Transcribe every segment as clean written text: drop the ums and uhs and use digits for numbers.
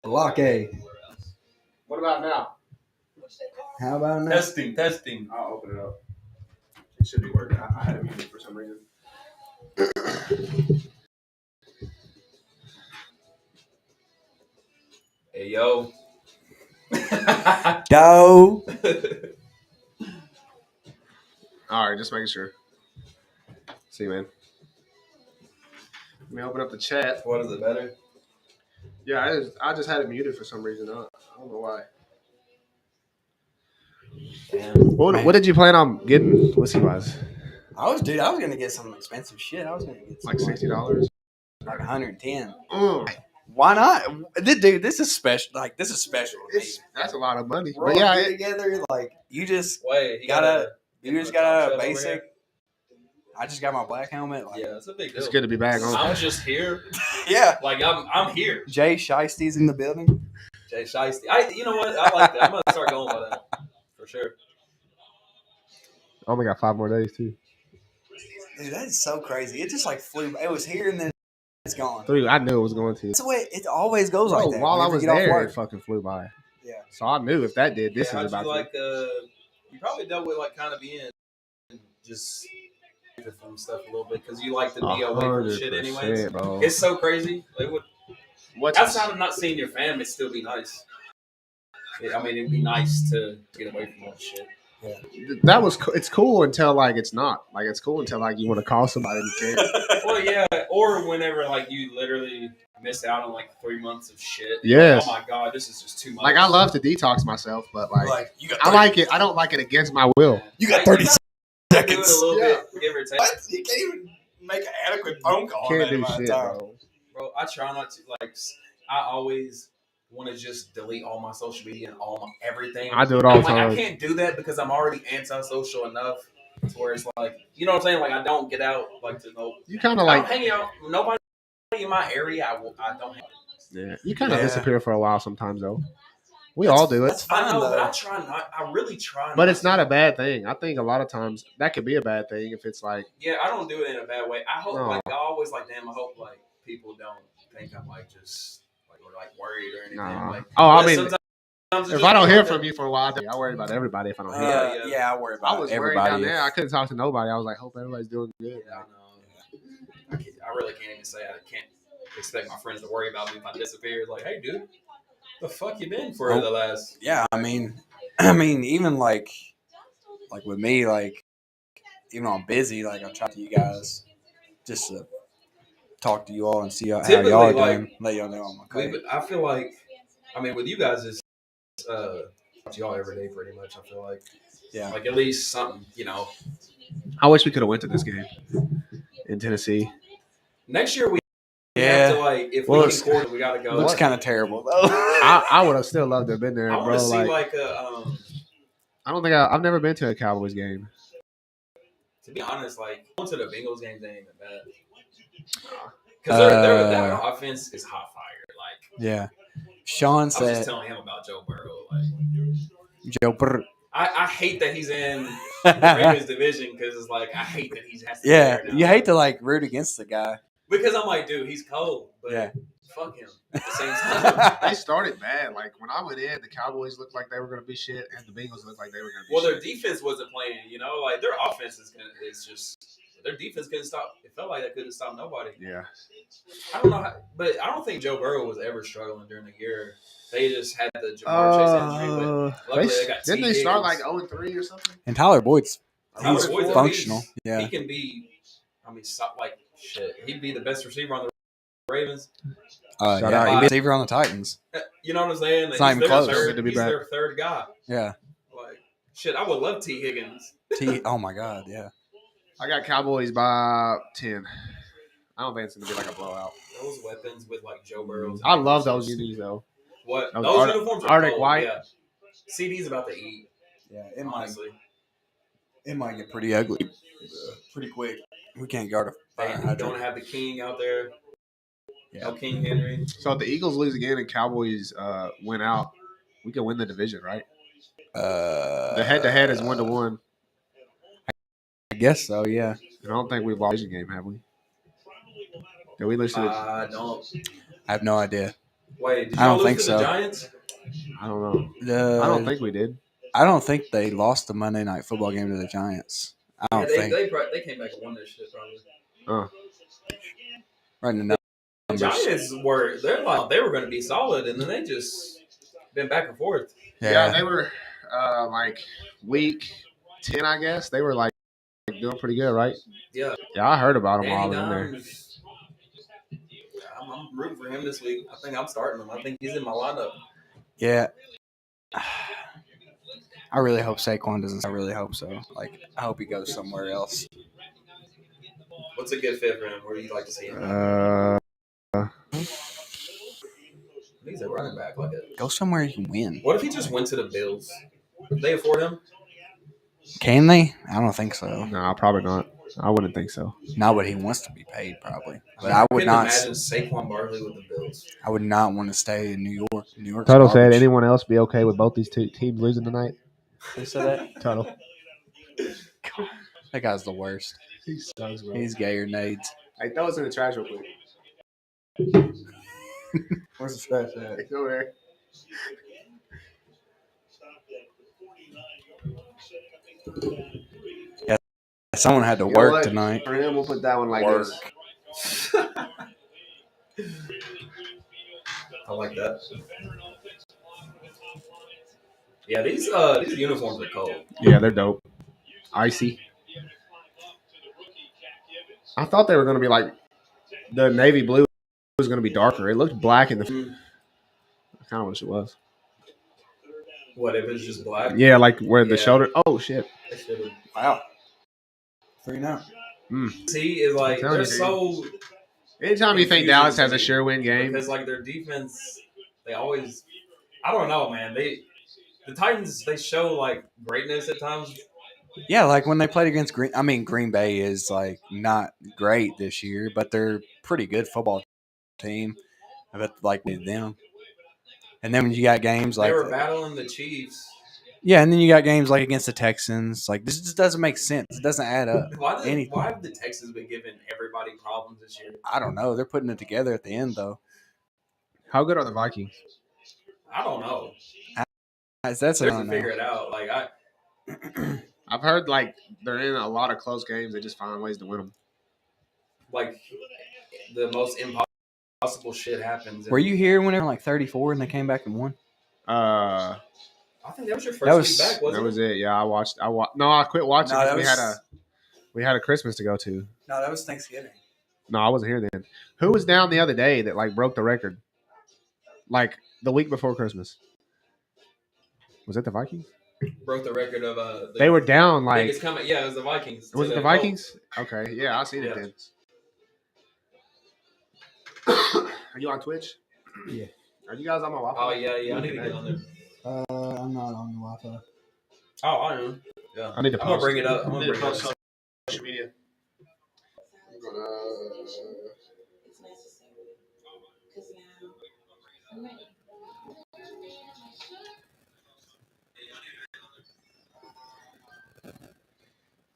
Block A. What about now? How about now? Testing. I'll open it up. It should be working. I had it muted for some reason. Hey, yo. Go. All right, just making sure. See, man. Let me open up the chat. What is it better? Yeah, I just had it muted for some reason. I don't know why. Damn. What did you plan on getting whiskey wise? I was gonna get some expensive shit. I was gonna get some, Like $60. like 110. Mm. Why not? Dude, this is special. Like this is special. To me. That's a lot of money. We're But all yeah, here together. Like you just Wait, you got top a shelf over basic. here? I just got my black helmet. Like, Yeah, it's a big deal. it's good to be back on. I'm just here. yeah. Like I'm here. Jay Shiesty's in the building. Jay Shiesty. You know what? I like that. I'm gonna start going by that for sure. I only got 5 more days too. Dude, that is so crazy. It just like flew. It was here and then it's gone. 3. I knew it was going to. That's the way it always goes like that. While I whenever was you get off there, work. it fucking flew by. Yeah. So I knew if that did, this How'd is about you like to. you probably dealt with like kind of being just from stuff a little bit because you like to be away from shit anyways. Bro. It's so crazy. Like What's outside of not seeing your fam, it'd still be nice. I mean, it'd be nice to get away from all the shit. that was it's cool until like it's not. Like it's cool until like you want to call somebody and you can't. Well, yeah, or whenever like you literally miss out on like 3 months of shit. Yes. Like, oh my god, this is just too much. Like I love to detox myself, but like you got I like it. I don't like it against my will. You got 30 do it seconds. a little bit, give or take. What? You can't even make an adequate phone call. Can't in that do amount of shit, time. Bro, I try not to like. I always want to just delete all my social media and all my everything. I do it all the like, time. I can't do that because I'm already antisocial enough to where it's like, you know what I'm saying? Like I don't get out like to know. You kind of I like don't hang out. Nobody in my area. I don't hang out. yeah. You kind of Yeah. disappear for a while sometimes though. We all do it, That's fine, I know, but though. I try not. I really try. but it's not a bad thing. I think a lot of times that could be a bad thing if it's like Yeah, I don't do it in a bad way. I hope No. like I always like damn. I hope like people don't think I'm like just like or like worried or anything. nah. Like, Oh, I but mean, sometimes it's if just I don't hear like from that. you for a while, I worry about everybody if I don't hear. Yeah. I worry about I was worried everybody. down there. I couldn't talk to nobody. I was like, hope everybody's doing good. Yeah, I know. I really can't even say I can't expect my friends to worry about me if I disappear. Like, hey, dude, the fuck you been for the last? Yeah, I mean, even like with me, like even though I'm busy, like I try to you guys just to talk to you all and see how Typically, y'all are like, doing. Let y'all know I'm okay. I feel like, I mean, with you guys, it's talk to y'all every day pretty much. I feel like, Yeah. like at least something, you know. I wish we could have went to this game in Tennessee. Next year we Yeah. have to like if Well, we can court, we gotta go. Looks kind of terrible though. I would have still loved to have been there, I want bro. to see Like, like a. I don't think I've never been to a Cowboys game. To be honest, like going to the Bengals games ain't even bad. Because their offense is hot fire. Like Yeah. Sean I was just said, telling him about Joe Burrow. Like Joe Burrow. I hate that he's in the Ravens division because it's like I hate that he's has to be Yeah, there now. you hate to like root against the guy. Because I'm like, dude, he's cold, but Yeah. fuck him at the same time. They started bad. Like when I went in, the Cowboys looked like they were going to be shit, and the Bengals looked like they were going to be Well, their shit. defense wasn't playing. You know, like their offense is just their defense couldn't stop. It felt like they couldn't stop nobody. Yeah. I don't know, but I don't think Joe Burrow was ever struggling during the year. They just had the Jamar Chase injury, but luckily they got didn't T. they start Higgins. like 0-3 or something? And Tyler Boyd's Tyler he's Boyd's functional. He Yeah. can be. I mean, like shit. He'd be the best receiver on the Ravens. Yeah. out. He'd be receiver on the Titans. You know what I'm saying? It's not even close. Good to be He's back. their third guy. Yeah. Like shit, I would love T. Higgins. Oh my God. Yeah. I got Cowboys by 10. I don't think it's going to be like a blowout. Those weapons with like Joe Burrow. I love those unis though. What? Those Those uniforms are Arctic cold, white. Yeah. CD's about to eat. Yeah. Honestly. It might get pretty ugly pretty quick. We can't guard a They fire hydrant. don't have the King out there. Yeah. No King Henry. So if the Eagles lose again and Cowboys win out, we can win the division, right? The head-to-head is 1-1. I guess so. Yeah. I don't think we've lost a game, have we? Did we lose to the I don't. I have no idea. Wait, did I y'all don't lose think to so. the Giants? I don't know. I don't think we did. I don't think they lost the Monday Night Football game to the Giants. I don't think. They came back and won this shit probably. Right in the The Giants were they were going to be solid, and then they just been back and forth. Yeah, they were like week 10, I guess. They were like doing pretty good, right? Yeah. Yeah, I heard about them Danny while I was in there. Dimes, I'm rooting for him this week. I think I'm starting him. I think he's in my lineup. Yeah. I really hope Saquon doesn't. I really hope so. Like, I hope he goes somewhere else. What's a good fit for him? Where do you like to see him? He's a running back. Go somewhere you can win. What if he just went to the Bills? They afford him? Can they? I don't think so. No, probably not. I wouldn't think so. Not what he wants to be paid, probably. But I would not imagine Saquon Barkley with the Bills. I would not want to stay in New York. New York's Tuttle garbage. said, anyone else be okay with both these two teams losing tonight? Who said that? Tuttle. That guy's the worst. He sucks, bro. He's gayer nades. Hey, throw us in the trash real quick. Where's the trash at? It's over there. Yeah, someone had to You know work what? tonight. For him, we'll put that one like Work. this. I like that. Yeah, these uniforms are cold. Yeah, they're dope. Icy. I thought they were going to be like the navy blue was going to be darker. It looked black in the. I kind of wish it was. What if it's just black? Yeah, like where the shoulder. Oh shit! Wow. 3-0. See, is like they're so. Anytime you think Dallas has a sure win game, because like their defense, they always. I don't know, man. The Titans, they show like greatness at times. Yeah, like when they played against Green Bay is like not great this year, but they're pretty good football team. I bet like them. And then when you got games like they were battling the Chiefs. Yeah, and then you got games like against the Texans. Like this just doesn't make sense. It doesn't add up. Why have the Texans been giving everybody problems this year? I don't know. They're putting it together at the end though. How good are the Vikings? I don't know. That's I don't know. Figure it out. Like I've heard like they're in a lot of close games. They just find ways to win them. Like the most impossible shit happens. Were you here when they were like 34 and they came back and won? I think that was your first week back, wasn't it? That was it. Yeah, I watched. No, I quit watching because we had a Christmas to go to. No, that was Thanksgiving. No, I wasn't here then. Who was down the other day that like broke the record? Like the week before Christmas. Was it the Vikings? Broke the record of they were down like. Yeah, it was the Vikings. Was it the Vikings? Okay, yeah, I seen it then. Are you on Twitch? Yeah. Are you guys on my Wi-Fi? Oh yeah. I need to get on there. I'm not on the Wi-Fi. Oh, I am. Yeah. I need to post. I'm gonna bring it up. I'm gonna bring bring it it up. up. Social media.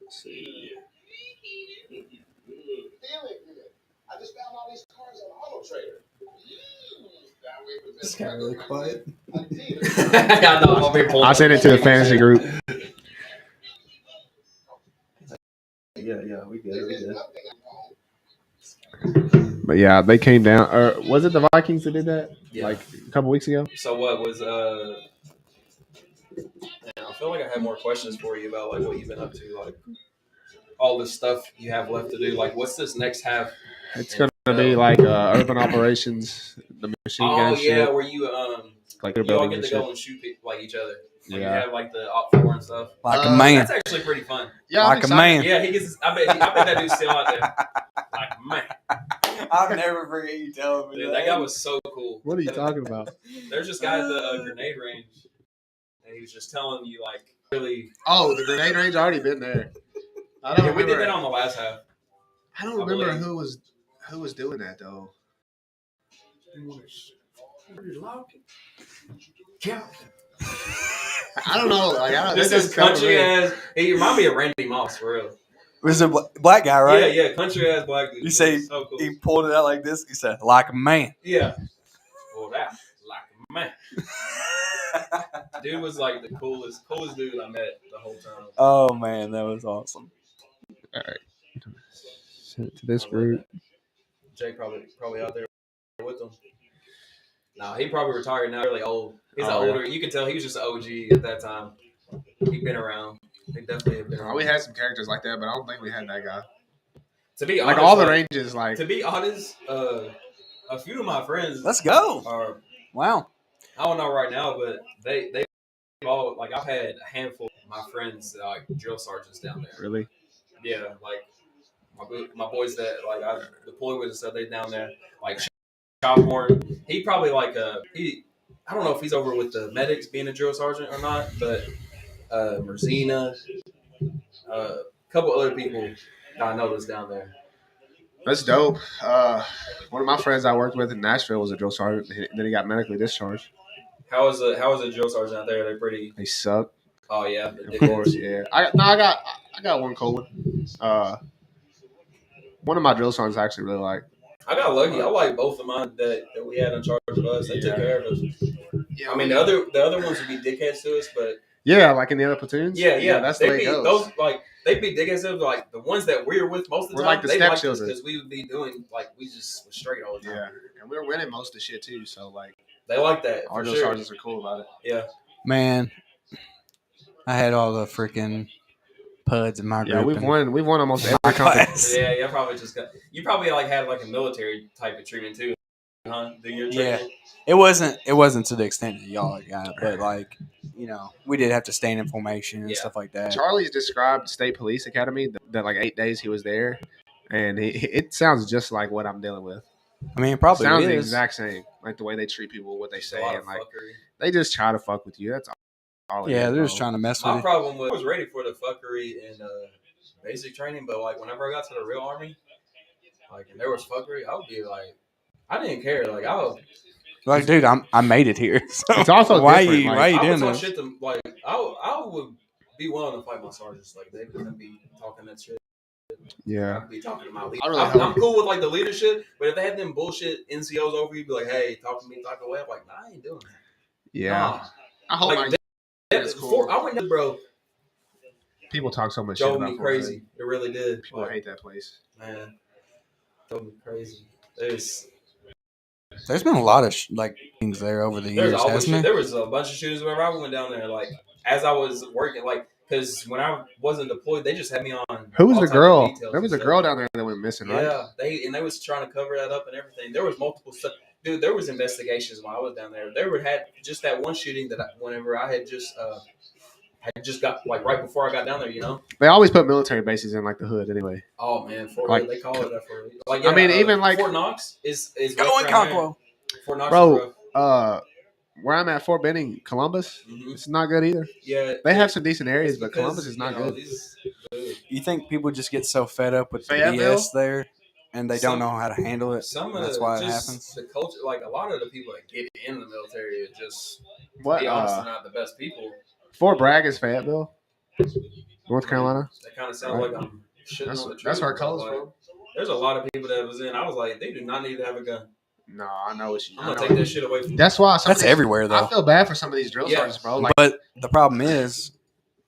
Let's see. I just found all these cars on Auto Trader. This guy really quiet. I sent it to the fantasy group. Yeah, we good. But yeah, they came down. Was it the Vikings that did that? Yeah. Like a couple weeks ago? So what was I feel like I had more questions for you about like what you've been up to, like all the stuff you have left to do. Like what's this next half? It's gonna be like urban operations, the machine gun shit. Where you like you all get to go and shoot people, like each other. Like yeah. You have like the op 4 and stuff. Like a man. That's actually pretty fun. Yeah, like a man. Yeah, he gets. I bet that dude's still out there. Like a man. I'll never forget you telling me Dude, that guy was so cool. What are you talking about? There's this guy at the grenade range, and he was just telling you like really. Oh, the grenade range already been there. We did that on the last half. I don't remember who was doing that though. I don't know. Like, this is country ass. He remind me of Randy Moss for real. Was a black guy, right? Yeah, country ass black dude. You say so cool. He pulled it out like this. He said, "Like a man." Yeah. Well, that. Man, dude was like the coolest dude I met the whole time. Oh man, that was awesome. All right. Send it to this I love group. that. Jake probably out there with them. No, he probably retired now. Really old. He's older. You can tell he was just an OG at that time. He'd been around. He definitely had been around. We had some characters like that, but I don't think we had that guy. To be Like honest, all the ranges, like to be honest, a few of my friends. Let's go. Are Wow. I don't know right now, but they all like I've had a handful of my friends like drill sergeants down there. really. Yeah, like my boys that like I deployed with and stuff. They down there like Chopborn. He probably like he. I don't know if he's over with the medics being a drill sergeant or not, but Merzina, a couple other people that I know that's down there. That's dope. One of my friends I worked with in Nashville was a drill sergeant. Then he got medically discharged. How is a drill sergeant out there? They're pretty. They suck. Oh yeah, Of course, yeah. I got one cool one. One of my drill sergeants I actually really like. I got lucky. I like both of mine that we had in charge of us. They took care of us. Yeah, I mean, the other ones would be dickheads to us, but yeah, like in the other platoons. yeah, that's the way it goes. Those like they'd be dickheads to us, like the ones that we were with most of the We're time. like the they liked us stepchildren because we would be doing like we just was straight all the time. Yeah, and we were winning most of the shit too. So like, they like that. Our drill sure. sergeants are cool about it. Yeah, Man, I had all the freaking PUDs in my group. Yeah, we've won almost every my competition. class. yeah, probably just got. You probably like had like a military type of treatment too, huh? Do your training? It wasn't to the extent that y'all got, but like, you know, we did have to stand in formation and stuff like that. Charlie's described State Police Academy that like 8 days he was there, and it sounds just like what I'm dealing with. I mean, it probably sounds the is. exact same, like the way they treat people, what they say, and like fuckery. they just try to fuck with you. That's all. Yeah, they're just trying to mess with My you. problem was I was ready for the fuckery in basic training, but like whenever I got to the real army, like and there was fuckery, I would be like, I didn't care. Like I would. Like, dude, I made it here. So it's also why different. you Like, why you I doing would talk this? shit to like I would be willing to fight my sergeants. Like they wouldn't be talking that shit. Yeah, I'd be talking to my leader. Really I'm cool with like the leadership, but if they had them bullshit NCOs over you, be like, hey, talk to me, talk away. I'm like, nah, I ain't doing that. yeah. Nah. I hope Like, that's cool. I went there, bro. People talk so much shit Drove about me Fort crazy. Hood. It really did. People hate that place. Man, drove me crazy. There's been a lot of things there over the years, hasn't there? There was a bunch of shooters whenever I went down there. Like as I was working, like because when I wasn't deployed, they just had me on. Who was all the type of girl? details There was and a stuff. girl down there that went missing, right? Yeah, they was trying to cover that up and everything. There was multiple stuff. Dude, there was investigations while I was down there. They had just that one shooting that whenever I had just got like right before I got down there, you know. They always put military bases in like the hood anyway. Oh man, Fort Like- Hood, they call it that for like. I mean, even like Fort Knox is Go in Conquo. Fort Knox, bro. Bro. Where I'm at, Fort Benning, Columbus, Mhm. it's not good either. Yeah, They have some decent areas, it's but because, Columbus is not you know, good. You think people just get so fed up with the Fayetteville? BS there, and they don't know how to handle it? That's why it just happens. The culture, like a lot of the people that get in the military, are just What? be honest, they're not the best people. Fort Bragg is Fayetteville, North Carolina. That kind of sounds like I'm shitting on the truth. That's where it comes Like, from. There's a lot of people that was in. I was like, they do not need to have a gun. No, I know what you. I'm gonna take that shit away from you. That's why. That's everywhere, though. I feel bad for some of these drill Yeah. sergeants, bro. Like, But the problem is,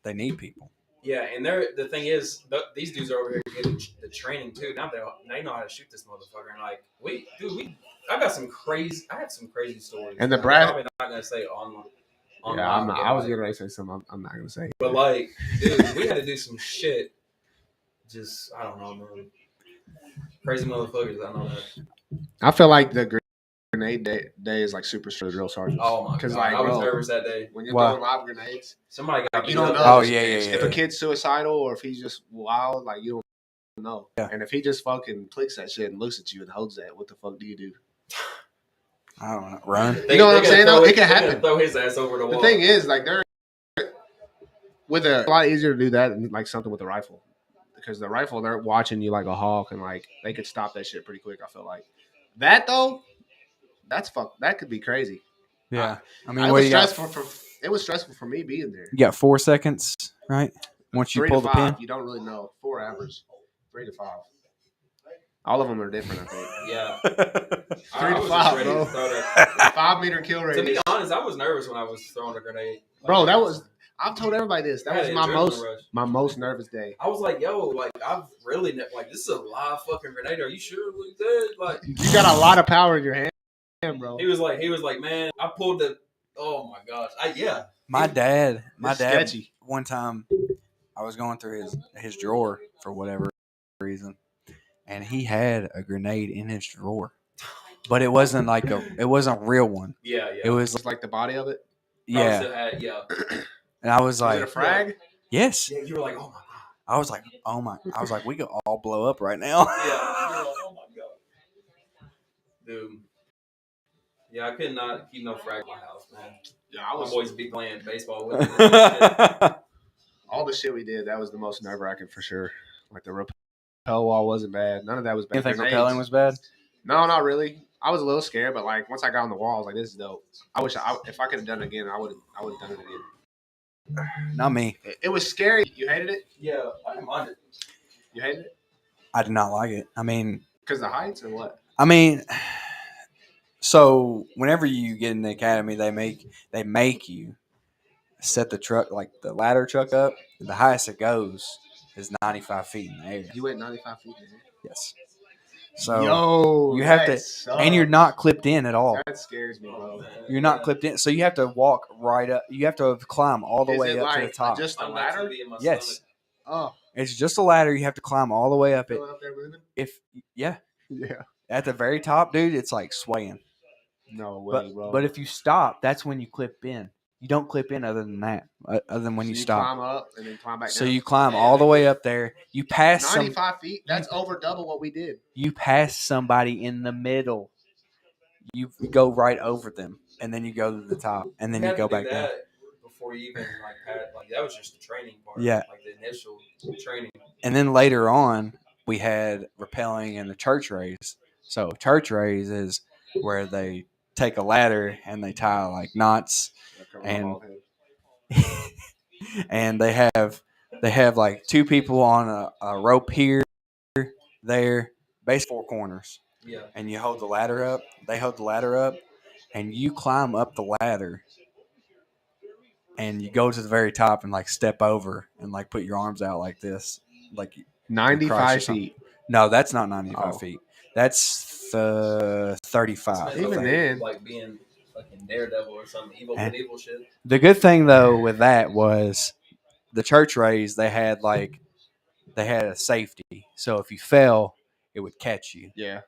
they need people. Yeah, and the thing is, these dudes are over here getting the training too. Now they know how to shoot this motherfucker. And like, I have some crazy stories. And the I'm brass- probably not gonna say on yeah, I'm not. I was like, getting ready to say something. I'm not gonna say. but like, dude, we had to do some shit. Just I don't know, man. Crazy motherfuckers. I know that. I feel like the grenade day is like super for the drill sergeants. Oh my god, Because like, I was bro, nervous that day. when you're Why? throwing live grenades, Somebody got you don't know. Oh, yeah. If a kid's suicidal or if he's just wild, like you don't know. Yeah. And if he just fucking clicks that shit and looks at you and holds that, what the fuck do you do? I don't know. Run. You know what I'm saying, though? It can happen. Throw his ass over the wall. The thing is, like, they're with a lot easier to do that than like something with a rifle, because the rifle they're watching you like a hawk and like they could stop that shit pretty quick. I feel like that though, that could be crazy. Yeah. I mean, It what was do you got? stressful it was stressful for me being there. You got 4 seconds, right? Once you 3 pull to the 5, pin. you don't really know. 4 average, 3 to 5. All of them are different, I think. Yeah. 3 I to was 5, just ready bro. to throw that. 5-meter kill To radius. be honest, I was nervous when I was throwing a grenade. Bro, that was. I've told everybody this. I That had was an my adrenaline rush. most nervous day. I was like, yo, like I've really like this is a live fucking grenade. Are you sure we good? Like You got a lot of power in your hand, bro. he was like, man, I pulled the. Oh my gosh, My dad, sketchy. one time, I was going through his drawer for whatever reason, and he had a grenade in his drawer, but it wasn't it wasn't a real one. Yeah. It was It's like the body of it. yeah, Still had, yeah. and I was Was it a like, frag? yes. Yeah, you were like, oh my god. I was like, oh my, I was like, we could all blow up right now. Yeah. You were like, oh my god. Dude. Yeah, I could not keep no frag in my house, man. Yeah, My boys be playing baseball with it. All the shit we did. That was the most nerve wracking for sure. Like the rappel wall wasn't bad. None of that was bad. You think Grenades. rappelling was bad? No, not really. I was a little scared, but like once I got on the wall, I was like, "This is dope." I wish if I could have done it again, I would have done it again. Not me. It was scary. You hated it. Yeah, I didn't mind it. You hated it I did not like it. I mean, because the heights or what? So whenever you get in the academy, they make you set the truck, like the ladder truck up. The highest it goes is 95 feet in the air. You went 95 feet. Yes. So Yo, you have to, sucks. and you're not clipped in at all. That scares me, bro. You're not clipped in, so you have to walk right up. You have to climb all the Is way it up like to the top. just a I'm not ladder? be in my Yes, stomach. Oh, it's just a ladder. You have to climb all the way up it. going up there moving? Yeah, Yeah. at the very top, dude, it's like swaying. No way, But bro. but if you stop, that's when you clip in. You don't clip in other than that. Other than when So you stop. climb up and then climb back So down. you climb all the way up there. You pass 95 feet. That's over double what we did. You pass somebody in the middle. You go right over them, and then you go to the top, and then you had go to do back down. that before you even had that was just the training part. Yeah. Like the initial training. And then later on, we had rappelling and the church raise. So church raise is where they take a ladder and they tie like knots, and and they have like two people on a rope here, there, base four corners. Yeah. And you hold the ladder up. They hold the ladder up, and you climb up the ladder, and you go to the very top and like step over and like put your arms out like this, like 95 feet. No, that's not 95 Oh. feet. That's 35. Even Like, then. like being fucking Daredevil or some evil shit. The good thing though with that was the church raise. They had a safety, so if you fell, it would catch you. Yeah.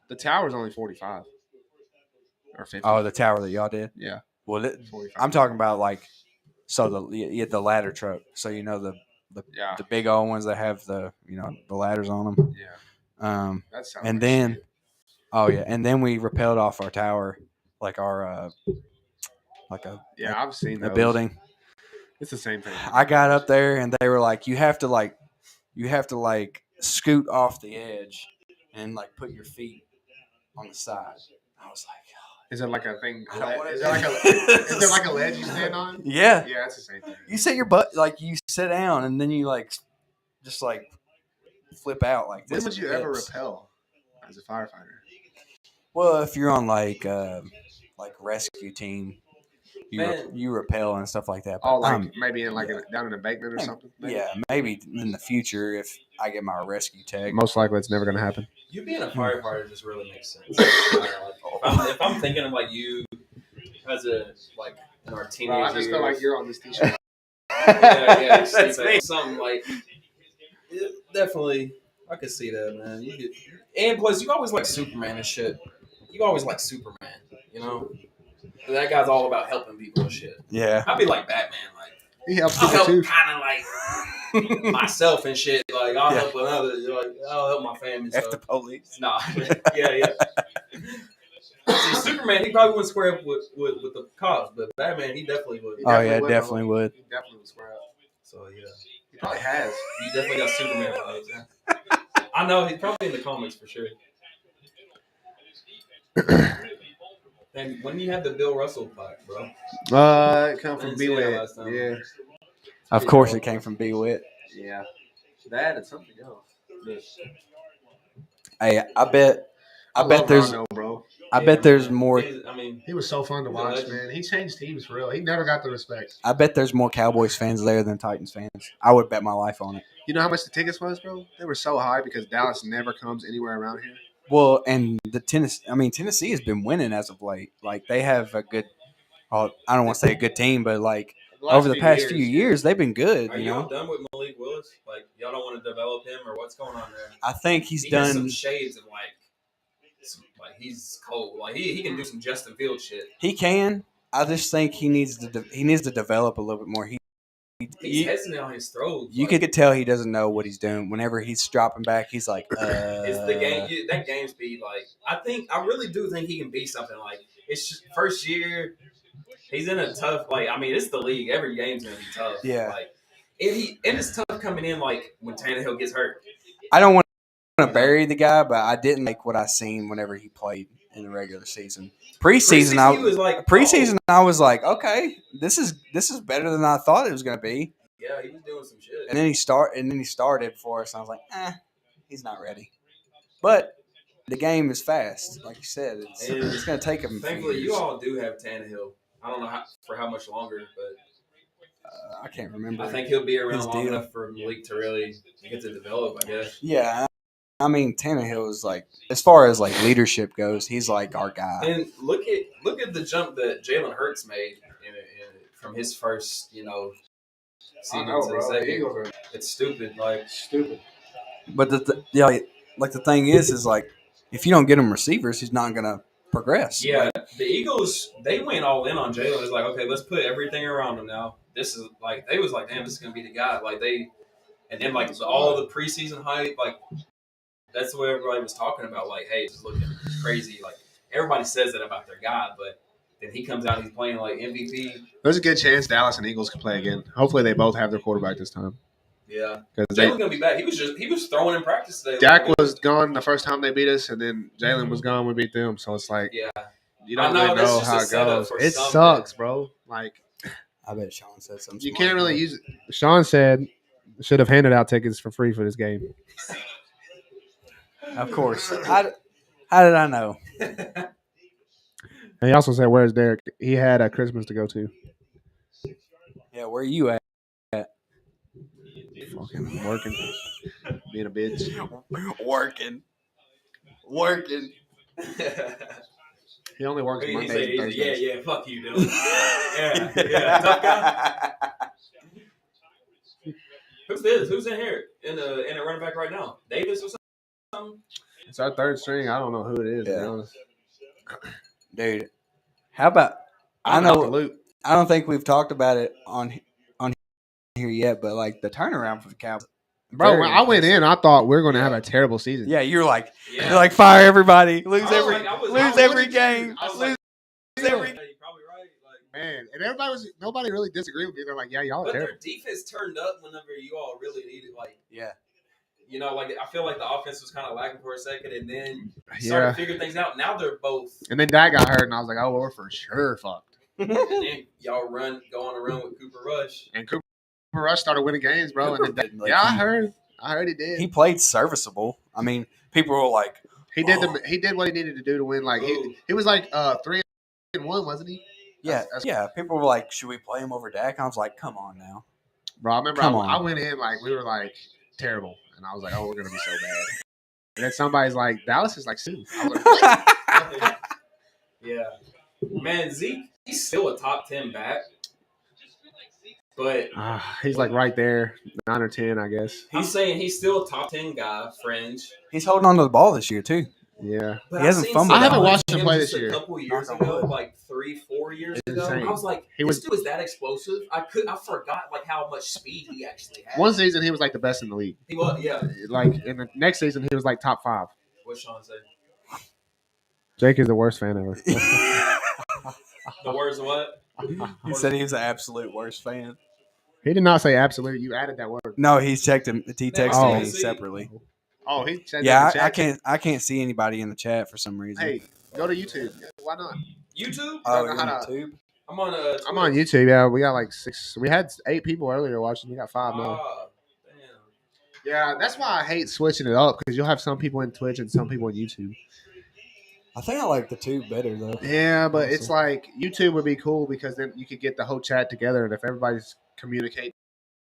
The tower's only 45 or 50. Oh, the tower that y'all did. Yeah. Well, 45. I'm talking about the ladder truck. So the Yeah. the big old ones that have the ladders on them. Yeah. That sounds And like then shit. and then we rappelled off our tower, like our Yeah, I've seen a those. building. It's the same thing. I got up there and they were like, you have to scoot off the edge and like put your feet on the side. I was like, Is it like a thing? I don't wanna Is do there like a ledge you stand on? yeah. Yeah, it's the same thing. You sit your butt, like you sit down and then you just flip out like this. When would you ever hips. rappel as a firefighter? Well, if you're on like rescue team, Man. you rappel and stuff like that. Oh, But like maybe in down in an embankment or something? Maybe? yeah, maybe in the future if I get my rescue tag. Most likely it's never going to happen. You being a firefighter just really makes sense. If I'm thinking of like you as in our teenage Bro, I just feel like you're on this t-shirt. yeah, That's me. something like definitely. I could see that, man. And plus, you always like Superman and shit. You always like Superman, you know. That guy's all about helping people and shit. Yeah. I'd be like Batman, like He helps I'll people help too. kind of like myself and shit. Like I'll Yeah. help another. Like I'll help my family. F So. the police. Nah, yeah. See, Superman, he probably wouldn't square up with the cops, but Batman, he definitely would. Oh yeah, would, definitely bro. would. He definitely would square up. So yeah, He probably has. you definitely got Superman vibes. Yeah. I know he's probably in the comics for sure. And when you had the Bill Russell plaque, bro? It come I from didn't see that B-Wit. last time. Yeah. Of course, it came from B-Wit. Yeah. That and something else. Hey, I bet love there's Rondo, bro. I bet there's man. more. I mean, He was so fun to He's a watch, legend. man. He changed teams for real. He never got the respect. I bet there's more Cowboys fans there than Titans fans. I would bet my life on it. You know how much the tickets was, bro? They were so high because Dallas never comes anywhere around here. Well, and Tennessee has been winning as of late. Like they have a good. I don't want to say a good team, but like over the past few years, they've been good. Are y'all done with Malik Willis? Like y'all don't want to develop him, or what's going on there? I think He has some shades of like he's cold. Like he can do some Justin Fields shit. He can. I just think he needs to develop a little bit more. He's hesitant on his throws. You could tell he doesn't know what he's doing. Whenever he's dropping back, he's like, It's the game. That game speed. Like I really do think he can be something. Like it's just first year. He's in a tough. Like I mean, it's the league. Every game's gonna be tough. Yeah. Like and it's tough coming in. Like when Tannehill gets hurt. I don't want to bury the guy, but I didn't like what I seen whenever he played in the regular season. Preseason, I was like, okay, this is better than I thought it was going to be. Yeah, he was doing some shit. And then he started for us, and I was like, he's not ready. But the game is fast, like you said. It's going to take him. Thankfully, you all do have Tannehill. I don't know for how much longer, but I can't remember. I think he'll be around long enough for Malik to really get to develop, I guess. Yeah, I mean Tannehill is like, as far as like leadership goes, he's like our guy. And look at the jump that Jalen Hurts made from his first, season to the second. It's stupid, stupid. But the thing is like if you don't get him receivers, he's not gonna progress. Yeah, the Eagles, they went all in on Jalen. It's like, okay, let's put everything around him now. This is like they was like, damn, this is gonna be the guy. And then like all the preseason hype, like that's what everybody was talking about. Like, hey, it's looking crazy. Like everybody says that about their guy, but then he comes out, and he's playing like MVP. There's a good chance Dallas and Eagles can play again. Hopefully, they both have their quarterback this time. Yeah, Jalen's gonna be back. He was throwing in practice today. Dak was gone the first time they beat us, and then Jalen was gone. We beat them, so it's like, you don't really know how it goes. It sucks, bro. Like, I bet Sean said something. You can't really use it. Sean said should have handed out tickets for free for this game. Of course. How did I know? And he also said, "Where's Derek? He had a Christmas to go to." Yeah, where are you at? Fucking working, being a bitch, working. He only works Monday and Thursdays. Yeah, fuck you, dude. yeah, tough guy. Who's this? Who's in here in a running back right now? Davis or something? It's our third string. I don't know who it is. Yeah. To be honest. Dude, how about I don't think we've talked about it on here yet, but like the turnaround for the Cowboys. Bro, when I went in, I thought we were going to have a terrible season. Yeah, you're like fire everybody, lose every game, lose every game. You're probably right. Man, and nobody really disagreed with me. They're like, yeah, y'all are terrible. Their defense turned up whenever you all really needed, I feel like the offense was kind of lacking for a second, and then started to figure things out. Now they're both. And then Dak got hurt, and I was like, oh, we're for sure fucked. And then y'all go on a run with Cooper Rush. And Cooper Rush started winning games, bro. I heard he did. He played serviceable. I mean, people were like, he did what he needed to do to win. Like he was like 3-1, wasn't he? Yeah, yeah. People were like, should we play him over Dak? I was like, come on now, bro. I remember I went in like we were like terrible, and I was like, oh, we're gonna be so bad. And then somebody's like, Dallas is like Sue. I was like, what? Yeah, man, Zeke, he's still a top 10 back. But he's like right there, 9 or 10, I guess. I'm saying he's still a top 10 guy, fringe. He's holding on to the ball this year too. Yeah, but he hasn't fumbled. I haven't watched him play this year. A couple years ago, like 3-4 years ago, I was like, this dude is that explosive. I forgot like how much speed he actually had. One season he was like the best in the league. He was, yeah. Like in the next season he was like top 5. What's Sean say? Jake is the worst fan ever. The worst what? He said he was the absolute worst fan. He did not say absolute. You added that word. No, he texted me separately. Oh, he said I can't see anybody in the chat for some reason. Hey, go to YouTube. Why not? YouTube? Oh, YouTube? I'm on Twitter. I'm on YouTube. Yeah, we got like 6. We had 8 people earlier watching. We got 5 now. Yeah, that's why I hate switching it up because you'll have some people in Twitch and some people on YouTube. I think I like the two better though. Yeah, but it's Honestly. like YouTube would be cool because then you could get the whole chat together, and if everybody's communicating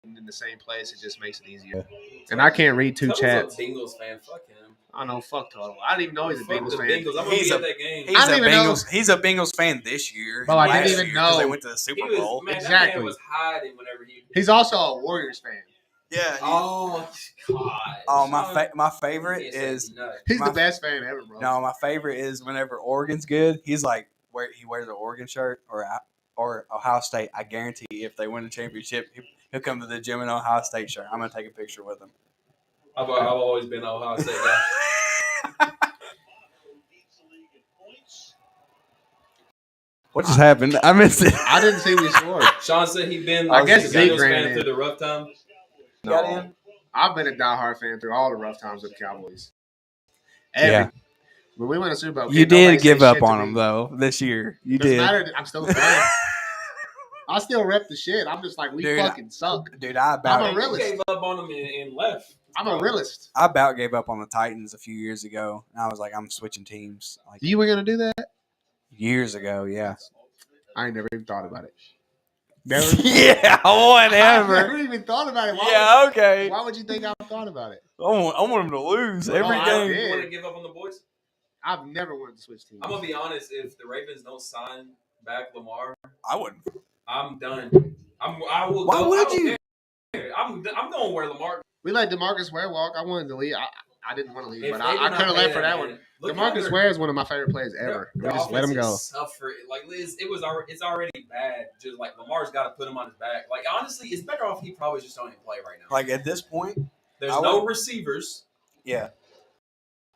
in the same place, it just makes it easier. And I can't read two Tuttle's chats. a Bengals fan. Fuck him. I know, fuck Tuttle. I didn't even know he's a Fuck Bengals the fan. Bengals. I'm gonna He's be a- at that game. He's I a don't even know. Bengals. He's a Bengals fan this year. Bro, I Last didn't even year, 'cause they know. went to the Super He was, Bowl. man, that Exactly. man was hiding whenever he. He's also a Warriors fan. Yeah. Oh God. Oh, Sean, my favorite he said is nuts. He's My- the best fan ever, bro. no. My favorite is whenever Oregon's good. He's like he wears an Oregon shirt or Ohio State. I guarantee if they win a championship, he'll come to the gym in an Ohio State shirt. I'm gonna take a picture with him. I've always been an Ohio State guy. What just happened? I missed it. I didn't see we scored. Sean said he'd been. I guess a Zeke Bengals ran fan in. through the rough time. Got No. in? I've been a diehard fan through all the rough times with the Cowboys. Every, Yeah. When we went to Super Bowl, You can't nobody did give say up shit to on me. him though this year. You Doesn't did. matter. I'm still a fan. I still rep the shit. I'm just like, we Dude, fucking suck. Dude, I about I'm a realist. You gave up on him and left. I'm a realist. I about gave up on the Titans a few years ago. And I was like, I'm switching teams. Like You were gonna do that? years ago, yeah. I ain't never even thought about it. Never. Yeah, I whatever. never even thought about it. Why Yeah, would, okay. why would you think I thought about it? I want him to lose every I game. did. You want to give up on the boys? I've never wanted to switch teams. I'm gonna be honest. If the Ravens don't sign back Lamar, I wouldn't. I'm done. I will. Why go, would I don't you? care. I'm going where Lamar. We let DeMarcus Ware walk. I wanted to leave. I didn't want to leave, If but they do I not could have pay left for that man, one. look how DeMarcus they're- Ware is one of my favorite players ever. We The just let him offense go. is suffer. Like it's already bad. Just like Lamar's got to put him on his back. Like honestly, it's better off he probably just don't even play right now. Like at this point, There's I no would- receivers. yeah.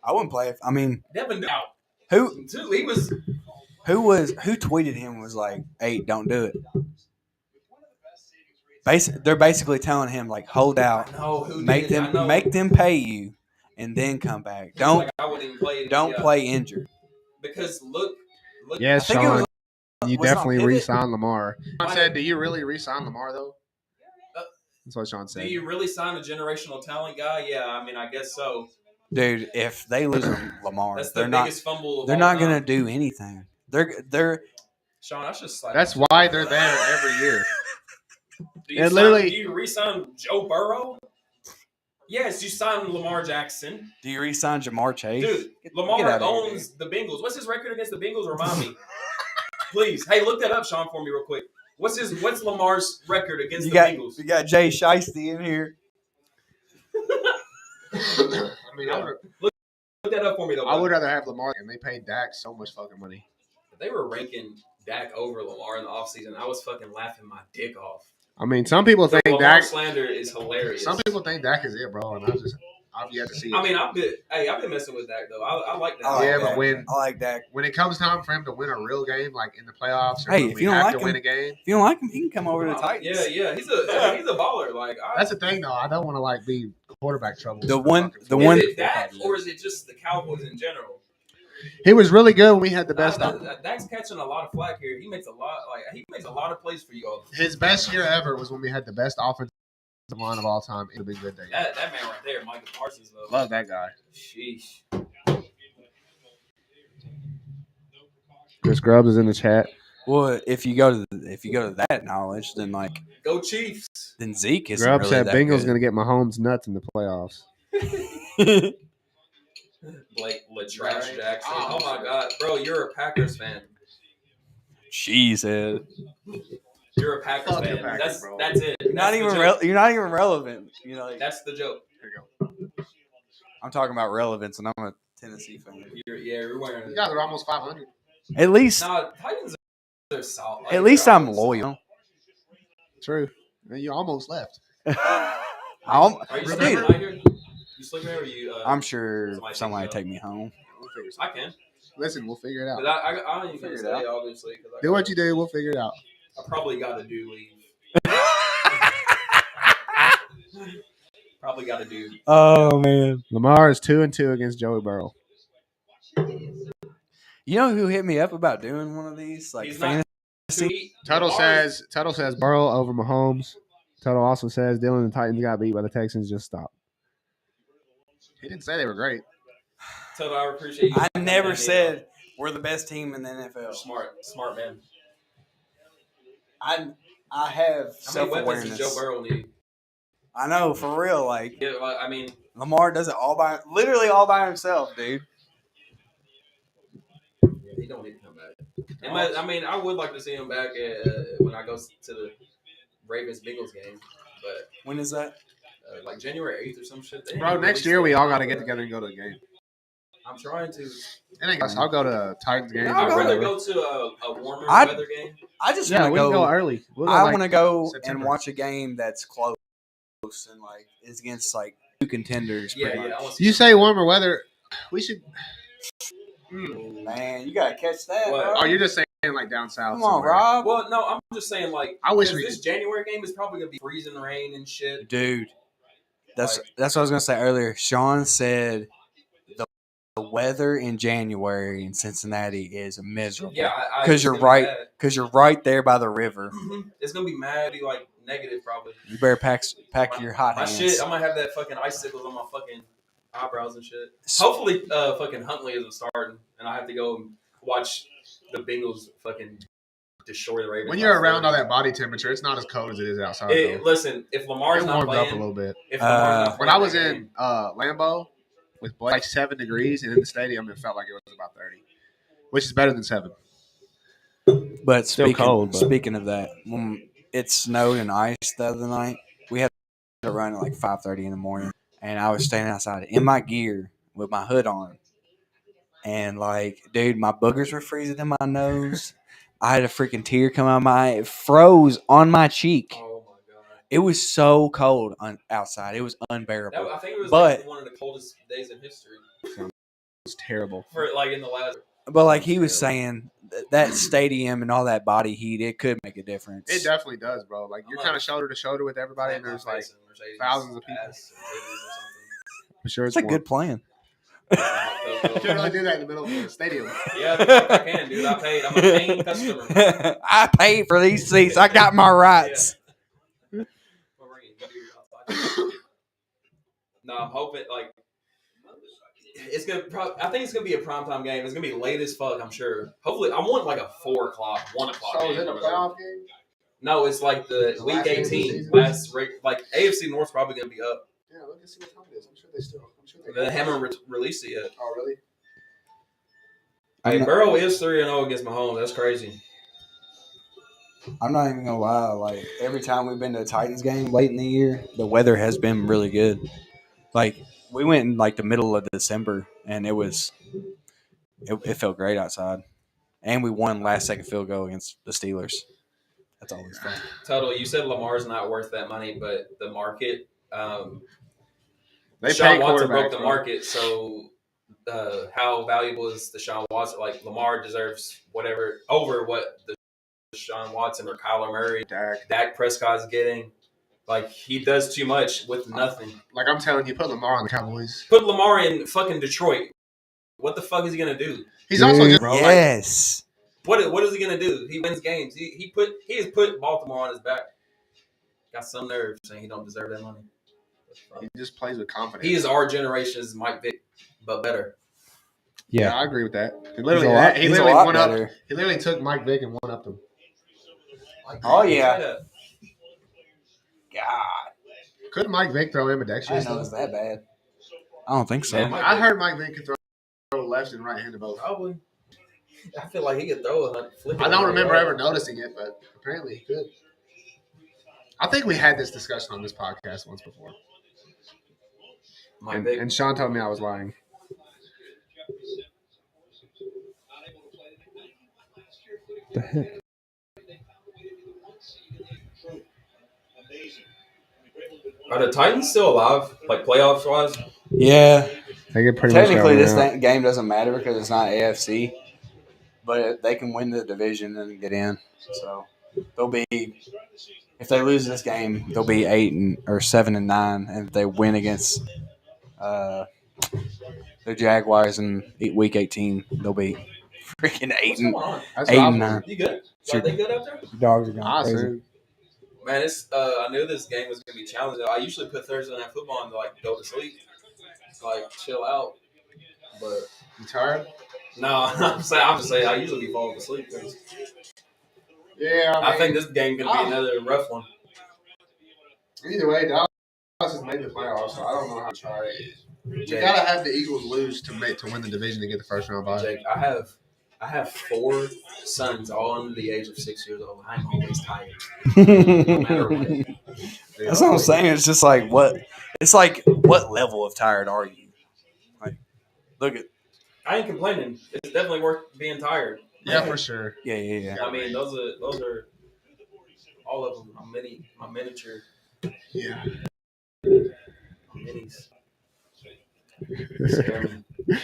I wouldn't play if I mean Devin out. who Too. He was. who tweeted him was like, hey, don't do it. They're basically telling him like hold out. No, who Make did? I know. them pay you and then come back. He's Don't like, I wouldn't even play. don't play injured. because look. Yes, I think it Sean. was- You was it on definitely Pivot? re-signed Lamar. Sean Why said, did- "Do you really re-sign Lamar though?" Uh, That's what Sean Do said. you really sign a generational talent guy? Yeah, I mean, I guess so. Dude, if they lose Lamar, That's the they're not biggest fumble. Of they're all not time. gonna do anything. They're Sean, I should slap. That's you. why they're there every year. Do you and literally- do you re-sign Joe Burrow? Yes, you signed Lamar Jackson. do you re-sign Jamar Chase? Dude, Get Lamar outta here, owns the Bengals. What's his record against the Bengals? Remind me. Please. Hey, look that up, Sean, for me real quick. What's Lamar's record against You the Bengals? got Jay Shiesty in here. I mean, Look that up for me, though. I would rather have Lamar, and they paid Dak so much fucking money. If they were ranking Dak over Lamar in the offseason, I was fucking laughing my dick off. I mean, some people The think Lamar Dak. slander is hilarious. Some people think Dak is it, bro, and I've yet to see it. I mean, I've been messing with Dak, though. I like that. I like yeah, Dak. but when I like Dak. it comes time for him to win a real game, like in the playoffs, or Hey, when if we you don't have like to win him- a game, If you don't like him, he can come over to the Titans. Yeah. He's a baller. Like that's the thing, though. I don't want to like be quarterback trouble. The one- the is one- it Dak or is it just the Cowboys in general? He was really good when we had the best. Dak's catching a lot of flack here. He makes a lot of plays for you all. His best year ever was when we had the best offensive line of all time. It'll be good day. That man right there, Michael Parsons, though. Love that guy. Sheesh. Chris Grubbs is in the chat. Well, if you go to that knowledge, then like Go Chiefs. then Zeke is Grubbs really said that Bengals good. going to get Mahomes nuts in the playoffs. Blake Latrash Right. Jackson. Oh, Oh my God, bro, you're a Packers fan. Cheesehead. You're a Packers Fuck fan. the Packers, bro. That's it. You're not That's even the joke. you're not even relevant. You know, like, That's the joke. Here you go. I'm talking about relevance, and I'm a Tennessee fan. You're wearing You it. guys are almost 500. At least No, Titans are solid. at least I'm loyal. True. And you almost left. I'm, Are you Dude. sleeping out here? You sleeping there or you? I'm sure Somebody somebody take take me home. We'll figure it I out. can. Listen, we'll figure it out. But I ain't Figure gonna it stay out. obviously. Do what you do. We'll figure it out. I probably got to do leave. Probably got to do. Oh man! Lamar is 2-2 against Joey Burrow. You know who hit me up about doing one of these like He's not- fantasy? Tuttle Lamar's- says Burrow over Mahomes. Tuttle also says Dylan and the Titans got beat by the Texans. Just stop. He didn't say they were great. Toto, I appreciate you. I never said we're the best team in the NFL. Smart man. I have How many self weapons does Joe awareness. Burrow need? I know, for real. Like Yeah, well, I mean, Lamar does it literally all by himself, dude. he don't need to come back. I mean, I would like to see him back when I go to the Ravens Bengals game, but When is that? like January 8th or some shit. Bro, next year we all got to get together and go to the game. I'm trying to. I'll go to Titans games. I'll I'd rather whatever. go to a warmer weather game. I just Yeah, want we to can go go. early. We'll I like want to go September. and watch a game that's close and like is against like two contenders. Yeah, pretty yeah. I much. want to see You some- say warmer weather. We should. Man, you gotta catch that. What? Bro. Oh, you're just saying like down south. Come on, somewhere. Rob. Well, no, I'm just saying like I wish 'cause we this January game is probably gonna be freezing rain and shit. Dude, that's Like- what I was gonna say earlier. Sean said the weather in January in Cincinnati is miserable. Yeah, because you're right. Because you're right there by the river. It's gonna be mad, be like negative probably. You better pack your hot My hands. shit, I'm gonna have that fucking icicles on my fucking eyebrows and shit. Hopefully, fucking Huntley isn't starting, and I have to go and watch the Bengals fucking destroy the Ravens. When you're around all that body temperature, it's not as cold as it is outside. Listen, if Lamar's It not warmed playing, up a little bit. if Lamar's not When playing I was that in game, Lambeau with like 7 degrees and in the stadium, it felt like it was about 30, which is better than 7. But Still cold, but- speaking of that, when it snowed and iced the other night, we had to run at like 5:30 in the morning, and I was standing outside in my gear with my hood on, and like, dude, my boogers were freezing in my nose. I had a freaking tear come out of my eye. It froze on my cheek. oh my god, It was so cold outside. It was unbearable. I think it was But- like one of the coldest days in history It's terrible. for like in the last. But like he was saying, that stadium and all that body heat, it could make a difference. It definitely does, bro. Like you're kind of shoulder to shoulder with everybody, and there's like thousands of people. I'm sure It's a good plan. You can't really do that in the middle of the stadium. Yeah, I can, dude. I'm a paying customer. I paid for these seats. I got my rights. No, I'm hoping like it's gonna. I think it's gonna be a primetime game. It's gonna be late as fuck. I'm sure. Hopefully, I want like a 4 o'clock, 1 o'clock. So game is it a or whatever. playoff game? No, it's like the The week last game of the 18. season? Like AFC North's probably gonna be up. Yeah, look and see what time it is. I'm sure they still. They haven't released it yet. Oh, really? Hey, Burrow is 3-0 against Mahomes. That's crazy. I'm not even gonna lie. Like every time we've been to a Titans game late in the year, the weather has been really good. Like we went in like the middle of December, and it felt great outside, and we won last second field goal against the Steelers. That's always fun. Total, you said Lamar's not worth that money, but the market. They Deshaun pay Watson quarterbacks, broke the bro. market, so how valuable is Deshaun Watson? Like Lamar deserves whatever over what the Deshaun Watson or Kyler Murray, Dak Prescott's getting. Like he does too much with nothing. Like I'm telling you, put Lamar on the Cowboys. Put Lamar in fucking Detroit. What the fuck is he gonna do? He's also just bro. Like, Yes. What is he gonna do? He wins games. He has put Baltimore on his back. Got some nerve saying he don't deserve that money. he just plays with confidence. He is our generation's Mike Vick, but better. Yeah, I agree with that. He He's literally, a lot, he he's a literally lot won up. better. He literally took Mike Vick and won up them. Oh, yeah. God, Couldn't Mike Vick throw him a I dexterous? didn't know it was that bad. I don't think so. Yeah, I heard Mike Vick could throw left and right handed both. Probably. I feel like he could throw a flip. I don't remember ever noticing it, but apparently he could. I think we had this discussion on this podcast once before. Mike Vick. And Sean told me I was lying. The heck? Are the Titans still alive, like playoffs wise? Yeah. They get pretty Technically, much this game doesn't matter because it's not AFC, but they can win the division and get in. So they'll be, if they lose this game, they'll be 7-9, and if they win against the Jaguars in week 18, they'll be freaking What's going on? 8-9. You good? Sure. Are they good out there? Dogs are going crazy. Awesome. Man, it's I knew this game was gonna be challenging. I usually put Thursday Night Football on to like go to sleep. like chill out. But You tired? no, I'm just saying I usually be falling asleep. Yeah, I think this game gonna be another rough one. Either way, Dallas has made the playoffs, so I don't know how to try it. You Jake, gotta have the Eagles lose to win the division to get the first round bye. Jake, I have 4 sons, all under the age of 6 years old. I'm always tired, no matter what. That's what I'm saying. It's just like what level of tired are you? Like, look at I ain't complaining. It's definitely worth being tired. Yeah, for sure. yeah. I mean, those are all of them. My miniature Yeah. minis. Scare me.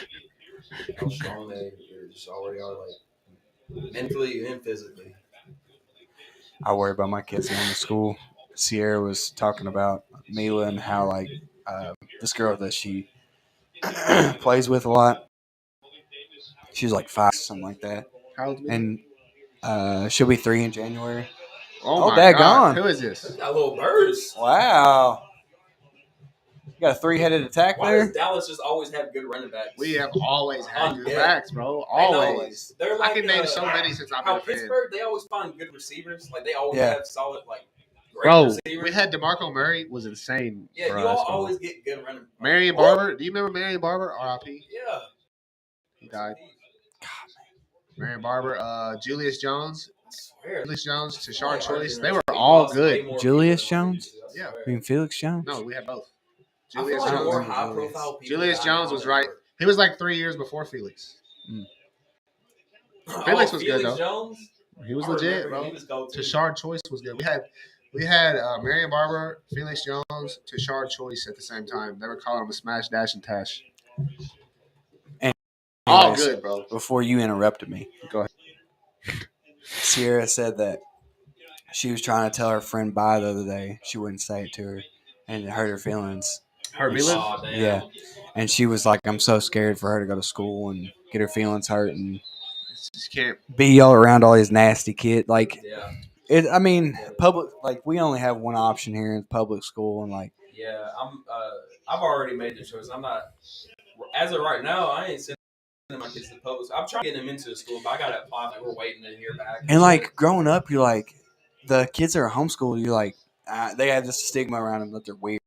How strong they just already are, like mentally and physically. I worry about my kids going to school. Sierra was talking about Mila and how like this girl that she plays with a lot. She's like 5, something like that, How old is and she'll be 3 in January. Oh my daggone. God. Who is this? Got little birds. Wow, you got a 3-headed attack Why there. does Dallas just always have good running backs? We have always had good Yeah. backs, bro. I know. Always. They're like, I can name so many since I've been how a fan. Pittsburgh, they always find good receivers. Like they always Yeah. have solid, like great Bro, receivers. we had DeMarco Murray was insane. Yeah, for you us, all bro. always get good running. Marion Barber. Do you remember Marion Barber? R.I.P. Yeah. He died. Marion Barber. Julius Jones. I swear. Julius Jones. Tashard Like, Choice. our They were generation, all lost way good. more Julius people than we Jones? used to, I Yeah. swear. You mean Felix Jones? No, we had both. I feel Julius like I don't more Jones. remember high-profile people. Julius died Jones than was they right. were. He was like 3 years before Felix. Felix was good, though. Jones? He was I legit, remember bro. he was go-to. Tashard Choice was good. We had Marion Barber, Felix Jones, Tashard Choice at the same time. They were calling him a smash, dash, and tash. All Anyways, good, bro. Before you interrupted me, Go ahead. Sierra said that she was trying to tell her friend bye the other day. She wouldn't say it to her, and it hurt her feelings. Her feelings? Oh, damn. Yeah. And she was like, I'm so scared for her to go to school and get her feelings hurt and Just can't. be all around all these nasty kids. Like, Yeah. I mean, public, like, we only have one option here in public school. And, like, Yeah, I've already made the choice. I'm not, as of right now, I ain't sending my kids to public school. I'm trying to get them into the school, but I got to apply. Like, we're waiting to hear back. and like, growing up, you're like, the kids that are homeschooled, you're like, they have this stigma around them that they're weird.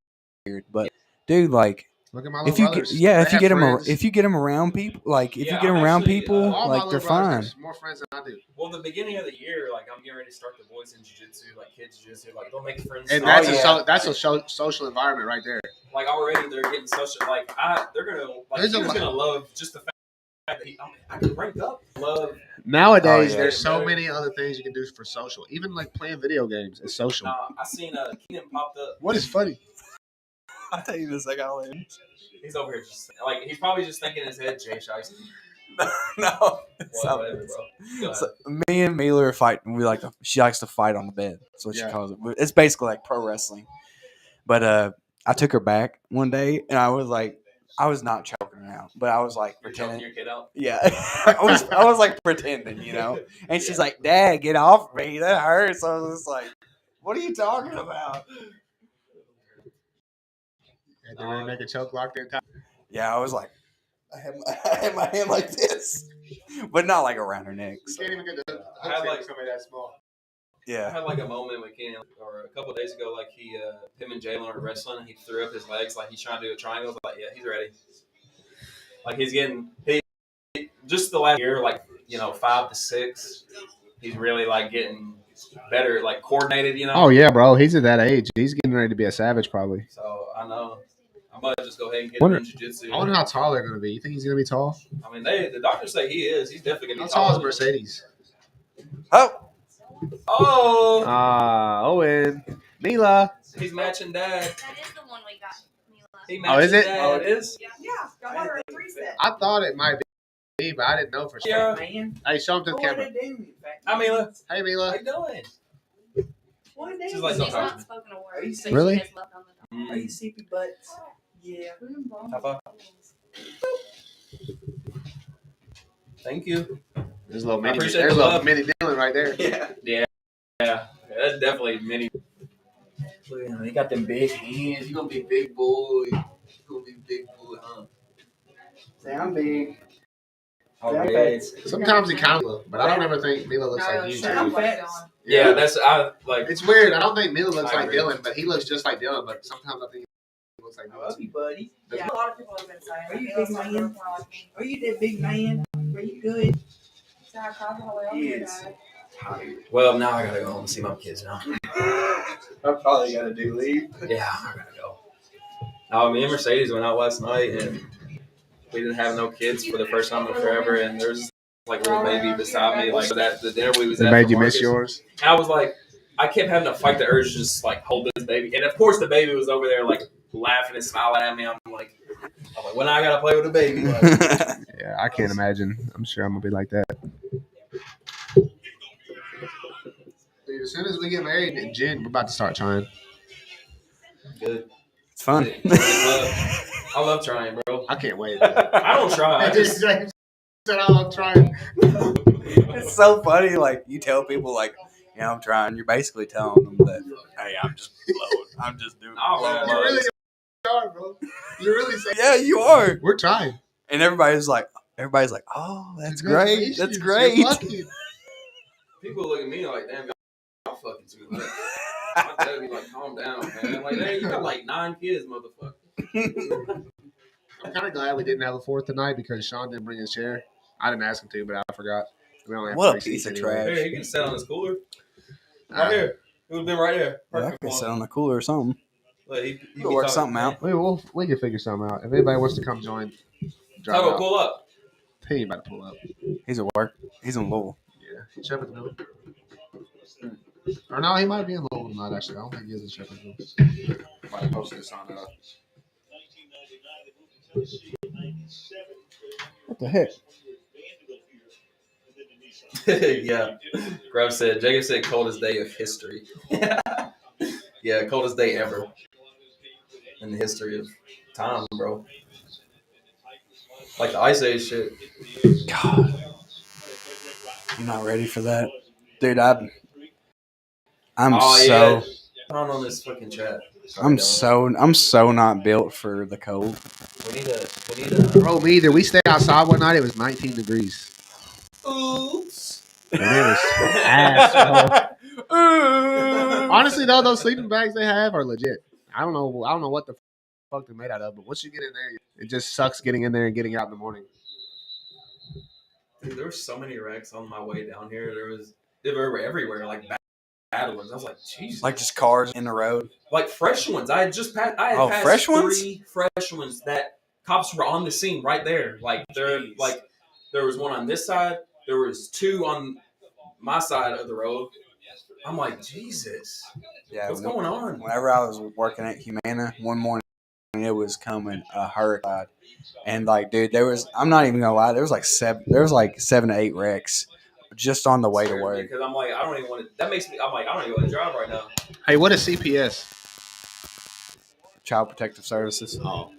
But, dude, like, Look at my little if you brothers. get, yeah, They if you have get them, friends. if you get them around people, like if Yeah, you get them I'm around actually, people, All my like little they're brothers fine. have more friends than I do. Well, the beginning of the year, like I'm getting ready to start the boys in jiu-jitsu, like kids jiu-jitsu, like don't make friends. And Oh, that's yeah. that's a social environment right there. Like already they're getting social. Like they're gonna like There's a he's lot- gonna love just the fact that I can rank up. Love. Nowadays, Oh, yeah. there's so many other things you can do for social. Even like playing video games is social. I seen Keenan popped up. What is funny? I'll tell you this, I got later. He's over here just like he's probably just thinking in his head, Jay Shiesty. No, Whatever, bro. Go ahead. So, me and Mila are fighting. She likes to fight on the bed. That's what she Yeah. calls it. It's basically like pro wrestling. But I took her back one day, and I was not choking her out, but I was like You're choking pretending. your kid out. Yeah, I was like pretending, you know. And she's like, "Dad, get off me! That hurts." I was just like, "What are you talking about?" And they really make a choke lock the entire. Yeah, I was like, I had my hand like this, but not like around her neck. You So, can't even get the. I had like somebody that small. I yeah, had like a moment with Keenan, or a couple of days ago, like him and Jalen were wrestling, and he threw up his legs like he's trying to do a triangle. I was like, yeah, he's ready. Like he's getting just the last year, like 5 to 6, he's really like getting better, like coordinated, Oh yeah, bro. He's at that age. He's getting ready to be a savage, probably. So I know I might just go ahead and get Wonder- him in jiu-jitsu. I wonder how tall they're going to be. You think he's going to be tall? I mean, the doctors say he is. He's definitely How gonna be tall is taller. Mercedes? oh, Oh, Owen. Mila. he's matching dad. That is the one we got. Mila. He Oh, is matches it? Dad. oh, it is. Yeah. Yeah, I got her a 3-set. I thought it might be, but I didn't know for sure. Yeah. Man, Hey, show him to the what camera. it do? In fact, Hi, Mila. Hey, How Mila. you doing? what it She's do? like, She's don't talk to not me. spoken a Are word. you So Really? she has left on the door. Are you sippy butts? Yeah. High five. Thank you. There's a little I mini. appreciate There's a the little love. mini Dylan right there. Yeah. That's definitely many. Look at him. He got them big hands. You gonna be a big boy. gonna be big boy, huh? Say I'm big. Oh, yeah. Sometimes he kind of looks, but I don't ever think Mila looks like you. I'm fat. Yeah, that's I like. It's weird. I don't think Mila looks I like agree. Dylan, but he looks just like Dylan. But sometimes I think he looks like I love Dylan. you, buddy. Yeah, a lot of people have been saying. Are you that. big Some man? girls more like me. Are you that big man? Are you good? So I called the whole Yes. Well, now I gotta go home and see my kids now. I probably gotta do leave. Yeah, I gotta go. No, me and Mercedes went out last night and we didn't have no kids for the first time in forever. And there's like a little baby beside me, like that the dinner we was It at. made for you miss Marcus. yours. And I was like, I kept having to fight the urge to just like hold this baby. And of course, the baby was over there like laughing and smiling at me. I'm like, well, now I gotta play with the baby. Like, Yeah, I can't imagine. I'm sure I'm gonna be like that. Dude, as soon as we get married in Jen, we're about to start trying. good. It's fun. I love trying, bro. I can't wait. I don't try. I just James said I love trying. It's so funny. Like you tell people, like, I'm trying. You're basically telling them that, hey, I'm just blowing. I'm just doing. Oh, man. You really are, bro. You're really saying. Yeah, you are. We're trying. And everybody's like, oh, that's great. That's Congratulations, great. you're lucky. people look at me like, damn, y'all fucking too much. I tell you, like, calm down, man. Like, hey, you got like 9 kids, motherfucker. I'm kind of glad we didn't have a fourth tonight because Sean didn't bring his chair. I didn't ask him to, but I forgot. We only have What a 3 piece seats of anyway. trash. Hey, you can sit on this cooler. Right here. It would have been right there. Yeah, I Perfect could one. sit on the cooler or something. Look, he We'll work something out. We can figure something out. If anybody wants to come join, drive Toto, out. pull up. He ain't about to pull up. He's at work. He's in Louisville. Yeah, he's Shepherdville. Or no, he might be in Louisville tonight, actually. I don't think he is in Shepherdville. Might have posted this on What the heck? Yeah. Grub said, Jacob said, coldest day of history. Yeah, coldest day ever in the history of time, bro. Like the Ice Age shit. God, I'm not ready for that, dude. I'm so on this fucking chat. Sorry, I'm Dylan. I'm so not built for the cold. We need a. Bro, me either. We stayed outside one night. It was 19 degrees. Oops. And it was ass, bro. Honestly, though, those sleeping bags they have are legit. I don't know what the fuck they're made out of, but once you get in there, it just sucks getting in there and getting out in the morning. Dude, there were so many wrecks on my way down here. They were everywhere, like bad ones. I was like, Jesus. Like just cars in the road. Like fresh ones. I had passed fresh ones? 3 fresh ones that cops were on the scene right there. Like there was one on this side. There was 2 on my side of the road. I'm like, Jesus. Yeah. What's going on? Whenever I was working at Humana one morning, it was coming a hurricane, and like, dude, I'm not even gonna lie, there was like 7 to 8 wrecks just on the way to work. Because I'm like, I don't even want to. That makes me. I'm like, I don't even want to drive right now. Hey, what is CPS? Child Protective Services. Oh.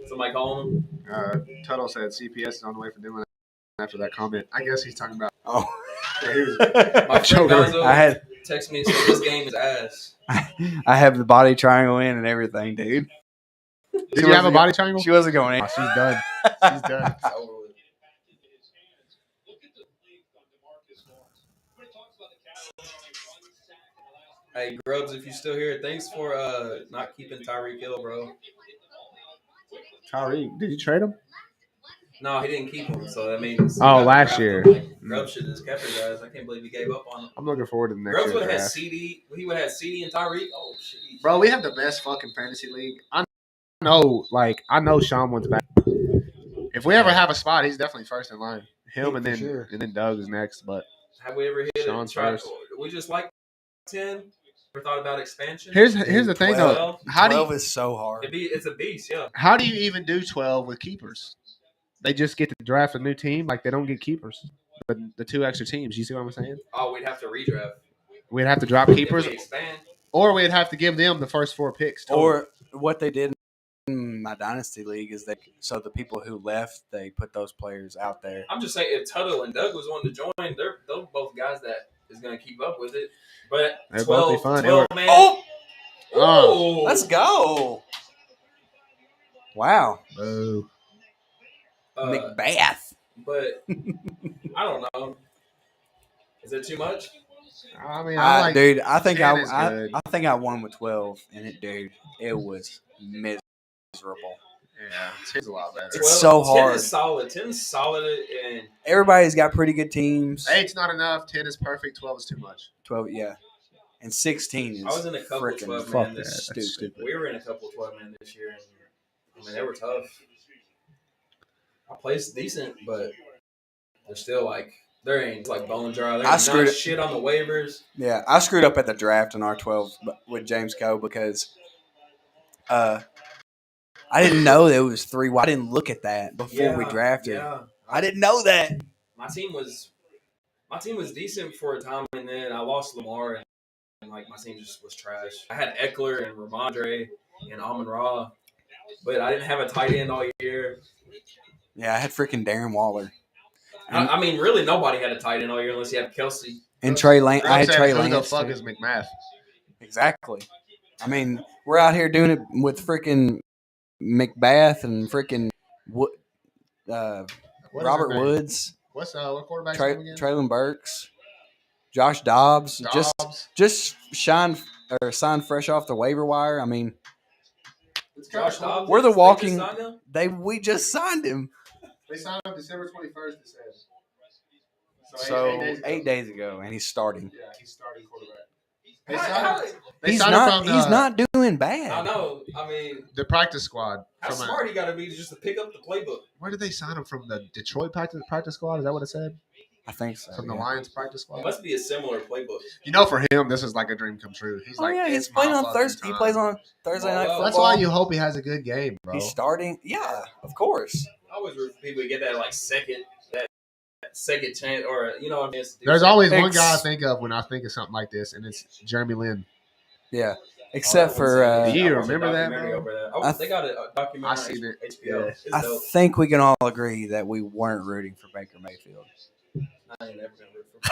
Somebody calling them. Tuttle said CPS is on the way for doing it after that comment. I guess he's talking about. Oh. My friend Joker. Gonzo texted me and said this game is ass. I have the body triangle in and everything, dude. Did you have a body triangle? She wasn't going in. Oh, she's done. She's done. It's over with. Hey Grubbs, if you're still here, thanks for not keeping Tyreek Hill, bro. Tyreek, did you trade him? No, he didn't keep him, so that means. Oh, he got to last draft year. him. Like, Grubbs should have just kept it, guys. I can't believe he gave up on him. I'm looking forward to the next Grubbs year's would have had draft. CD. He would have had CD and Tyreek. Oh shit. Bro, we have the best fucking fantasy league. I know Sean wants back. If we ever have a spot, he's definitely first in line. Him Yeah, and for then sure. and then Doug is next. But Have we ever hit Sean's it? Tried, first. we just like 10. Ever thought about expansion? here's the thing though. 12. How do 12 you, is so hard. It's a beast, yeah. how do you even do 12 with keepers? They just get to draft a new team. Like they don't get keepers, but the 2 extra teams. You see what I'm saying? Oh, we'd have to redraft. We'd have to drop If keepers, we expand. or we'd have to give them the first 4 picks. Total. Or what they did in my dynasty league is so the people who left, they put those players out there. I'm just saying, if Tuttle and Doug was wanting to join, they're both guys that is going to keep up with it. But They'd 12, both be fun. 12 man. Oh, Oh, let's go. Wow. Boo. Macbeth. But I don't know. Is it too much? I mean, I like Dude, I think 10 is I good. think I won with 12, and it was miserable. Yeah, 10's a lot better. It's so 10 hard. is solid. 10 is solid, and Everybody's got pretty good teams. 8's not enough. 10 is perfect. 12 is too much. 12, yeah. And 16 is I was in a couple freaking 12 fuck man that. this. That's stupid. We were in a couple 12 man this year, and I mean they were tough. I played decent, but they're still like there ain't like bone dry. There I ain't screwed not it. shit on the waivers. Yeah, I screwed up at the draft in R12 with James Coe because I didn't know there was 3. I didn't look at that before we drafted. Yeah, I didn't know that. my team was decent for a time, and then I lost Lamar, and like my team just was trash. I had Eckler and Ramondre and Amon Ra, but I didn't have a tight end all year. Yeah, I had freaking Darren Waller. I mean, really, nobody had a tight end all year unless you had Kelsey. And Trey Lance. I had Said, Trey who Lance. the fuck too. is McMath? Exactly. I mean, we're out here doing it with freaking Macbeth and freaking What is Robert his name? Woods, What's what quarterback's name again? Traylon Burks, Josh Dobbs. Dobbs. Just sign fresh off the waiver wire. I mean, Josh Dobbs. we're the They walking. just signed him? We just signed him. They signed him December 21st, it says. So 8 days ago, and he's starting. Yeah, he's starting quarterback. He's signed not. him from He's not doing bad. I know. I mean, the practice squad. how smart he got to be just to pick up the playbook. Where did they sign him from? The Detroit practice squad? Is that what it said? I think so. From the Lions practice squad? It must be a similar playbook. You know, for him, this is like a dream come true. He's like, yeah, he's it's my playing on fucking Thursday. He time. plays on Thursday night football. That's why you hope he has a good game, bro. He's starting. Yeah, of course. I always root for people to get that like second chance, or you know what I mean. There's always one guy I think of when I think of something like this, and it's Jeremy Lin. Yeah, except for. Do you I watched a remember that, documentary bro? over that. They got a documentary I on seen it. HBO. Yeah. It's I dope. think we can all agree that we weren't rooting for Baker Mayfield. I ain't never gonna root for.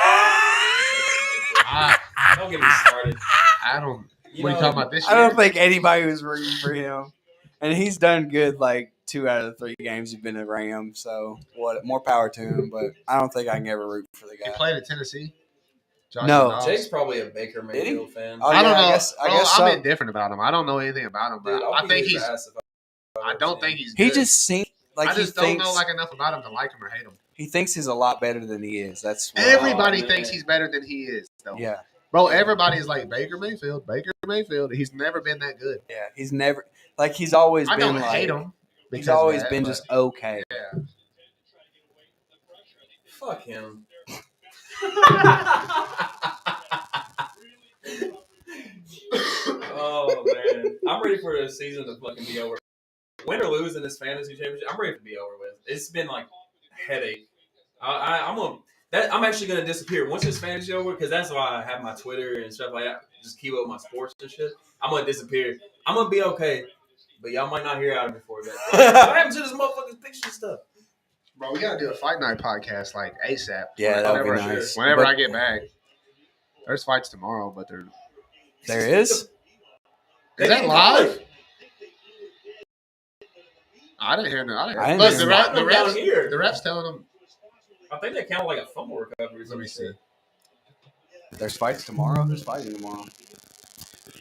Don't get me started. I don't. What are you talking about this I year? don't think anybody was rooting for him, and he's done good. Like 2 out of the 3 games he's been a Ram, so what? More power to him. But I don't think I can ever root for the He guy. played at Tennessee. Josh No. Dobbs. Jake's probably a Baker Did he? Mayfield fan. Oh, I don't yeah, know. I guess I'm so. indifferent about him. I don't know anything about him, but Dude, I'll I beat think his he's. ass if I don't think he's. He good. just seems like I just he don't thinks know like enough about him to like him or hate him. he thinks he's a lot better than he is. That's why. Everybody man. thinks he's better than he is, though. Yeah, Bro, everybody's like Baker Mayfield. He's never been that good. yeah. He's never like he's always I been don't like hate him. he's because of always that, been but- just okay. Yeah. fuck him. Oh man, I'm ready for the season to fucking be over. Win or lose in this fantasy championship, I'm ready to be over with. It's been like a headache. I'm actually gonna disappear once this fantasy over because that's why I have my Twitter and stuff like that. Just keep up with my sports and shit. I'm gonna disappear. I'm gonna be okay, but y'all might not hear out of me before that. What happened to this motherfucking picture stuff? Bro, we gotta do a fight night podcast like ASAP. Yeah, that would be Whenever- nice. Whenever But I get back. There's fights tomorrow, but they're. there is. Is that live? I didn't hear no. I didn't Look, hear the, that. the Down refs. here. The refs telling them. I think they count like a fumble recovery. or Let me see. something. There's fights tomorrow. There's fighting tomorrow.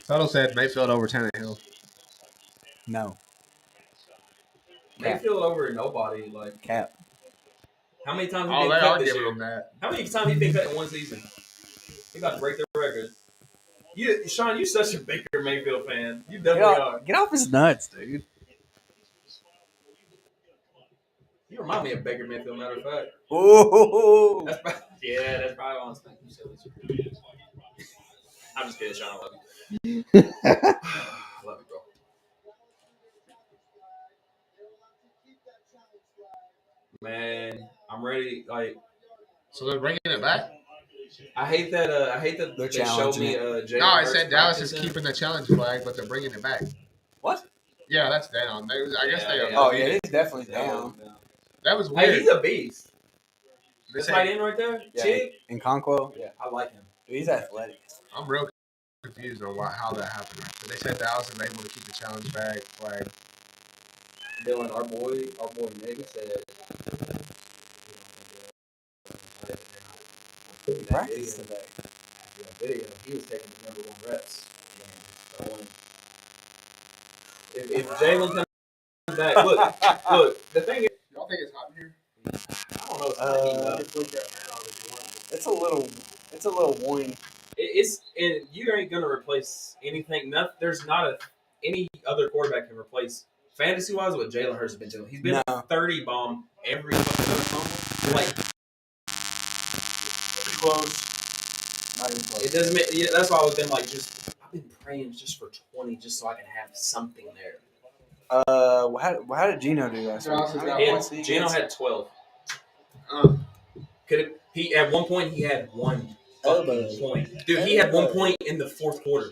Tuttle said Mayfield over Tannehill. No Mayfield over nobody. Like cap. how many times he Oh, been they cut are this giving year? them that. How many times he been cut in one season? He about to break the record. You, Sean, you such a Baker Mayfield fan. You definitely are. Get off his nuts, dude. You remind me of Baker Mayfield. Matter of fact, Ooh. that's probably, that's probably why I'm saying you silly. I'm just kidding, Sean. I love you. I love you, bro. Man, I'm ready. Like, So they're bringing it back? I hate that. They're They showed challenging me. it. Jalen No, it Hurts said Dallas is practicing. keeping the challenge flag, but they're bringing it back. What? Yeah, that's down. I guess they are. Yeah. Oh yeah, he's definitely down. That was Hey, weird. he's a beast. They This said- tight end right there, Yeah. Chick. In Conquo, yeah, I like him. dude, he's athletic. I'm real confused on how that happened. They said Dallas is able to keep the challenge flag. Dylan, our boy Nick said. Practice today. Video, he was taking the number 1 reps. And going, if Jalen comes back, look, the thing is, Y'all think it's hot in here? I don't know. It's not heating up. It's a little warm. It's and you ain't gonna replace anything. There's not any other quarterback can replace fantasy wise what Jalen Hurts has been doing. He's been No. 30 bomb every fucking other fumble. Like Close. Not even close. it doesn't. Yeah, that's why I've been like I've been praying just for 20, just so I can have something there. How did Gino do last week? Josh has got And one seat. Gino had 12. Uh, He at one point he had 1 fucking point. Dude, he had 1 point in the 4th quarter.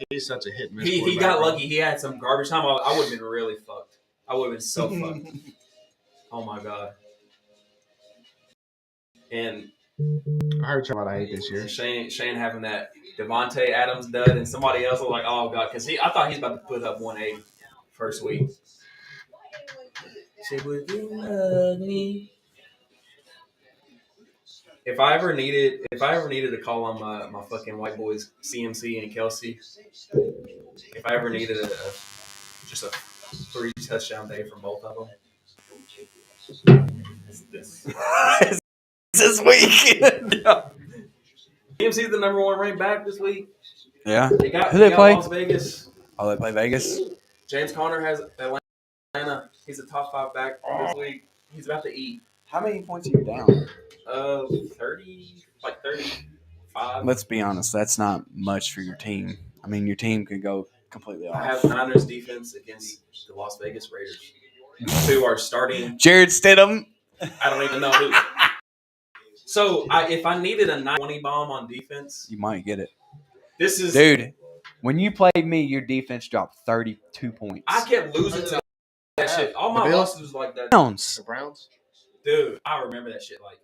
He's such a hit and miss. He got lucky. He had some garbage time. I would have been really fucked. I would have been so fucked. Oh my god. And I heard y'all I hate this year. Shane having that Devontae Adams dud, and somebody else was like, "Oh god," because I thought he's about to put up 180 first week. She would love me. If I ever needed to call on my fucking white boys CMC and Kelsey, if I ever needed just a 3 touchdown day from both of them, it's this. This week. CMC's the number 1 ranked back this week. Yeah. Who they play? Las Vegas. Oh, they play Vegas. James Conner has Atlanta. He's a top 5 back this week. He's about to eat. How many points are you down? 35. Let's be honest. That's not much for your team. I mean, your team could go completely off. I have Niners defense against the Las Vegas Raiders, who are starting. Jared Stidham. I don't even know who. So if I needed a 20 bomb on defense, You might get it. this is Dude, when you played me, your defense dropped 32 points. I kept losing to that shit. All my The Bills? losses was like that. Browns. The Browns? Dude, I remember that shit. Like,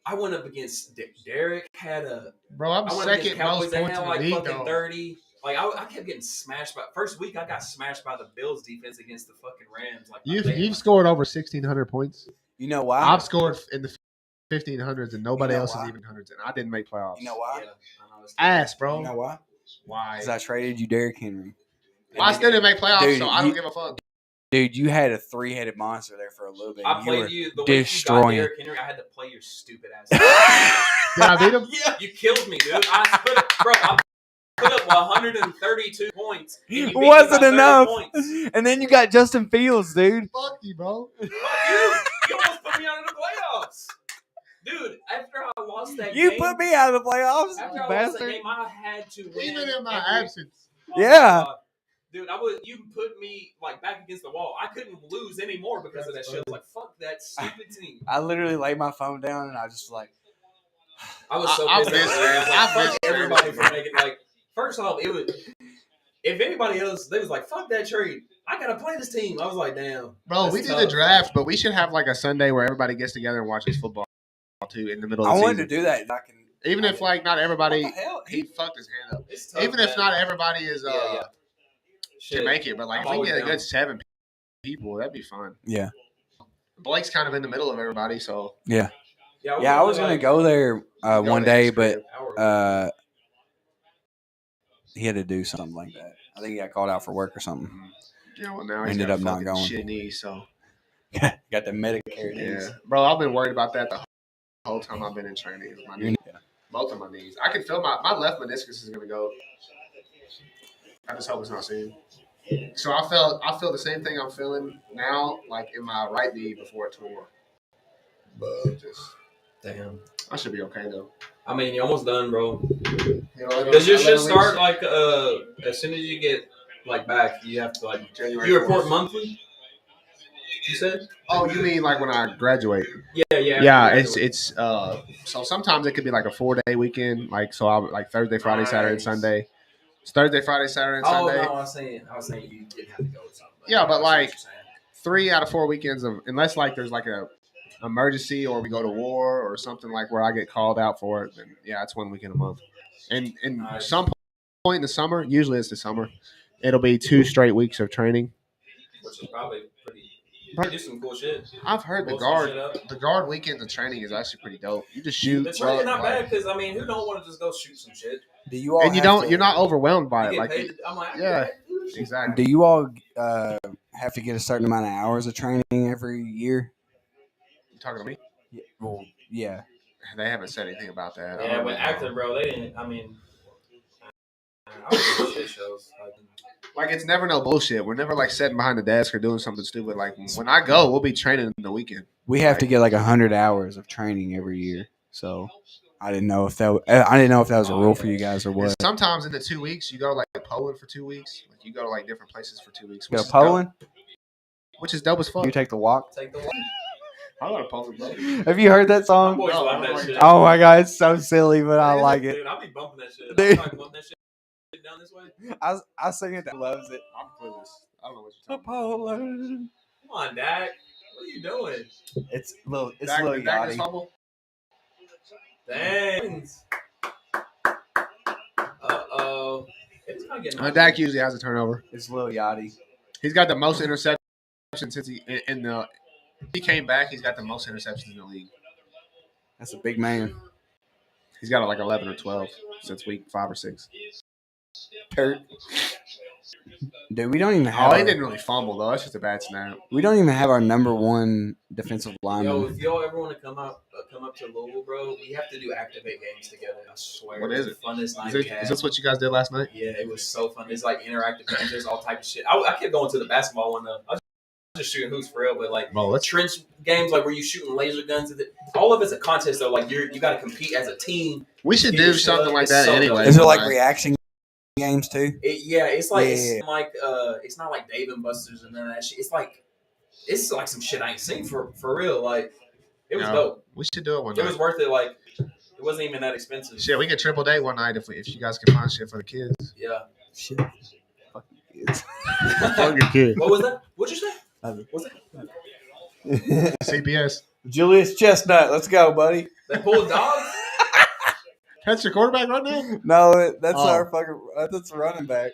I went up against Derek had a. Bro, I'm I went against second Cowboys. most They points had in like the league, fucking though. 30. Like I kept getting smashed by. First week I got smashed by the Bills defense against the fucking Rams. Like You've scored over 1,600 points. You know why? I've scored in the 1,500s, and nobody You know else why? is even hundreds, and I didn't make playoffs. You know why? Yeah, I know, it's Ass, bro. You know why? Why? Because I traded you Derrick Henry. Well, I still didn't make playoffs, Dude, so I don't give a fuck. Dude, you had a 3-headed monster there for a little bit. I You played were you the way destroying. you got Derrick Henry. I had to play your stupid ass. Did I beat him? Yeah. You killed me, dude. I put up 132 points. And you beat me Wasn't by 30 enough. points. And then you got Justin Fields, dude. Fuck you, bro. Fuck you. You almost put me out of the playoffs. Dude, after I lost that You game. put me out of the playoffs, After you I lost that bastard. game, I had to win. Even in my every- absence. Oh my Yeah. God. Dude, you put me like back against the wall. I couldn't lose anymore because of that shit. I was like, fuck that stupid team. I literally laid my phone down and I was just like, I was so I pissed. missed, man. Like, I fuck missed everybody everything. for making like. First off, it was if anybody else, they was like, fuck that trade. I gotta play this team. I was like, damn. Bro, that's we did tough. the draft, but we should have like a Sunday where everybody gets together and watches football too in the middle of I the wanted season. to do that. I can, Even if like not everybody, what the hell? he fucked his hand up. It's tough, Even if man. not everybody is Yeah. can make it, but like I'm if we always get a down. good 7 people, that'd be fun. Yeah. Blake's kind of in the middle of everybody, so Yeah. Yeah, Yeah, I was going to go there Go one to his day, but crib. he had to do something like that. I think he got called out for work or something. yeah, well now he's ended got up not fucking going. shit knee, so Got the Medicare yeah, days. bro, I've been worried about that the whole time I've been in training. My knee, Yeah. both of my knees. I can feel my left meniscus is gonna go. I just hope it's not soon. So I feel the same thing I'm feeling now, like in my right knee before it tore. But just Damn. I should be okay though. I mean, you're almost done, bro. You know, Does your 11 shit start weeks, like as soon as you get like back? You have to like January you report 4th. monthly. You said? Oh, you mean like when I graduate? Yeah. Yeah, it's so sometimes it could be like a 4-day weekend, like so I like Thursday, Friday, Saturday, and Nice. Sunday. It's Thursday, Friday, Saturday, and Oh Sunday. no, I was saying you didn't have to go or something. Yeah, but I see what like- you're saying. 3 out of 4 weekends of unless like there's like a emergency or we go to war or something like where I get called out for it, then yeah, it's 1 weekend a month. And Nice. some point in the summer, usually it's the summer, it'll be 2 straight weeks of training. which is probably pretty. They do some cool shit. I've heard the Blow some guard shit up. the guard weekends of training is actually pretty dope. You just shoot, The training not like, bad because I mean, who don't want to just go shoot some shit? Do you all and you have don't to- you're not overwhelmed by You it. get Like paid. I'm like, I yeah. get paid to do this shit. exactly. Do you all have to get a certain amount of hours of training every year? You talking to me? Well, yeah. They haven't said anything about that. I Yeah, don't but know. active, bro, they didn't. I mean, I was doing shit shows. Like it's never no bullshit. We're never like sitting behind the desk or doing something stupid. Like when I go, we'll be training in the weekend. We have to get like 100 hours of training every year. So I didn't know if that was a rule for you guys or And what. sometimes in the 2 weeks, you go like to Poland for 2 weeks. Like you go to like different places for 2 weeks. Go Which to is dope- Poland? which is dope as fuck. You take the walk. Take the one. I go to Poland, bro. Have you heard that My song? boys No, love I don't that like shit. Oh my god, it's so silly, but I like it. Dude, I'll be bumping that shit. Dude. I'm like bumping that shit down this way. I sing it. That loves it. I'm clueless. I don't know what To you're talking Poland. Come on, Dak. What are you doing? It's little. It's about. little Dak is Yachty. fumble? Thanks. Uh-oh. It's not getting Dak usually has a turnover. It's little Yachty. He's got the most interceptions since he came back. He's got the most interceptions in the league. That's a big man. He's got like 11 or 12 since week 5 or 6. Kurt. Dude, we don't even have. Oh, he our- didn't really fumble though. That's just a bad snap. We don't even have our number one defensive Yo, lineman. if y'all ever want to come up to Louisville, bro, we have to do activate games together. I swear. What it's is the funnest night Is we had. this what you guys did last night? Yeah, it was so fun. It's like interactive games. There's all type of shit. I kept going to the basketball one though. I was just shooting hoops for real, but like Bro, let's trench games, like where you shooting laser guns. All of it's a contest though. Like you got to compete as a team. We should do something like It's that so anyway. dope. Is it like reaction games too? It's like Yeah. it's not like Dave and Buster's and none of that shit. It's like some shit I ain't seen for real. Like it was No. dope. We should do it one It night. was worth it. Like it wasn't even that expensive. Shit, we could triple date one night if you guys can find shit for the kids. Yeah. Shit. Fucking kids. Fucking kids. What was that? What'd you say? Nothing. What's that? CPS. Julius Chestnut, let's go, buddy. That pulled dog? That's your quarterback right now? No, that's Oh. our fucking. That's a running back.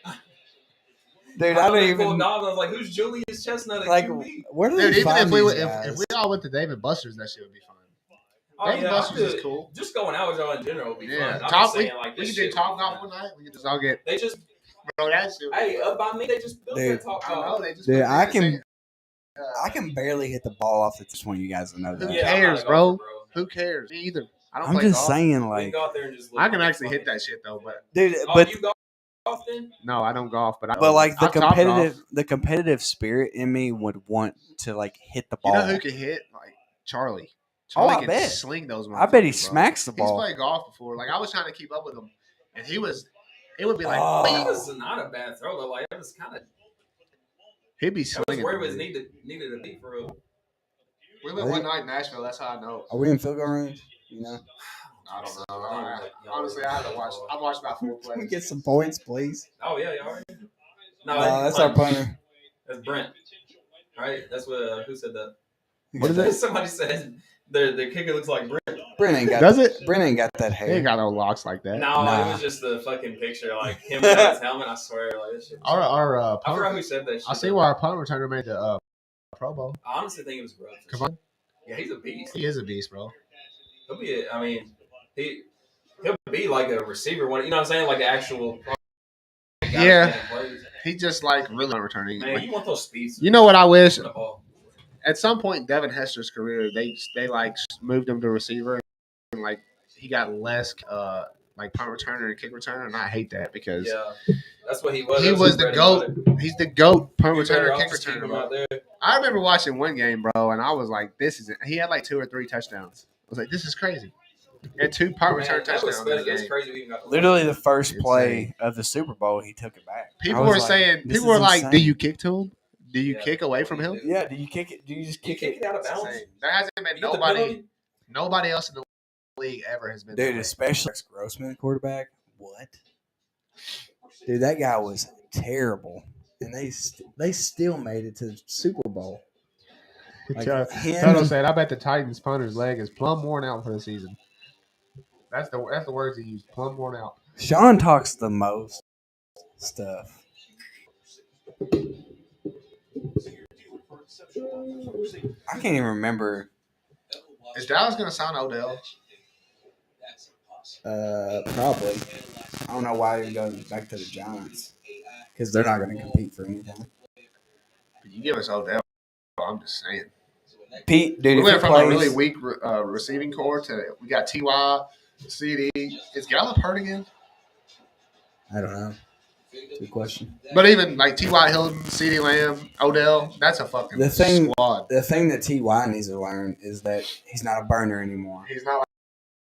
Dude, I thought don't they pulled even dog. I was like, who's Julius Chestnut at like. QB? Where do Dude, they even find if we these if guys? we all went to David Buster's, that shit would be fun. Oh, David yeah, Buster's I is could- cool. Just going out with y'all in general would be Yeah, fun. I'm top. just saying, like, We this could do shit top would be golf fun. one night. We could just all get. They just, Bro, that's shit. hey, up by me, they just built Dude. that top I know golf. they just. Dude, I they can say- I can barely hit the ball off the. Just want you guys to know Who that. Yeah, I'm not cares, a bro? golfer, Who cares? Me either. I don't I'm play just golf. saying, We can like, go out there and just look I can like actually hit fucking- that shit though, but dude, Oh, but you golf then? no, I don't golf. But like the I've top competitive spirit in me would want to like hit the You ball. know who can hit? Like Charlie. Oh, Charlie I can bet. sling those. I bet he motherfuckers, bro. smacks the He's ball. played golf before. Like I was trying to keep up with him, and he was. It would be like Oh. That was not a bad throw though. Like, it was kind of, he'd be that was slinging. where it them, was dude. needed to be for real. We went one night in Nashville. That's how I know. Are we in field goal range? You know, I don't know. Like, y'all Honestly, I had to watch. I watched about 4 can we plays. get some points, please? Oh, yeah, y'all already? No, No, that's our punter. That's Brent. Right? That's what, who said that? What is it? Somebody said the kicker looks like Brent. Brent ain't got. Does it? Brent ain't got that He hair. ain't got no locks like that. No, Nah. it was just the fucking picture, like him with his helmet. I swear, like this shit. Our I punt, forgot who said that shit. I see why our punt returner made the Pro Bowl. I honestly think it was Brooks. Come on, Yeah, he's a beast. he is a beast, bro. He'll be. I mean, he'll be like a receiver. One, you know what I'm saying? Like an actual. guy Yeah. that plays. He just like really not returning. Man, Like, you want those speeds? you know what I wish? The ball. At some point in Devin Hester's career, they like moved him to receiver, and like he got less like punt returner and kick returner, and I hate that because Yeah, that's what he was. he That was his the bread and GOAT. butter. He's the GOAT punt You're better returner, off kick just keeping returner. him Bro. out there. I remember watching one game, bro, and I was like, "This is." He had like 2 or 3 touchdowns. I was like, "This is crazy." He had 2 punt return Man, that was touchdowns in the special. That's game. crazy. We even got the Literally the first Insane. play of the Super Bowl, he took it back. I People was were like, saying, this people were is like, insane. "Do you kick to him? Do you Yeah. kick away from him?" Yeah, do you kick it? Do you just You kick kick it? it out of It's bounds. insane. There hasn't been You get the penalty? nobody else in the league ever has been. Dude, that way. especially Rex Grossman, quarterback. What? Dude, that guy was terrible, and they still made it to the Super Bowl. Like, him- Toto said, "I bet the Titans punter's leg is plumb worn out for the season." That's the words he used. Plumb worn out. Sean talks the most stuff. I can't even remember. Is Dallas going to sign Odell? Probably. I don't know why he goes back to the Giants because they're not going to compete for anything. You give us Odell. I'm just saying. Pete, dude, We if went he from plays, a really weak receiving core to we got Ty, CD. Is Gallup hurt again? I don't know. Good question. But even like Ty Hilton, CD Lamb, Odell, that's a fucking squad. The thing that Ty needs to learn is that he's not a burner anymore. He's not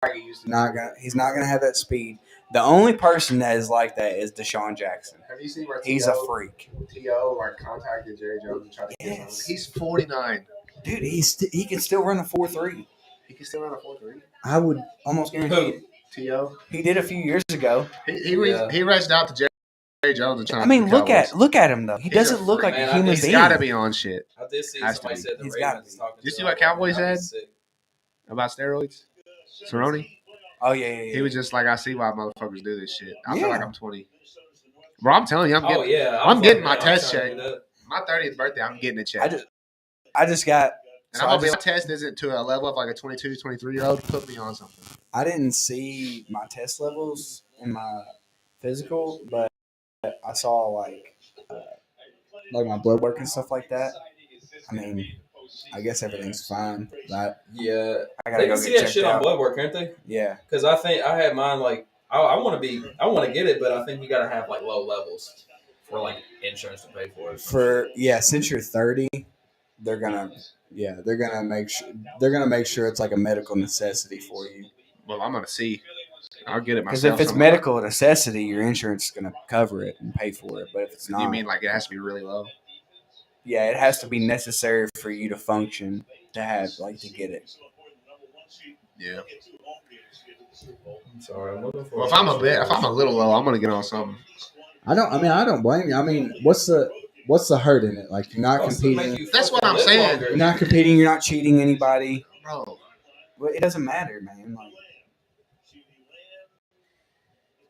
like he used to. He's not gonna have that speed. The only person that is like that is Deshaun Jackson. Have you seen where He's a freak. T.O. like contacted Jerry Jones and tried to get him? He's 49. Dude, he can still run a 4.3. He can still run a 4.3. I would almost guarantee it. T.O. He did a few years ago. He reached out to Jerry Jones and tried. I mean, look at him though. He doesn't look like a human being. He's got to be on shit. I did see Has somebody to be. said the He's Ravens gotta be. talking. You to see him, what Cowboy said sick. about steroids? Cerrone? Oh yeah. He was just like, I see why motherfuckers do this shit. I feel Yeah. like I'm 20. Bro, I'm telling you, Oh yeah, I'm getting my man, test I'm trying checked. to do that. My 30th birthday, I'm getting it checked. I just got. And So I'm gonna be I, my test isn't to a level of like a 22, 23-year-old. Put me on something. I didn't see my test levels in my physical, but I saw like my blood work and stuff like that. I mean, I guess everything's fine, but Yeah, I gotta they go can see get that checked shit on out. blood work, can't they? Yeah. Because I think I had mine like I want to get it, but I think you got to have like low levels for like insurance to pay for it. Since you're 30, they're gonna make sure it's like a medical necessity for you. Well, I'm gonna see. I'll get it Because myself. if it's medical necessity, your insurance is gonna cover it and pay for it. But if it's not, You mean like it has to be really low? yeah, it has to be necessary for you to function to get it. Yeah. I'm sorry, I'm looking for. Well, if I'm a little low, I'm gonna get on something. I don't blame you. I mean, what's the hurt in it? Like you're not competing. That's what I'm saying. You're not competing. You're not cheating anybody. Bro, Well, it doesn't matter, man. Like,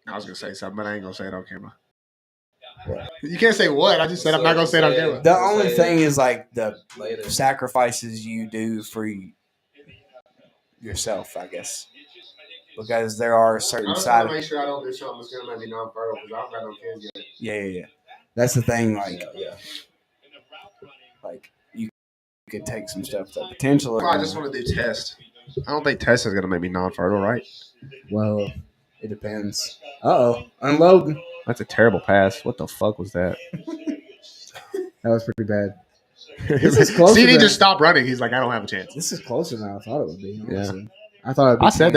I was gonna say something, but I ain't gonna say it on camera. What? You can't say what. I just said I'm not gonna say it on camera. the only thing is like the Later. sacrifices you do for yourself, I guess, because there are certain I'm just side. gonna make sure I don't do something that's gonna make me non-fertile because I don't got no kids yet. Yeah. That's the thing. Like, Yeah. like you could take some stuff that potentially. Well, I just want to do test. I don't think test is gonna make me non-fertile, right? Well, it depends. Unloading. That's a terrible pass. What the fuck was that? That was pretty bad. This is closer CD than- just stopped running. He's like, I don't have a chance. This is closer than I thought it would be. Yeah. Honestly. I thought. I said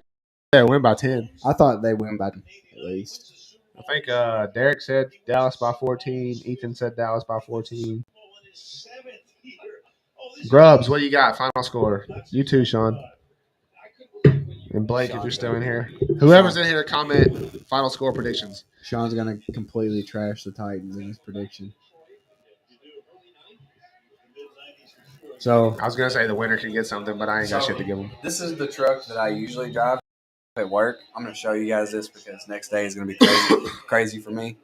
they win by 10. I thought they win by at least. I think Derek said Dallas by 14. Ethan said Dallas by 14. Grubs, what do you got? Final score. You too, Sean. And Blake, if you're still in here. Whoever's in here, comment final score predictions. Sean's gonna completely trash the Titans in his prediction. So I was going to say the winner can get something, but I ain't got shit to give them. this is the truck that I usually drive at work. I'm gonna show you guys this because next day is gonna be crazy for me.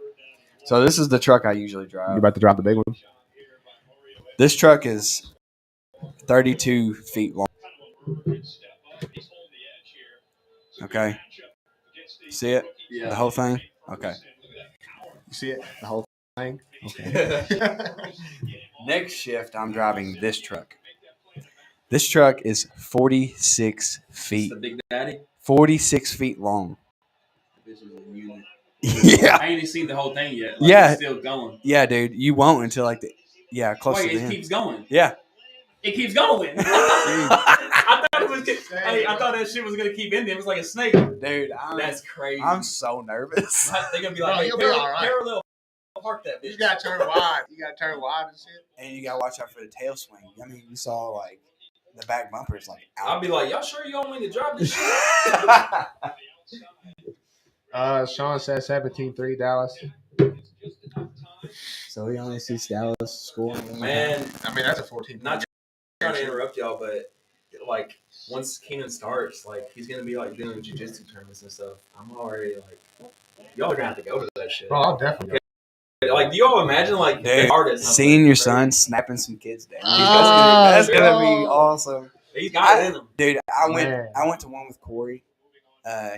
So this is the truck I usually You drive. about to drop the big one? This truck is 32 feet long. Okay. See it? Yeah. The whole thing? Okay. You see it? The whole thing? Okay. Next shift, I'm driving this truck. This truck is 46 feet. The Big Daddy. 46 feet long. This is a unit. Yeah. I ain't even seen the whole thing yet. Yeah. It's still going. Yeah, dude. You won't until close Wait, to the it end. keeps going. Yeah. It keeps going. I thought it was. I thought that shit was gonna keep ending. It was like a snake. Dude, That's crazy. I'm so nervous. They're gonna be Bro, like, you'll be all right. parallel park that bitch. You got to turn wide. You got to turn wide and shit. And you gotta watch out for the tail swing. I mean, you saw like the back bumper's like out. I'll be like, y'all sure you don't want to drive this shit? Sean says 17-3 Dallas. So he only sees Dallas scoring. Man, I mean, that's a 14. not trying to interrupt y'all, but like once Keenan starts, like he's gonna be like doing jiu-jitsu tournaments and stuff. I'm already like, y'all are gonna have to go to that shit. Bro, I'll definitely go. Like, do you all imagine like Dude, the artist seeing your son snapping some kids down. Ah, That's gonna be bro. awesome. He's got it in him. Dude, Man. I went to one with Corey.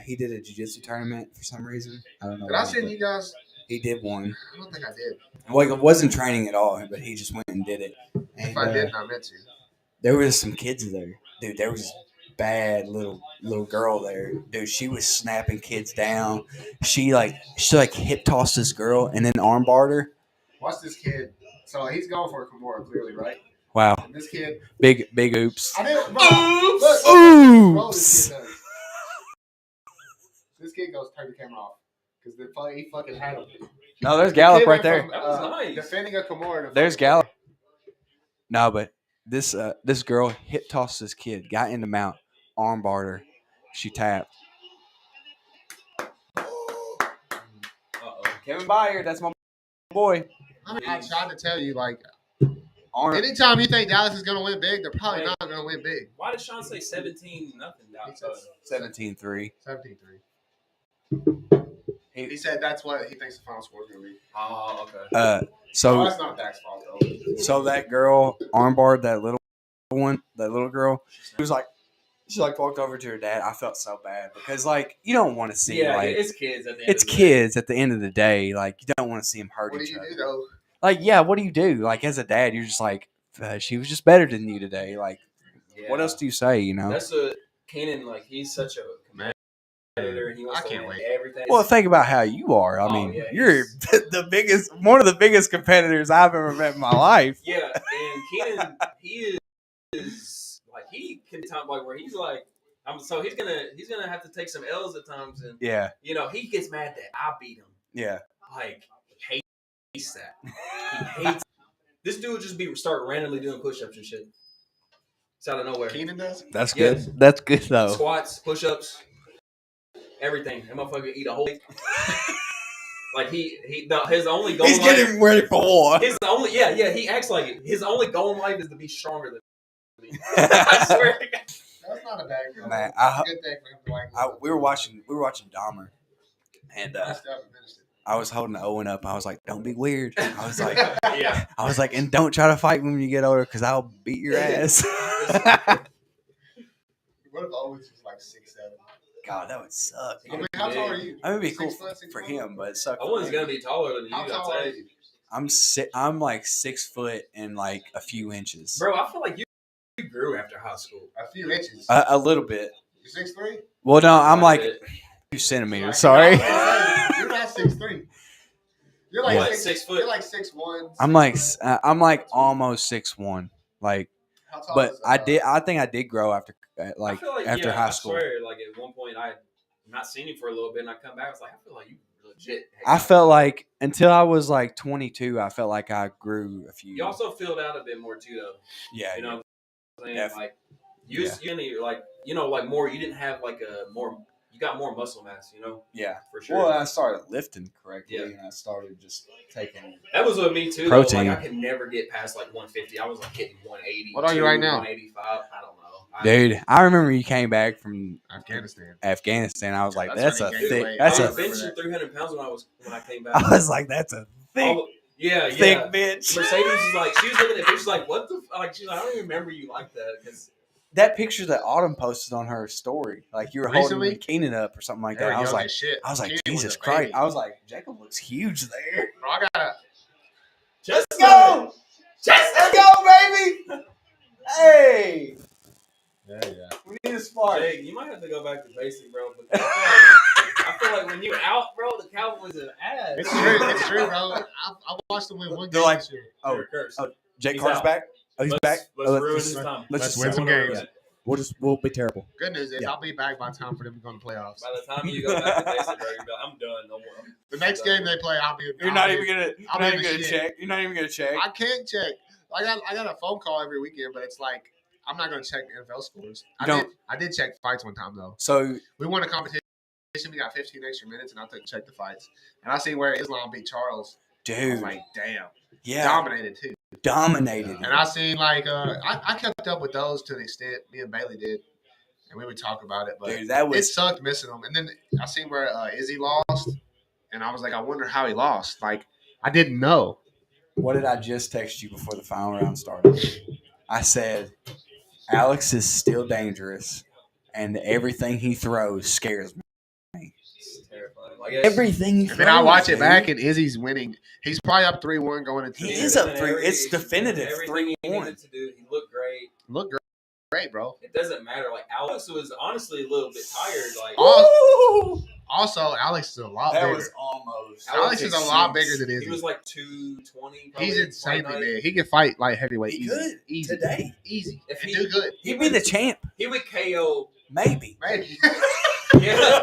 He did a jiu-jitsu tournament for some reason. I don't know. Did I why, send but you guys? He did one. I don't think I did. Well, it wasn't training at all, but he just went and did it. And, If I didn't, I meant to. there was some kids there, dude. There was this bad little girl there, dude. She was snapping kids down. She hip tossed this girl and then arm barred her. Watch this kid. So he's going for a Kimura, clearly, right? Wow, And this kid. big oops. I didn't. Bro, look, Oops. this kid does. This kid goes turn the camera off because he fucking had him. No, there's Gallup Kid right went there. from, That was nice. Defending a Kimura. to There's fucking- Gallup. No, but this girl hip tossed this kid, got in the mount, arm barred her. She tapped. Kevin Byard, that's my boy. I mean, I tried to tell you, like, Arm. anytime you think Dallas is going to win big, they're probably Wait. not going to win big. Why did Sean say 17-0 down? 17-3. 17-3. He said that's what he thinks the final score is going to be. Oh, okay. Oh, So that's not Dak's fault, though. that girl armbarred that little girl. She walked over to her dad. I felt so bad because you don't want to see Yeah, like it's kids at the end. it's of the day. kids at the end of the day. Like you don't want to see them hurt What do each you other. do, though? Like yeah, what do you do? Like as a dad, you're just like she was just better than you today. Like Yeah. what else do you say? You know. That's what Kanan, like, he's such a competitor and he wants I to can't win wait. everything. Well, think about how you are. I Oh, mean, yeah, you're he's- one of the biggest competitors I've ever met in my life. Yeah, and Keenan, he is like he can time like where he's like, so he's gonna have to take some L's at times, and Yeah, he gets mad that I beat him. yeah. Like he hates that. He hates. This dude would just start randomly doing push-ups and shit. It's out of nowhere. Keenan does? That's Yes. good. That's good though. Squats, push-ups, everything. That motherfucker eat a whole. Like his only goal. He's in life, getting ready for war. His only he acts like it. His only goal in life is to be stronger than me. I swear to God. That's not a bad goal. Man, It's a good thing for him to like. we were watching Dahmer, and I still haven't finished it. I was holding Owen up. I was like, "Don't be weird." I was like, Yeah. "And don't try to fight when you get older, because I'll beat your ass." What if Owens was like 6'7"? God, that would suck. I mean, how tall are you? I mean, it'd be cool 6 foot, for 6'1"? him, but it sucks. Owen's gonna be taller than you. How tall I'd are say. you? I'm like 6 foot and like a few inches. Bro, I feel like you grew after high school. A few inches. A little bit. You're 6'3"? Well, no, I'm Quite a like bit. 2 centimeters. Sorry. You're not 6'3". You're like What, 6 6 foot? You're like 6'1". I'm like almost 6'1". Like, How tall but is, I think I did grow after I feel like, after yeah, high I school. swear, like at one point I had not seen you for a little bit, and I come back, I was like, I feel like you legit. I felt like until I was like 22, I felt like I grew a few. You also filled out a bit more too, though. Yeah, You know what I'm saying? Def- Like you only like like more. You didn't have like a more. You got more muscle mass. yeah. For sure. Well, I started lifting correctly, Yeah. and I started just taking. That was with me too. Protein. Though. Like I could never get past like 150. I was like hitting 180. What are you right now? 185. I don't know. Dude, I remember you came back from Afghanistan. Afghanistan. I was like, That's that's a when he gained thick. weight. That's I a. was benching 300 pounds when I came back. I was like, that's a thick, Yeah, thick yeah. bitch. Mercedes was like, she was looking at me. She's like, what the? Like, she's like, I don't even remember you like that. Because That picture that Autumn posted on her story, like you were Recently? holding Keenan up or something like They that. were I was young like, as shit. Keenan was Jesus a Christ! baby. I was like, Jacob looks huge there. Bro, I gotta. just Let's go, baby! Hey, Yeah. we need a spark. Jake, you might have to go back to basic, bro. Because I feel like when you're out, bro, the Cowboys are ass. It's true. It's true, bro. I watched them win one They're game like- this year. Oh, They're cursed. Jake He's Carter's out. back. Oh, he's back. Let's Oh, ruin his time. Let's Let's just win some games. Yeah. We'll be terrible. Good news is Yeah. I'll be back by time for them to go to the playoffs. By the time you go back to basic, bro, you're like, I'm done. No more. The next game they play, I'll be. You're I'll not be- even gonna. I'll You're not be even the gonna shit. check. You're not even gonna check. I can't check. I got a phone call every weekend, but it's like I'm not gonna check NFL scores. I did check fights one time though. So We won a competition. We got 15 extra minutes, and I took check the fights. And I seen where Islam beat Charles. I was dude, like, damn, yeah, dominated too. dominated. And I seen like I kept up with those to an extent. Me and Bailey did, and we would talk about it. But Dude, that it was sucked missing them. And then I seen where Izzy lost, and I was like, I wonder how he lost. Like I didn't know. What did I just text you before the final round started? I said, Alex is still dangerous, and everything he throws scares me. It's terrifying. Everything he And throws. then I watch it dude. back, and Izzy's winning. He's probably up 3-1 going into. He the is fifth. up 3. It's definitive. Everything he 3-1. needed to do, he looked great. Look great, bro. It doesn't matter. Like Alex was honestly a little bit tired. Like Also, Alex is a lot That bigger. was almost. Alex is a lot bigger than Izzy. he was like 220. He's insanely big. He can fight like heavyweight. He easy. could Easy. today. Easy. If And he- do good. He'd be the champ, He would KO. maybe. Maybe. Yeah.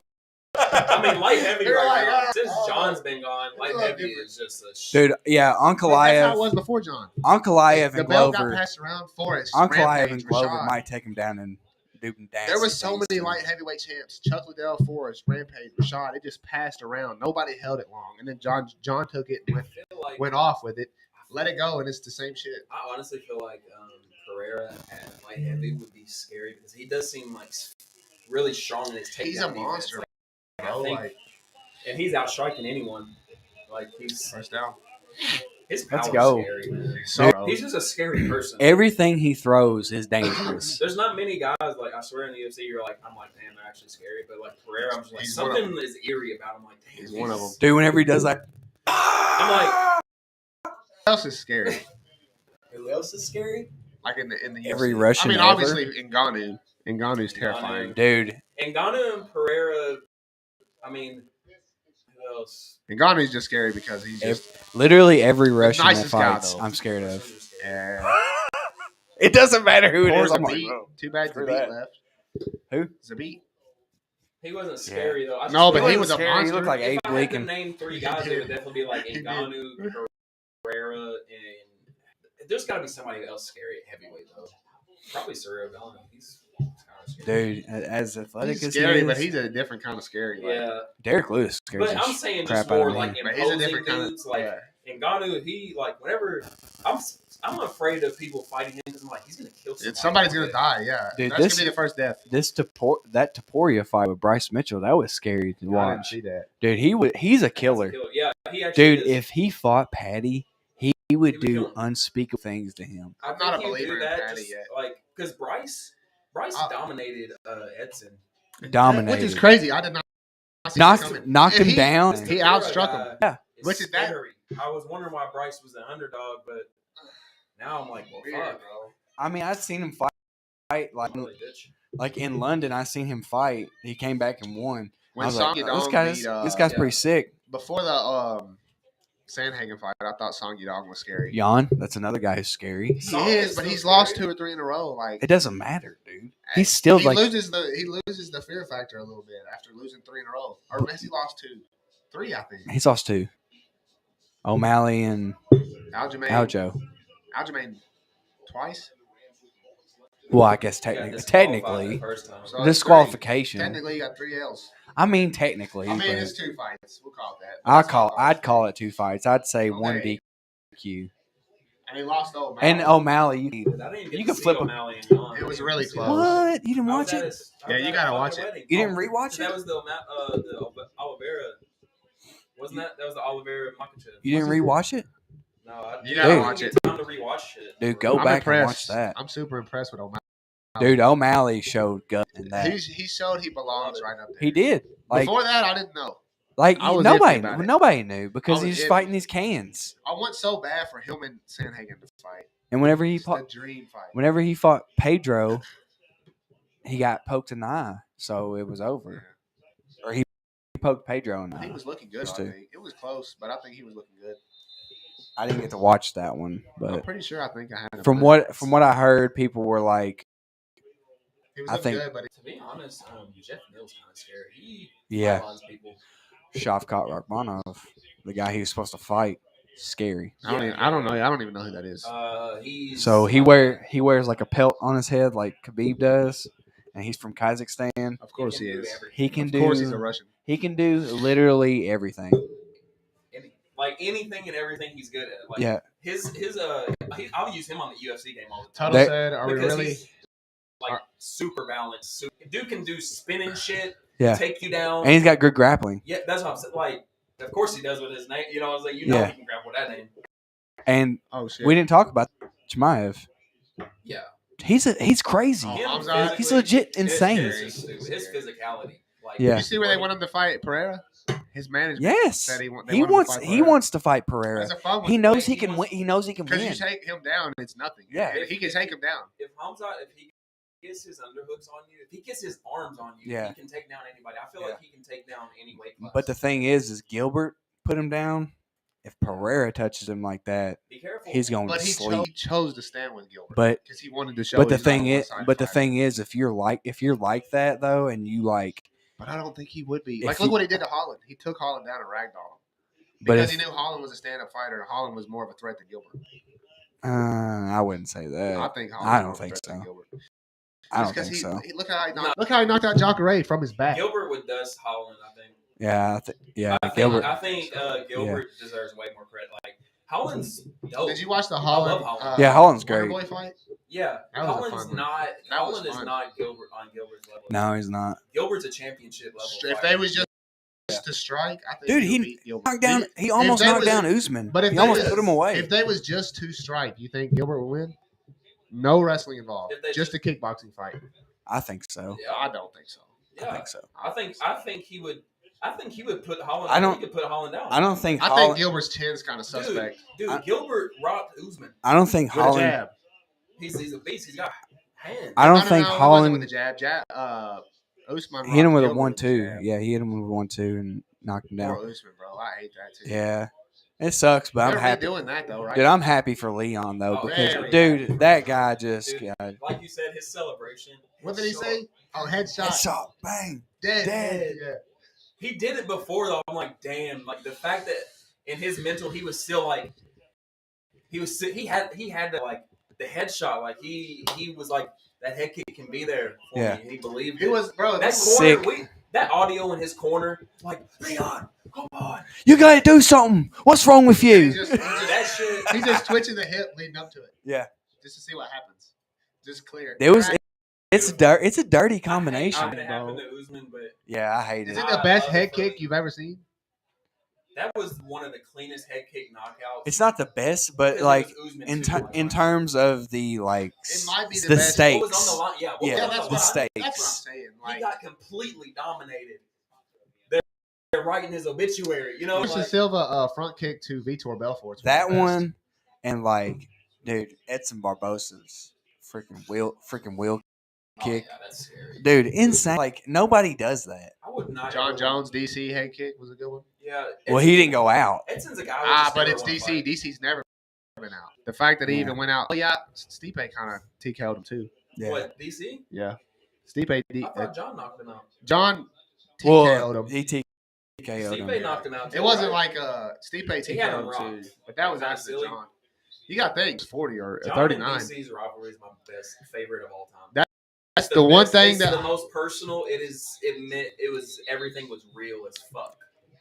I mean, light heavy You're right like, now. Since oh. John's been gone, light It's a heavy different- is just a Dude, yeah, That's how it Ankalaev, was before John. Ankalaev The and belt got Glover, passed around. Forrest. Ankalaev Rampage, and Glover Rashad. might take him down and do him dance. There was so many light heavyweight champs. Chuck Liddell, Forrest, Rampage, Rashad. It just passed around. Nobody held it long. And then John took it and I feel like went off with it. Let it go, and it's the same shit. I honestly feel like Pereira at light heavy would be scary because he does seem like really strong in his takedown. He's a defense. monster, Like, bro. I think, Like, and he's outstriking anyone. Like he's first down. his Let's power's go. scary, man. So, He's just a scary person. Everything he throws is dangerous. There's not many guys like I swear in the UFC you're like I'm like damn they're actually scary, but like Pereira I'm just like He's one of something is eerie about him. Like damn, He's one of them. Dude, whenever he does that, I'm like Who else is scary? who else is scary? Like in the Every UFC. Russian I mean, ever. obviously Ngannou. Ngannou's terrifying. Dude, Ngannou and Pereira. I mean, who else? Ngannou's just scary because he's just literally every Russian that nicest guy, fights, though. I'm scared of. yeah. It doesn't matter who it Or is. I'm like, Zabit. oh. Too bad Screw Zabit that. left. Who? Zabit. He wasn't scary though. I just No, feel but he like was a scary. He monster. looked like if Abe I had to Lincoln. name three guys, it would definitely be like He did. Ngannou, Pereira, and there's got to be somebody else scary at heavyweight though. Probably Surreal Gone. He's kind of scary. Dude, as athletic He's as scary, he is, but he's a different kind of scary. Like, Yeah, Derek Lewis scares but the I'm saying crap just out more of me. like but he's a imposing different kind of. dudes. Like Yeah. Ngannou, he like whenever I'm afraid of people fighting him because I'm like he's gonna kill somebody. Somebody's gonna die. Yeah, Dude, that's this- gonna be the first death. That Taporia fight with Bryce Mitchell, that was scary to I didn't watch. see that. Dude, he's a killer. Yeah, he actually Dude, is. if he fought Patty, he would would do kill him. unspeakable things to him. I I'm not think a he would do believer in that Patty just, yet. Like because Bryce dominated Edson. Dominated. Which is crazy. I did not see that coming. Knocked And him down. He outstruck him. Yeah. Which is that- scary. I was wondering why Bryce was the underdog, but now I'm like, well, Weird, fuck. bro. I mean, I'd seen him fight Really, bitch. like in London. I seen him fight. He came back and won. I When was like, Song oh, this Yadong guy's beat, this guy's yeah. pretty sick. before the Sandhagen fight, I thought Song Yadong was scary. Jan, that's another guy who's scary. He Song is, is but so he's lost scary. 2 or 3 in a row. Like It doesn't matter, dude. He's still he like loses the fear factor a little bit after losing 3 in a row. Or has he lost 2? 3, I think. he's lost 2. O'Malley and Aljamain. Aljo. Aljamain twice. Well, I guess He got disqualified technically the first time. So- disqualification. Technically, he got 3 L's. I mean, technically, I mean, but it's 2 fights. We'll call it that. I'd call it 2 fights. I'd say one Okay. DQ. And he lost to O'Malley. And O'Malley, I didn't even get You to can see flip him. O'Malley and Jan. It was really close. what? You didn't I was watch at it? his- I Yeah, was you at gotta a watch fucking it. wedding. You didn't rewatch That it? was the Oliveira. Wasn't that was the Oliveira Makachev? You didn't rewatch it? No, I You I gotta didn't watch get it. Time to rewatch shit. Dude, go I'm back and watch impressed. that. I'm super impressed with O'Malley. Dude, O'Malley showed gut in that. He showed he belongs right up there. He did. Like, Before that, I didn't know. like I was nobody, iffy about it. nobody knew because I was he's iffy. fighting these cans. I want so bad for him and Sandhagen to fight. And whenever he It's fought, the dream fight. whenever he fought Pedro, he got poked in the eye, so it was over. Or he poked Pedro in the He eye. was looking good. I Those two. think it was close, but I think he was looking good. I didn't get to watch that one, I'm but pretty sure. I think I had him. from what I heard, people were like, he was I looking think- good, but To be honest, Jeff Neal's kind of scary. He yeah, sidelines people. Shavkat Rakhmonov, the guy he was supposed to fight, scary. I don't know. I don't even know who that is. He's So he wears like a pelt on his head like Khabib does, and he's from Kazakhstan. Of course he can do is. everything. He can Of course he's a do Russian. literally everything. Like anything and everything he's good at. Like Yeah, I'll use him on the UFC game all the time. Tuttle They- said, "Are we Because really?" he's, like super balanced. Dude can do spinning shit, yeah, take you down. and he's got good grappling. Yeah, that's what I'm saying. Like Of course he does with his name. You know, I was like, he can grab with that name. And Oh shit. we didn't talk about Chimaev. Yeah. He's crazy. Oh, Him Hamzat, He's legit his- insane. His physicality. Like, Yeah. You see where they want him to fight Pereira? His management Yes, said they he want him to wants fight he Pereira. wants to fight Pereira. That's a fun one. He knows Wait, he he can win. wants- He knows he can Because you win. take him down, it's nothing. Yeah. If he can take him down. if he gets his underhooks on you, if he gets his arms on you, Yeah. he can take down anybody. I feel Yeah. like he can take down any weight class. But the thing is Gilbert put him down. If Pereira touches him like that, be careful. he's going But to he sleep. chose to stand with Gilbert. But because he wanted to show. but the he's not thing a is, one-sided but the fighter. thing is, if you're like that though, and you like, But I don't think he would be. If Like, he- look what he did to Holland. He took Holland down and ragdolled him. But Because if- he knew Holland was a stand-up fighter, and Holland was more of a threat than Gilbert. I wouldn't say I that. think I Holland don't was more of a think threat than so. Gilbert. I Just don't think so. Look how he knocked out Jacare from his back. Gilbert would dust Holland, I think. Yeah, Gilbert. Gilbert. I think Gilbert deserves way more credit. Like Holland's dope. Did you watch the love Holland? Holland. Yeah, Holland's Wonder great. Boy fight? Yeah, That was a Holland's fun one. not. That was Holland is fun. not Gilbert on Gilbert's level. No, he's not. Gilbert's a championship level. If fighter. they was just to strike, I think Dude, he would beat Gilbert. Knocked down. He almost they knocked was- down Usman. But if he they almost was- put him away. If they was just to strike, you think Gilbert would win? No wrestling involved. If they Just a kickboxing fight. I think so. Yeah, I don't think so. yeah. I think so. I think he would. I think he would put Holland. I don't- He could put Holland down. I don't think. I Holland, think Gilbert's chin's kind of suspect. Dude, Gilbert rocked Usman. I don't think With a Holland. jab. He's a beast. He's got hands. I don't No, think it wasn't Holland with a jab. Usman hit him with a rocked Gilbert 1-2. jab. Yeah, he hit him with a 1-2 and knocked him Poor down. Usman, bro. I hate that too. Yeah, it sucks, but I'm They're happy. doing that though, right? Dude, I'm happy for Leon though Oh, because very dude, that guy just Dude. got Like you said, his celebration. What did he say? Oh, headshot. headshot, bang. Dead. Yeah. He did it before though. I'm like, damn. Like the fact that in his mental, he was still like, he had the like the headshot. Like he was like that head kick can be there. For Yeah. me. He believed He it. was, bro. That This Sick. corner. That audio in his corner, like Leon, come on. You gotta do something. What's wrong with he you? just, That shit. he's just twitching the hip leading up to it, Yeah, just to see what happens. Just clear. it was. It's a dirty combination. I hate it happened to Usman, but Yeah, I hate Is it. it the best head kick you've ever seen? that was one of the cleanest head kick knockouts. It's not the best, but Because it like was Usman in too. in terms of the like It might be the the best. What was stakes. on the line? Yeah, what Yeah, was on that's the the line? stakes. That's what I'm saying. He Like, got completely dominated. They're writing his obituary. You know, Anderson like, Silva front kick to Vitor Belfort's That the best. one and like, dude, Edson Barbosa's freaking wheel kick. Oh, yeah, that's scary. Dude, insane. Like nobody does that. I would not. John ever- Jones DC head kick was a good one. Yeah. Well, he didn't go out. Edson's a guy. I would just But never it's wanna DC. fight. DC's never been out. The fact that he Yeah. even went out. Oh yeah, Stipe kind of TKO'd him too. Yeah. What DC? Yeah, Stipe. I thought John knocked him out. John Well, TKO'd him. he TKO'd Stipe him. knocked him out. It too, wasn't right? like Stipe He had him TKO'd him rocked. too, but that was Kinda actually silly. John. You got things 40 or John 39. and DC's rivalry is my best favorite of all time. That's the one best- thing it's that the most personal. It meant it was everything was real as fuck.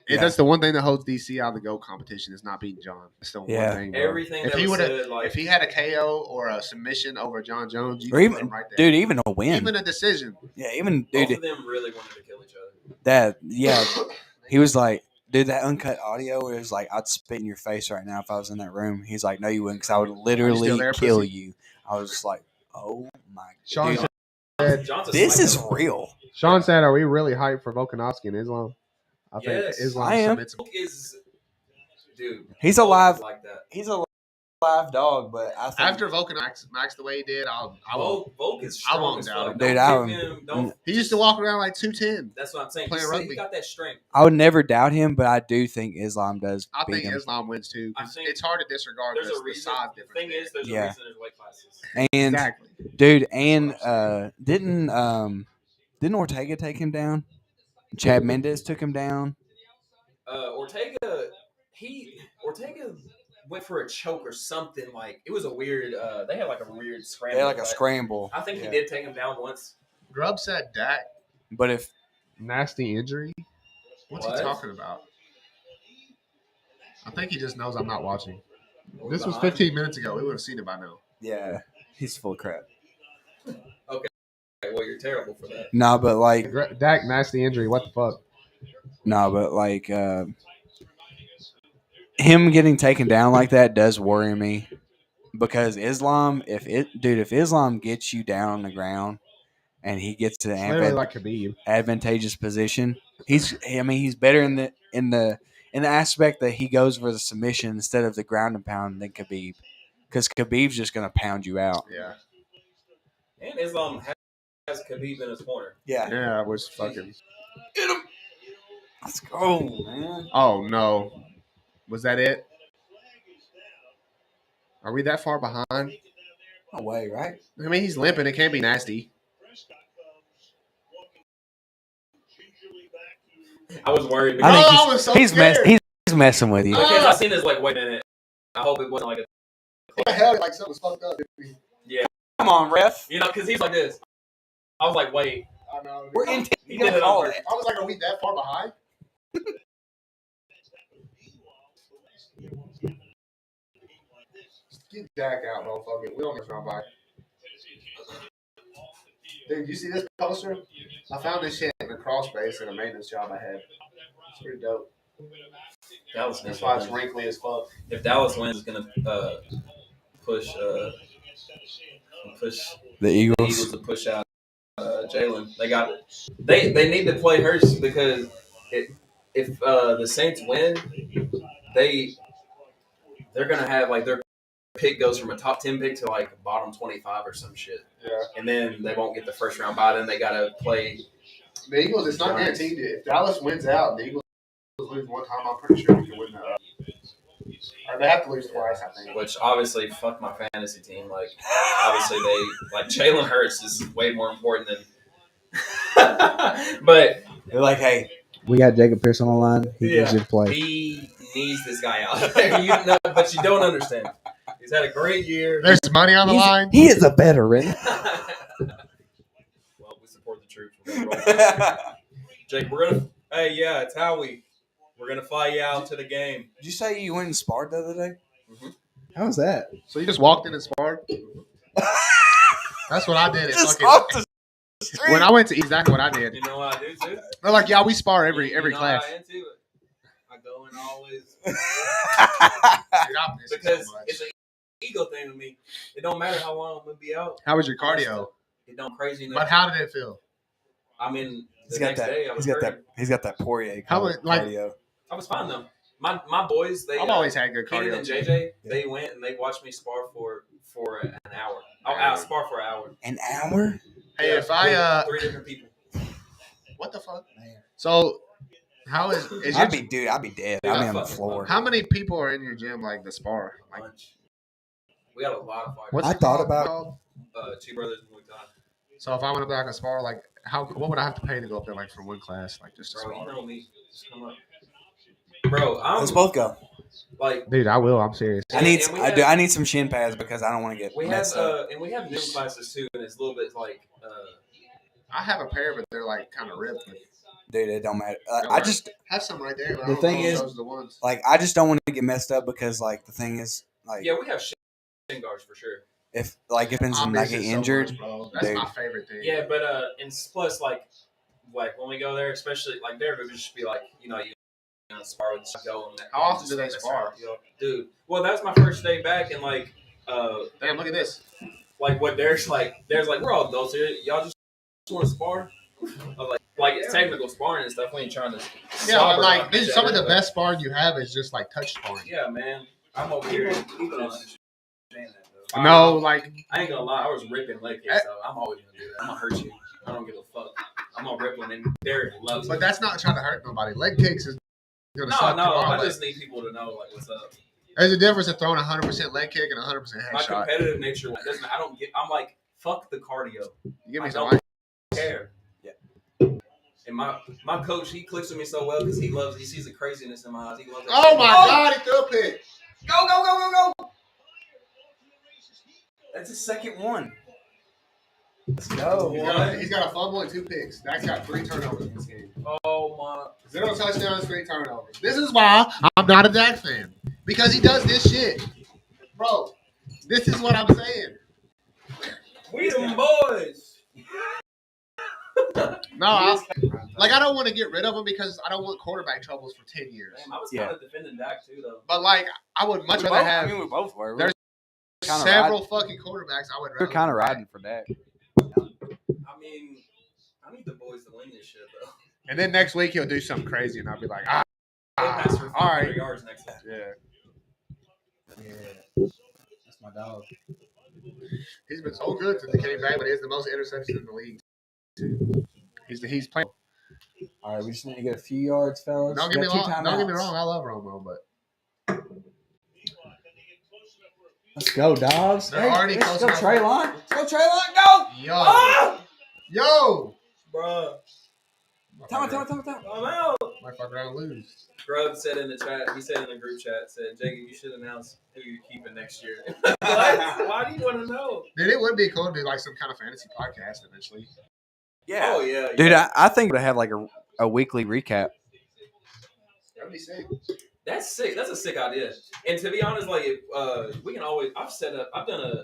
Yeah. that's the one thing that holds DC out of the GOAT competition is not beating John. That's the Yeah. one thing. Bro. Everything If that he was would've- said, like If he had a KO or a submission over John Jones, you Or could put him even, right there. dude, even a win. Even a decision. Yeah, even both dude, of them really wanted to kill each other. that yeah, he was like, dude, that uncut audio was like, I'd spit in your face right now if I was in that room. He's like, no, you wouldn't, because I would literally there, kill pussy? you. I was just like, oh my Sean god, said, John's a this is psycho. real. Sean said, "Are we really hyped for Volkanovski in Islam?" I think Yes. Islam I am. submits him. Volk is, dude. He's Volk is alive. like that. He's a live dog, but I think After Volkanovski Max the way he did, I won't. Volk is I strong won't as doubt fuck. him. Dude, Don't I give would- him. Don't. He used to walk around like 210. That's what I'm saying. Playing He rugby. got that strength. I would never doubt him, but I do think Islam does I beat think him. Islam wins too. 'Cause I think it's hard to disregard There's the a reason. size The difference. thing is, there's Yeah. a reason there's weight classes. And exactly. dude, and didn't Ortega take him down? Chad Mendez took him down. Ortega went for a choke or something. Like it was a weird. They had like a weird scramble. They had like a but scramble. I think Yeah. he did take him down once. Grubb said Dak But if nasty injury. What's What? he talking about? I think he just knows I'm not watching. This was Behind. 15 minutes ago. We would have seen it by now. yeah, he's full of crap. Well, you're terrible for that. Nah, but like Dak nasty injury. What the fuck? nah, but like him getting taken down like that does worry me because Islam, if Islam gets you down on the ground and he gets to It's the literally like Khabib. advantageous position, he's better in the aspect that he goes for the submission instead of the ground and pound than Khabib, because Khabib's just gonna pound you out. Yeah. And Islam has Khabib in his corner. Yeah, I was fucking. Get him. Let's go, man. Oh no, was that it? Are we that far behind? No way, right? I mean, he's limping. It can't be nasty. I was worried I because, think I was so he's scared. he's messing with you. because I seen this like, wait a minute. I hope it wasn't like a What the hell? Like something was fucked up. Come on, ref. because he's like this. I was like, wait. I know. We're in. He did it on purpose. I was like, are we that far behind? Get Dak out, motherfucker. We don't get round by. Dude, you see this poster? I found this shit in a crawl space in a maintenance job I had. It's pretty dope. Dallas That's needs why to it's win. wrinkly as fuck. If Dallas wins, it's gonna push The the Eagles. Eagles to push out Jalen. They need to play Hurst because if the Saints win, they're gonna have like their pick goes from a top 10 pick to like a bottom 25 or some shit, Yeah. and then they won't get the first round bye. Then they gotta play. The Eagles, it's not guaranteed. If Dallas wins out, the Eagles lose one time, I'm pretty sure we can win the. Or they have to lose twice, I think. Which obviously fuck my fantasy team. Like obviously they like Jalen Hurts is way more important than. But They're like, hey, we got Jacob Pierce on the line. He Yeah. needs you to play. he needs this guy out. But you don't understand. He's had a great year. There's money on the line. He is a veteran. Well, we support the troops. We're gonna roll. Jake, we're gonna. Hey, yeah, it's Howie. We're gonna fly you out to the game. Did you say you went and sparred the other day? Mhm. How was that? So you just walked in and sparred? That's what I did. At Just fucking, off the street. when I went to exactly what I did. You know what I do too? They're like, yeah, we spar every You know class. how I am too? I go and always Dude, I miss it because so much. it's an ego thing with me. It don't matter how long I'm gonna be out. How was your cardio? It don't crazy enough. But how did it feel? I mean, the He's got next that. day I was He's got hurting. that. He's got that Poirier How would- like- cardio. I was fine though. My boys, they I've always had good Keenan cardio. and JJ, they went and they watched me spar for an hour. I'll spar for an hour. An hour? Hey, Yeah, if I three different people. what the fuck? So, how is your I'd be dead. Dude, I'd be I on the fucking floor. how many people are in your gym like the spar? Like, Lunch. We got a lot of fighters. what's I it thought called? about- Two brothers and Muay Thai. So if I want to be like a spar, like what would I have to pay to go up there like for one class, like just to Bro, you spar? know me. Just come up. Bro, I'm Let's both go. like Dude, I will. I'm serious. I need. and we I have- do. I need some shin pads because I don't want to get we have messed up. and we have new classes too, and it's a little bit like I have a pair, but they're like kind of ripped. But Dude, it don't matter. Don't I worry. just have some right there. But I The don't thing know if is- those are the ones. like. I just don't want to get messed up because like the thing is like yeah, we have shin guards for sure. if like if I I miss get it so injured, much, bro. That's dude. my favorite thing. Yeah, but and plus like when we go there, especially like there, it would just be like you spar with Joe. And How often just do they mess spar? around, dude? Well, that was my first day back, and like Damn, look at this. like what Derek's like we're all adults here. Y'all just want to spar. I was like it's technical sparring and stuff. We ain't trying to. Yeah, slobber but like off this, each some of other, the but- best sparring you have is just like touch sparring. Yeah, man. I'm over here. People don't understand that though. No, like I ain't gonna lie. I was ripping leg kicks, so I'm always gonna do that. I'm gonna hurt you. I don't give a fuck. I'm gonna rip one, and Derek loves it. but that's not trying to hurt nobody. Leg kicks is gonna No, suck tomorrow. I But just need people to know like what's up. there's a difference in throwing 100% leg kick and 100% My headshot. competitive nature doesn't. I don't get. I'm like fuck the cardio. You give me I some. don't care. Yeah. And my coach, he clicks with me so well because he sees the craziness in my eyes. He loves that Oh shit. my God, he threw a pick. Go! That's his second one. Let's go. He's got a fumble and 2 picks. That's got 3 turnovers in this game. Oh my! 0 touchdowns, 3 turnovers. This is why I'm not a Dak fan. Because he does this shit. Bro, this is what I'm saying. We them boys. No, I don't want to get rid of him because I don't want quarterback troubles for 10 years. Damn, I was Yeah. kind of defending Dak too, though. But like, I would much We rather both, have. I mean, we both were. There's kinda several fucking quarterbacks I would We're rather. kind of riding for Dak. I mean, I need the boys to win this shit though. And then next week he'll do something crazy, and I'll be like, They pass for 500 all right. yards next time. Yeah. Yeah, that's my dog. He's been so good since he came back, but he has the most interceptions in the league. Too. He's playing. All right, we just need to get a few yards, fellas. Don't get me Got two wrong. Don't get me timeouts. wrong. I love Romo, but Let's go, dogs. They're already let's close go, enough. Treylon. Let's go, Treylon. Go! yo, Ah! yo, Bruh. Time out. I'm out. Might fuck around and lose. Grub said in the chat, he said in the group chat, said, Jacob, you should announce who you're keeping next year. What? Why do you want to know? Dude, it would be cool to do like some kind of fantasy podcast eventually. Yeah. Oh, yeah. Dude, yeah. I think we'd have like a weekly recap. That'd be sick. That's sick. That's a sick idea. And to be honest, like, we can always, I've done a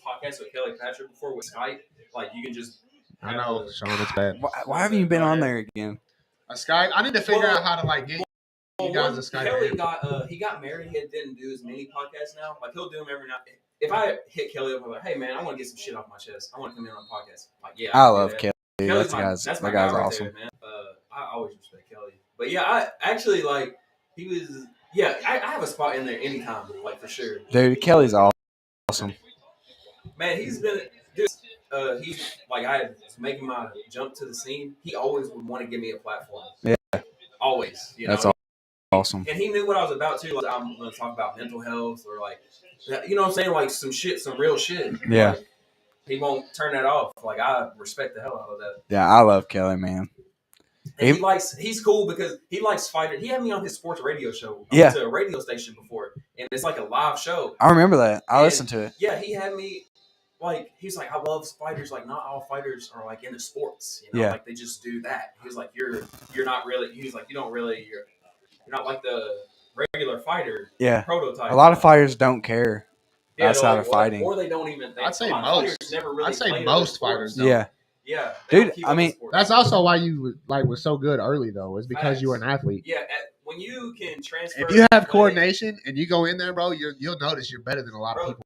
podcast with Kelly Patrick before with Skype. Like, you can just. I know, Sean, it's bad. Why haven't you been on there again? A Skype. I need to figure out how to like get you guys one, a Skype. Kelly in. got married. He didn't do as many podcasts now. Like, he'll do them every now. If I hit Kelly up, I'm like, hey man, I want to get some shit off my chest. I want to come in on a podcast. Like, yeah, I can do love that. Kelly. Kelly's That my guy's guy right awesome. there, man. I always respect Kelly. But yeah, I actually like he was. Yeah, I have a spot in there anytime, like for sure. Dude, Kelly's awesome. Man, he's been. Dude, he's like I was making my jump to the scene. He always would want to give me a platform. Yeah, always. You know, that's awesome. and he knew what I was about too. Like, I'm going to talk about mental health or like, you know what I'm saying, like some real shit. Yeah. Like, he won't turn that off. Like I respect the hell out of that. Yeah, I love Kelly, man. And he's cool because he likes fighters. He had me on his sports radio show. I Yeah. went to a radio station before, and it's like a live show. I remember that. I And, listened to it. Yeah, he had me like he's like, I love fighters. Like not all fighters are like into sports. You know, Yeah. like they just do that. He was like, you're not really. He's like, you're not like the regular fighter. Yeah. Prototype. A lot of fighters don't care Yeah, outside like, of fighting. or they don't even. I'd say a lot of most. fighters never really I'd say played most other fighters sports. don't. Yeah. Yeah, they Dude, don't keep I up with mean, sports. That's also why you was so good early though. Is because you were an athlete. Yeah, when you can transfer. If you have athletic- coordination and you go in there, bro, you'll notice you're better than a lot of Bro, people.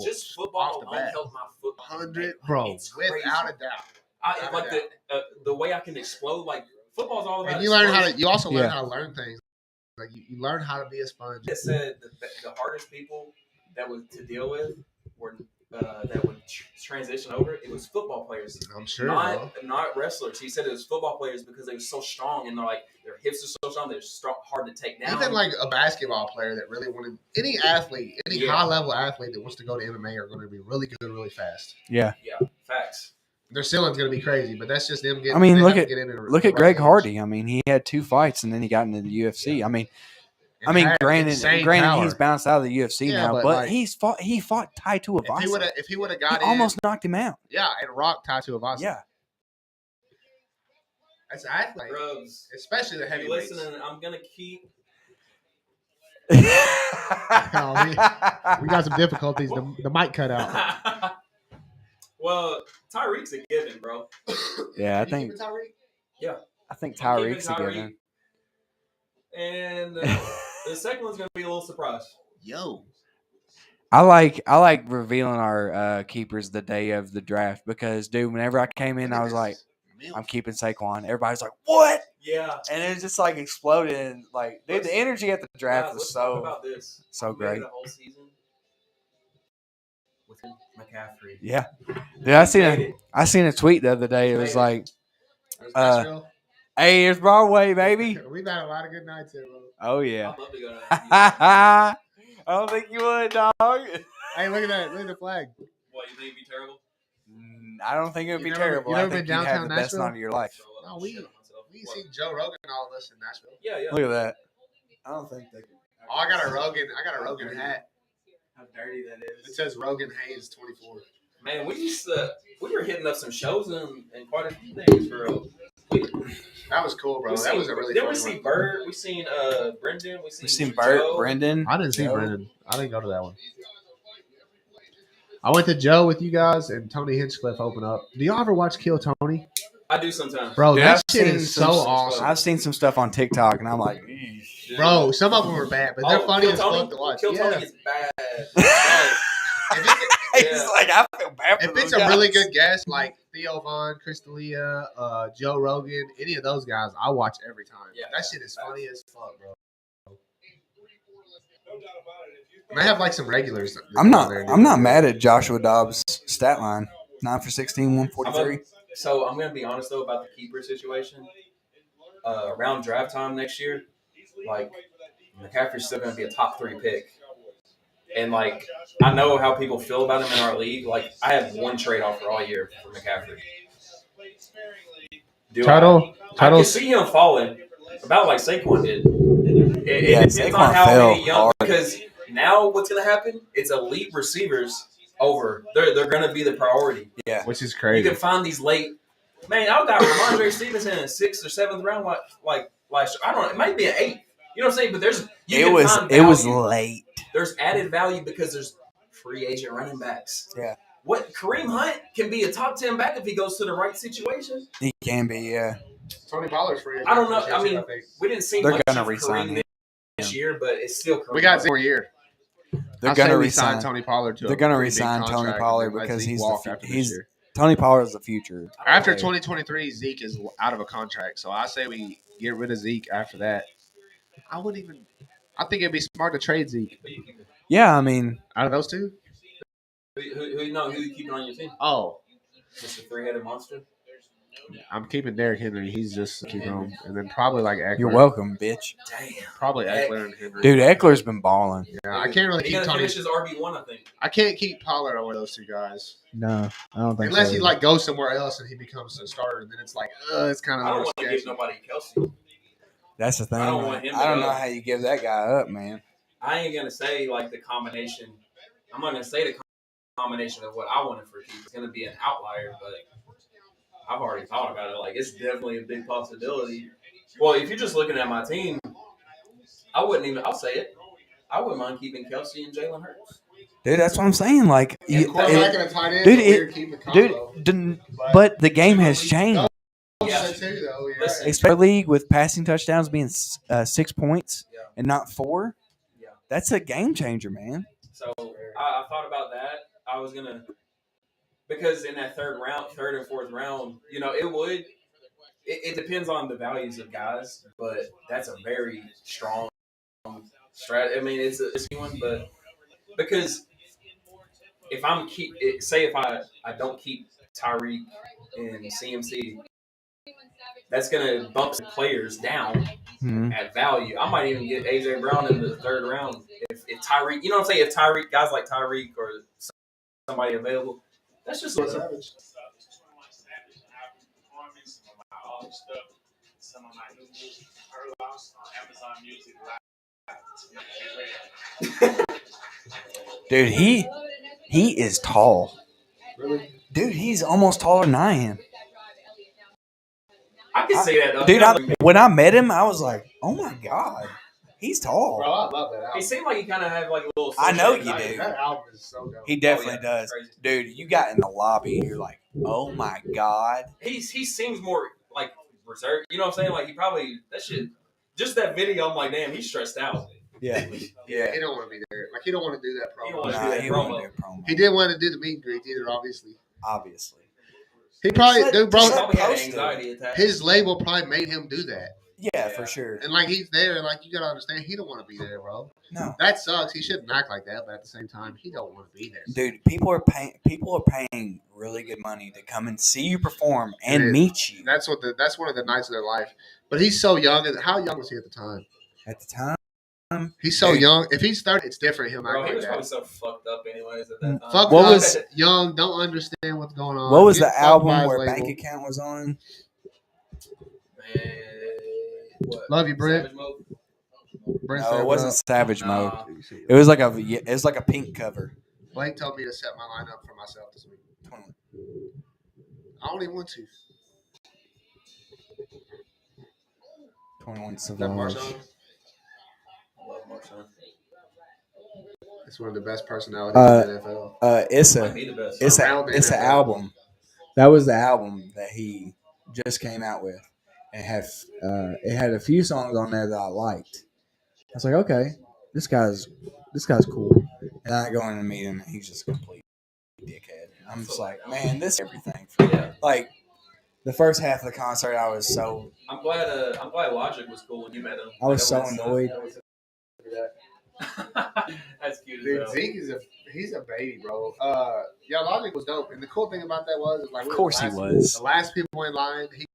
just Off football the alone bat. helped my football. 100, Like, bro, it's crazy. without a doubt. I like the way I can explode. Like football's all about. And you learn how to. explosion. You also learn Yeah. how to learn things. Like you learn how to be a sponge. It said the hardest people that was to deal with were that would transition over. It was football players, I'm sure. Bro. not wrestlers. He said it was football players because they were so strong and their hips are so strong. They're hard to take down. Even like a basketball player that really wanted any athlete, any Yeah. high level athlete that wants to go to MMA are going to be really good, really fast. Yeah. Facts. Their ceiling's going to be crazy, but that's just them getting. I mean, they look have at to get in and- look the at right Greg age. Hardy. I mean, he had 2 fights and then he got into the UFC. I mean, And had insane granted, power. he's bounced out of the UFC Yeah, now, but, but like, he fought Tai Tuivasa. If he would have He got in, almost knocked him out. yeah, and rocked Tai Tuivasa. Yeah. That's athlete, Rubs. especially the If you're heavyweights. listening, I'm gonna keep. We got some difficulties. The mic cut out. Well, Tyreek's a given, bro. Yeah, I You think keeping Tyreek? Tyreek's a Tyreek. given. And the second one's gonna be a little surprise. Yo, I like revealing our keepers the day of the draft because, dude, whenever I came in, I was like, I'm keeping Saquon. Everybody's like, what? Yeah. And it just like exploded. And like, dude, the energy at the draft Guys, was let's talk so about this. so We made great. The whole season with McCaffrey. Yeah, dude, I Made it. seen a tweet the other day. It was Made it. like, There's Uh, Nashville. "Hey, it's Broadway, baby." We've had a lot of good nights here, bro. Oh yeah. I'd love to go to that. I don't think you would, dog. Hey, look at that! Look at the flag. What, you think it'd be terrible? I don't think it would be You never- terrible. you I never think been you'd have downtown the best Nashville? night of your life. Show up No, and we- shit on myself. We What? see Joe Rogan and all this in Nashville. Yeah, yeah. Look at that. I don't think they could. Oh, I got a Rogan hat. How dirty that It is. says Rogan Hayes 24. Man, we were hitting up some shows and quite a few things for real. That was cool, bro. That was a really Then fun we see one. Bird. We seen Brendan. We We seen Joe. Bert, Brendan. I didn't see Joe. Brendan. I didn't go to that one. I went to Joe with you guys, and Tony Hinchcliffe opened up. Do y'all ever watch Kill Tony? I do sometimes. Bro, Dude, that I've shit seen is some- so awesome. I've seen some stuff on TikTok, and I'm like, "Eesh." Bro, some of them are bad, but they're funny Kill as Tony? fuck to watch. Kill Yeah. Tony is bad. Like, If it's, He's Yeah. like, I feel bad for if it's those a really guys. good guest, like Theo Vaughn, Crystalia, Joe Rogan, any of those guys, I watch every time. Yeah. That shit is funny as fuck, bro. And I have like some regulars. that I'm go not. on there and do I'm not it. mad at Joshua Dobbs' stat line. 9 for 16, 143. So I'm gonna be honest though about the keeper situation. Around draft time next year, like McCaffrey's still gonna be a top 3 pick. And like I know how people feel about him in our league. Like I have one trade offer all year for McCaffrey. I can see him falling about like Saquon did. It Yeah, depends Saquon on how fell many young hard. because now what's gonna happen? It's elite receivers over. They're gonna be the priority. Yeah. Which is You crazy. can find these late. Man, I got Ramondre Stevenson in the 6th or 7th round. Like I don't know. It might be an 8th. You know what I'm saying? But It was late. There's added value because there's free agent running backs. Yeah. What Kareem Hunt can be a top 10 back if he goes to the right situation. He can be, yeah. Tony Pollard's free agent. I don't know. this year, I mean, too, think. we didn't see They're much gonna of re-sign Kareem him. this year, but it's still Kareem. We got Hunt. 0 year. They're I gonna say we sign resign Tony Pollard to. They're a gonna pretty big resign Tony contract Pollard and then let because Zeke he's walk after this year. Tony Pollard is the future. After player. 2023, Zeke is out of a contract, so I say we get rid of Zeke after that. I wouldn't even. I think it'd be smart to trade Zeke Yeah, I mean, out of those two. Who you keeping on your team? Oh, Just a 3-headed monster. I'm keeping Derrick Henry. He's just keeping him, and then probably like Eckler. you're welcome, bitch. Damn. Probably Eckler and Henry. Dude, Eckler's been balling. Yeah, I can't really He keep gonna Tony. finish his RB1, I think. I can't keep Pollard over those two guys No, I don't think unless so. he like goes somewhere else and he becomes a starter. And then it's like, it's kind I of don't more want to give sketchy. nobody Kelsey. That's the thing. I don't want him to I don't go. know how you give that guy up, man. I ain't gonna say like the combination. I'm not gonna say the combination of what I wanted for keep. It's gonna be an outlier, but I've already thought about it. Like it's definitely a big possibility. Well, if you're just looking at my team, I wouldn't even. I'll say it. I wouldn't mind keeping Kelsey and Jalen Hurts. Dude, that's what I'm saying. Like, Quarterback and a tight end. dude, Dude, weird keeping combo. but the game has changed. Yeah. Too, though, yeah. Listen. Especially league with passing touchdowns being 6 points Yeah. and not 4. Yeah. That's a game changer, man. So I thought about that. I was gonna because in that third and fourth round, you know, it would. It depends on the values of guys, but that's a very strong strat. I mean, it's a one, but because if I'm say if I don't keep Tyreek and CMC, that's gonna bump the players down at value. I might even get AJ Brown in the third round if Tyreek. You know what I'm saying? If Tyreek guys like Tyreek or somebody available, that's just what's up. Dude, he is tall. Really? Dude, he's almost taller than I am. I can say that. Dude, when I met him, I was like, oh my God, he's tall. Bro, I love that album. He seemed like he kind of had like a little. I know you social do. anxiety. That album is so dope. He definitely does. Crazy. Dude, you got in the lobby and you're like, oh my God. He seems more like reserved. You know what I'm saying? Like he probably that shit. Just that video, I'm like, damn, he's stressed out. Yeah. Yeah, he don't want to be there. Like he don't want to do that He promo. don't wanna Nah, do that he promo. won't do a promo. He didn't want to do the meet and greet either, obviously. Obviously. He probably, Just dude, He bro, probably had an Post it. anxiety attack. his label probably made him do that. Yeah, for sure. And like he's there, like you gotta understand, he don't want to be there, bro. No. That sucks. He shouldn't act like that, but at the same time, he don't want to be there. Dude, people are paying really good money to come and see you perform and Dude, meet you. That's one of the nights of their life. But he's so young. And how young was he at the time? At the time, He's so Dude. young. If he's 30, it's different. Him Bro, acting he like was that. probably so fucked up anyways at that time. Fuck What up, was- young, don't understand what's going on. what was Get the fucked by album his where label. Bank Account was on? Man, what? Love you, Brent. Savage Mode? Brent No, said, it wasn't "Well, Savage Mode. Nah. It was like a pink cover. Blake told me to set my lineup for myself this week. 21. I don't even want to. 21 Is that Savage. Marshawn? I love Marshawn. It's one of the best personalities in the NFL. It's Might a be the best. it's Around a the it's an NFL. album. That was the album that he just came out with, and it had a few songs on there that I liked. I was like, okay, this guy's cool. And I go in and meet him, and he's just a complete dickhead. I'm just like, man, this is everything. Like the first half of the concert, I was so I'm glad Logic was cool when you met him. I was so annoyed. That's cute Dude, as hell. Zeke he's a baby, bro. Yeah, Logic was dope, and the cool thing about that was like, Of course he was. The last people in line, he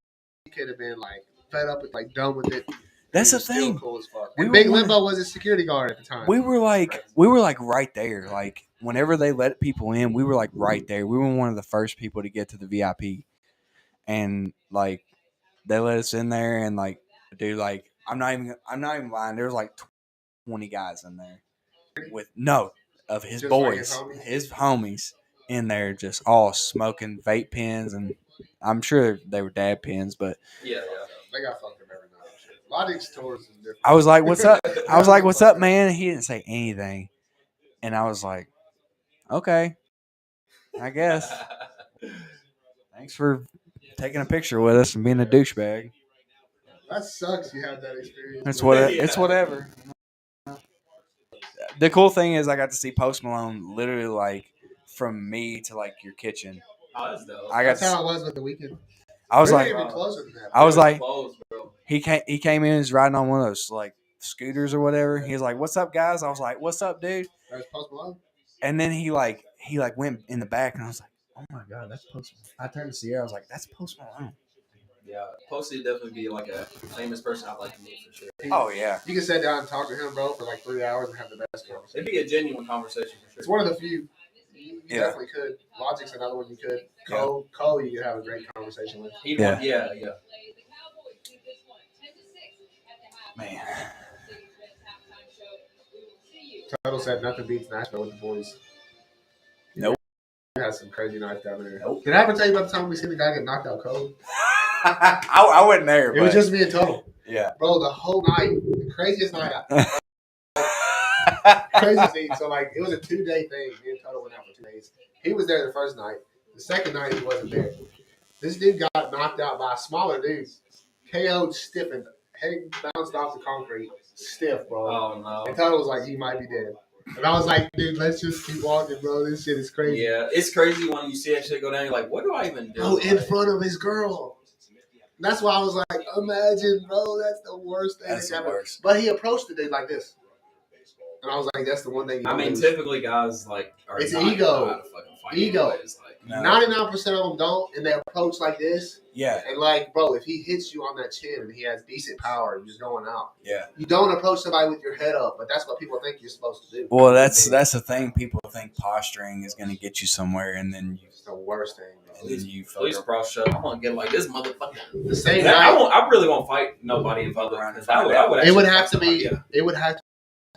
could have been like fed up with like done with it. That's He the was still thing. cool as fuck. We And were Big one- Limbo was his security guard at the time. We were like right there. Like whenever they let people in, we were like right there. We were one of the first people to get to the VIP, and like they let us in there, and like dude, like I'm not even lying. There was like 20 guys in there with of his Just boys, like his homies in there, just all smoking vape pens, and I'm sure they were dab pens, but Yeah. They got fucked up every night. Logic's tours is different. I was like, "What's up?" I was like, "What's up, man?" He didn't say anything, and I was like, "Okay, I guess. Thanks for taking a picture with us and being a douchebag. That sucks. You had that experience. It's man. what it's whatever." The cool thing is, I got to see Post Malone literally like from me to like your kitchen. Oh, that's dope. I got. That's how it was with the weekend. I was We like, weren't even closer than that. I was like, Close, bro. he came in, he's riding on one of those like scooters or whatever. He was like, "What's up, guys?" I was like, "What's up, dude?" That was Post Malone. And then he went in the back, and I was like, "Oh my god, that's Post Malone." I turned to Sierra, I was like, "That's Post Malone." Yeah, Posty would definitely be like a famous person I'd like to meet for sure. Oh yeah, You can sit down and talk to him, bro, for like 3 hours and have the best conversation. It'd be a genuine conversation for It's sure. one of the few. You Yeah. definitely could. Logic's another one you could. Cole, you could have a great conversation with. Yeah. man. Tuttle said nothing beats Nashville with the boys. Nope. We had some crazy nights down there. Nope. Did I ever tell you about the time we seen the guy get knocked out cold? I wasn't there, It was but just me and Tuttle. yeah. Bro, the whole night, the craziest night. Craziest thing. So, like, it was a 2-day thing. Me and Tuttle went out for 2 days. He was there the first night. The second night, he wasn't there. This dude got knocked out by a smaller dude. KO'd, stiffened. Head bounced off the concrete. Stiff, bro. Oh no. And Tuttle was like, he might be dead. And I was like, dude, let's just keep walking, bro. This shit is crazy. Yeah, it's crazy when you see that shit go down. You're like, what do I even do? Bro, in Like, front of his girl. That's why I was like, imagine, bro, that's the worst thing That's the ever. worst. But he approached the dude like this. And I was like, that's the one thing you I mean, lose. typically guys like are It's not ego. know how to fucking fight Ego. anyways, like, No. 99% of them don't, and they approach like this. Yeah, And like, bro, if he hits you on that chin and he has decent power, you're going out. yeah. You don't approach somebody with your head up, but that's what people think you're supposed to do. Well, that's the thing. People think posturing is going to get you somewhere, and then It's the worst thing. and then you fuck Police up. cross shut. I'm gonna get like this motherfucker. The same I night, really won't fight nobody in public. Around 'Cause and I would find out. it actually would fight have to somebody, be. yeah. It would have to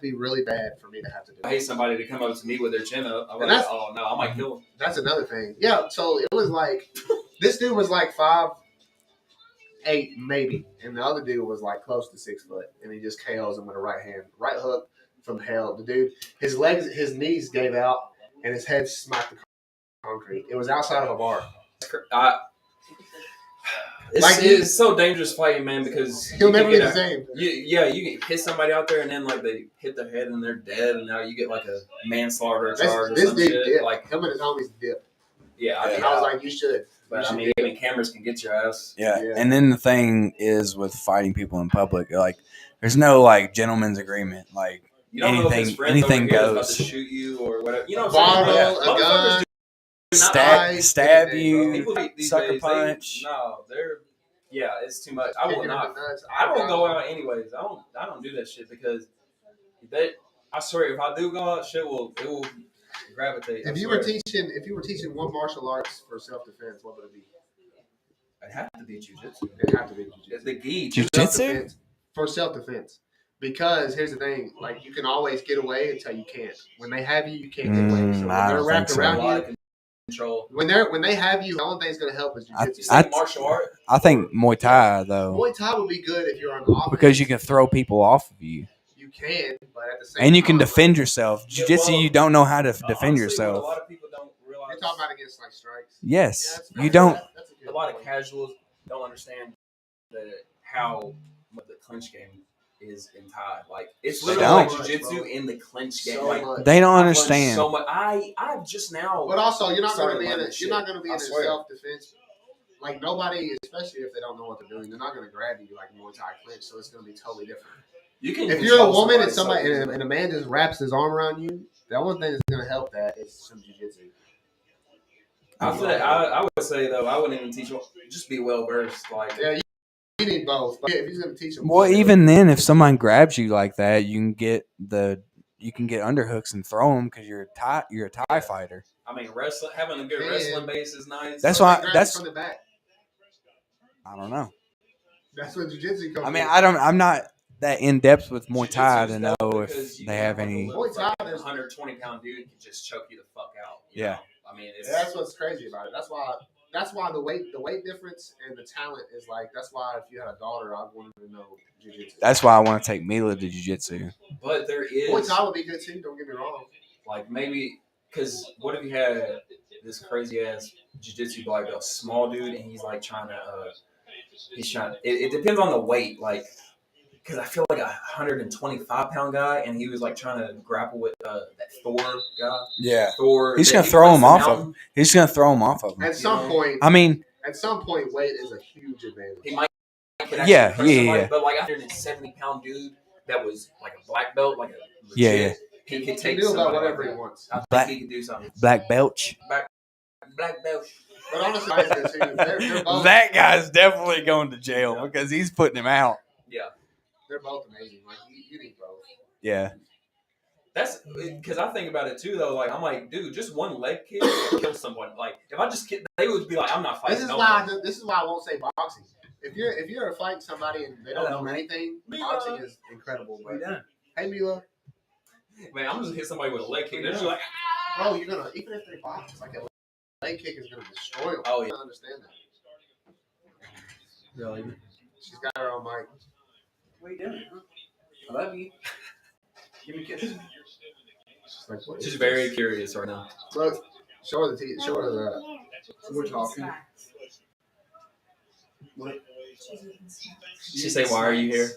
be really bad for me to have to do I it. hate somebody to come up to me with their chin up. I'm And like, that's- oh no, I might kill him. That's another thing. Yeah, so it was like this dude was like 5'8" maybe, and the other dude was like close to 6 foot, and he just KOs him with a right hand, right hook from hell. The dude, his knees gave out, and his head smacked the concrete. It was outside of a bar. It's so dangerous fighting, man, because He'll you can never be get the a- same. you can hit somebody out there, and then like they hit their head and they're dead, and now you get like a manslaughter charge or This some dude shit. dipped. Like, Him and his homies dipped. yeah, And I was like, you should. but I mean, even cameras can get your ass. Yeah. Yeah. And then the thing is with fighting people in public, like there's no like gentleman's agreement. Like You don't know if his anything friends over here is about goes. to shoot you or whatever. You know A what I'm saying? bottle, Like, a gun, motherfuckers do not Stab Bro. you, People these sucker days, punch. yeah, it's too much. I will kicking him not. in the nuts. I don't go out anyways. I don't do that shit because I swear if I do go out, it will gravitate. If you were teaching one martial arts for self defense, what would it be? I'd have to be jujitsu. It'd have to be jiu-jitsu. The gi. Jiu-jitsu? Self-defense. For self-defense. Because here's the thing, like you can always get away until you can't. When they have you, you can't get away. So when I they're don't wrapped think so. A around lot you, of control. when they have you, the only thing that's gonna help is jiu-jitsu. You say martial art? I think Muay Thai though, Muay Thai would be good if you're on offense. because you can throw people off of you, You can, but at the same and you can time, defend yourself. Jiu-jitsu, well, you don't know how to defend Honestly, what yourself. a lot of people don't realize. You're talking about against like strikes. Yes, Yeah, you don't. that's a good a lot of point. casuals don't understand how much the clinch game is in Thai. Like it's They literally like don't. jiu-jitsu in the clinch game. So Like much. They don't I've learned understand. so much. I've just now. But also, you're not going to started be in learning it. shit. You're not going to be I in swear. self-defense. Like nobody, especially if they don't know what they're doing, they're not going to grab you like Muay Thai clinch. So it's going to be totally different. You can If you're a control woman and so somebody easily. and a man just wraps his arm around you, the only thing that's going to help that is some jiu-jitsu. I would say though I wouldn't even teach you. Just be well versed. Like Yeah, you need both. But if he's going to teach them, Well, even then, if someone grabs you like that, you can get underhooks and throw them because you're a Thai fighter. I mean, having a good wrestling base is nice. That's So they why. grab you That's from the back. I don't know. That's what jiu-jitsu comes. I mean, I'm not that in depth with Muay Thai to know Jiu-jitsu's dope if because you they can have like, any. a little Muay Thai, fucking there's- 120-pound dude can just choke you the fuck out. you Yeah. know? I mean, it's That's what's crazy about it. That's why the weight difference and the talent is like. That's why if you had a daughter, I wanted to know jiu-jitsu. That's why I want to take Mila to jiu-jitsu. but there Muay is Thai would be good too. Don't get me wrong. like maybe because what if you had this crazy ass jiu-jitsu black belt, small dude, and he's like trying to it depends on the weight, like because I feel like a 125-pound guy, and he was like trying to grapple with that Thor guy. Yeah. Thor. He's that gonna he throw climbs him the off of mountain. him. He's gonna throw him off of him. At some point, I mean, weight is a huge advantage. He might could actually Yeah, crush yeah, somebody, yeah. but like a 170-pound dude that was like a black belt, like a legit, Yeah. he could He take do about somebody whatever like he that. wants. I think Black- he could do something. Black Belch. Black belt. But honestly, guys, good too. They're both. That guy's definitely going to jail because he's putting him out. Yeah, They're both amazing. Like you need both. Yeah. that's because I think about it too. Though, like I'm like, dude, just one leg kick will kill someone. Like if I just kick, they would be like, I'm not fighting. This is no why. one. This is why I won't say boxing. If you're fighting somebody and they don't know anything, boxing is incredible. But, hey Mila, Man, I'm just hit somebody with a leg kick. They're just like, bro, you're gonna even if they box, like a leg kick is gonna destroy them. Oh, yeah. I don't understand that. Really? She's got her own mic. What are you doing? Huh? I love you. Give me a kiss. She's like, what she's is very this? curious right now. Look, show her the teeth. Show her the. We're talking. What? She say, "Why are you here?"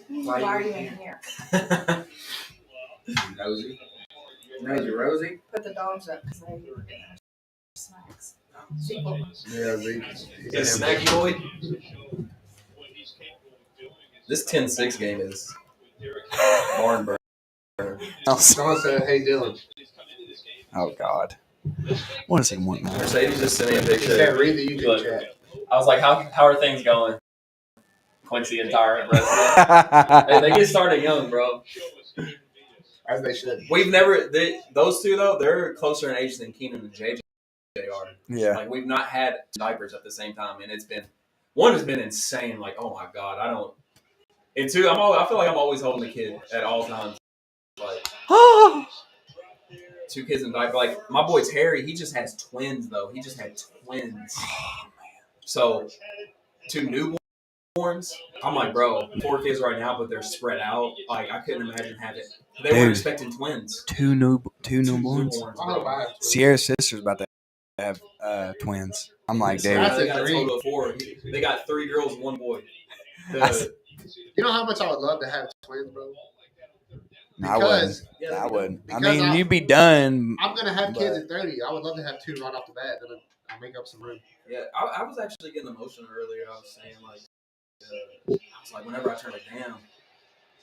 Why are you in here? Nosy. Nosy Rosie? Put the dogs up because they were getting their snacks. Yeah, The snacky boy. This 10-6 game is barn burner. Someone said, "Hey Dylan." Oh God. What does he want now? Mercedes just sent me a She said, picture. "Read the YouTube Look. chat." I was like, "How are things going?" Quincy and Tyra and wrestling. They get started young, bro. As they should. We've never those two though. They're closer in age than Keenan and JJ are. Yeah. Like we've not had diapers at the same time, and it's been one has been insane. Like oh my god, I don't. And two, I feel like I'm always holding a kid at all times. Like two kids in diaper. Like my boy's Harry, he just has twins though. He just had twins. So two newborns. I'm like, bro, 4 kids right now, but they're spread out. Like I couldn't imagine having. They were Dude. expecting twins. Two newborns. I hope I have twins. Sierra's sister's about to have twins. I'm like, dude. That's They a got a dream. total of 4. They got 3 girls, 1 boy. You know how much I would love to have twins, bro? I wouldn't. Because I wouldn't. I because mean, you'd be done. I'm gonna have kids But- at 30. I would love to have 2 right off the bat. Then I'll make up some room. Yeah, I was actually getting emotional earlier. I was saying like, I was like, whenever I turned like, damn,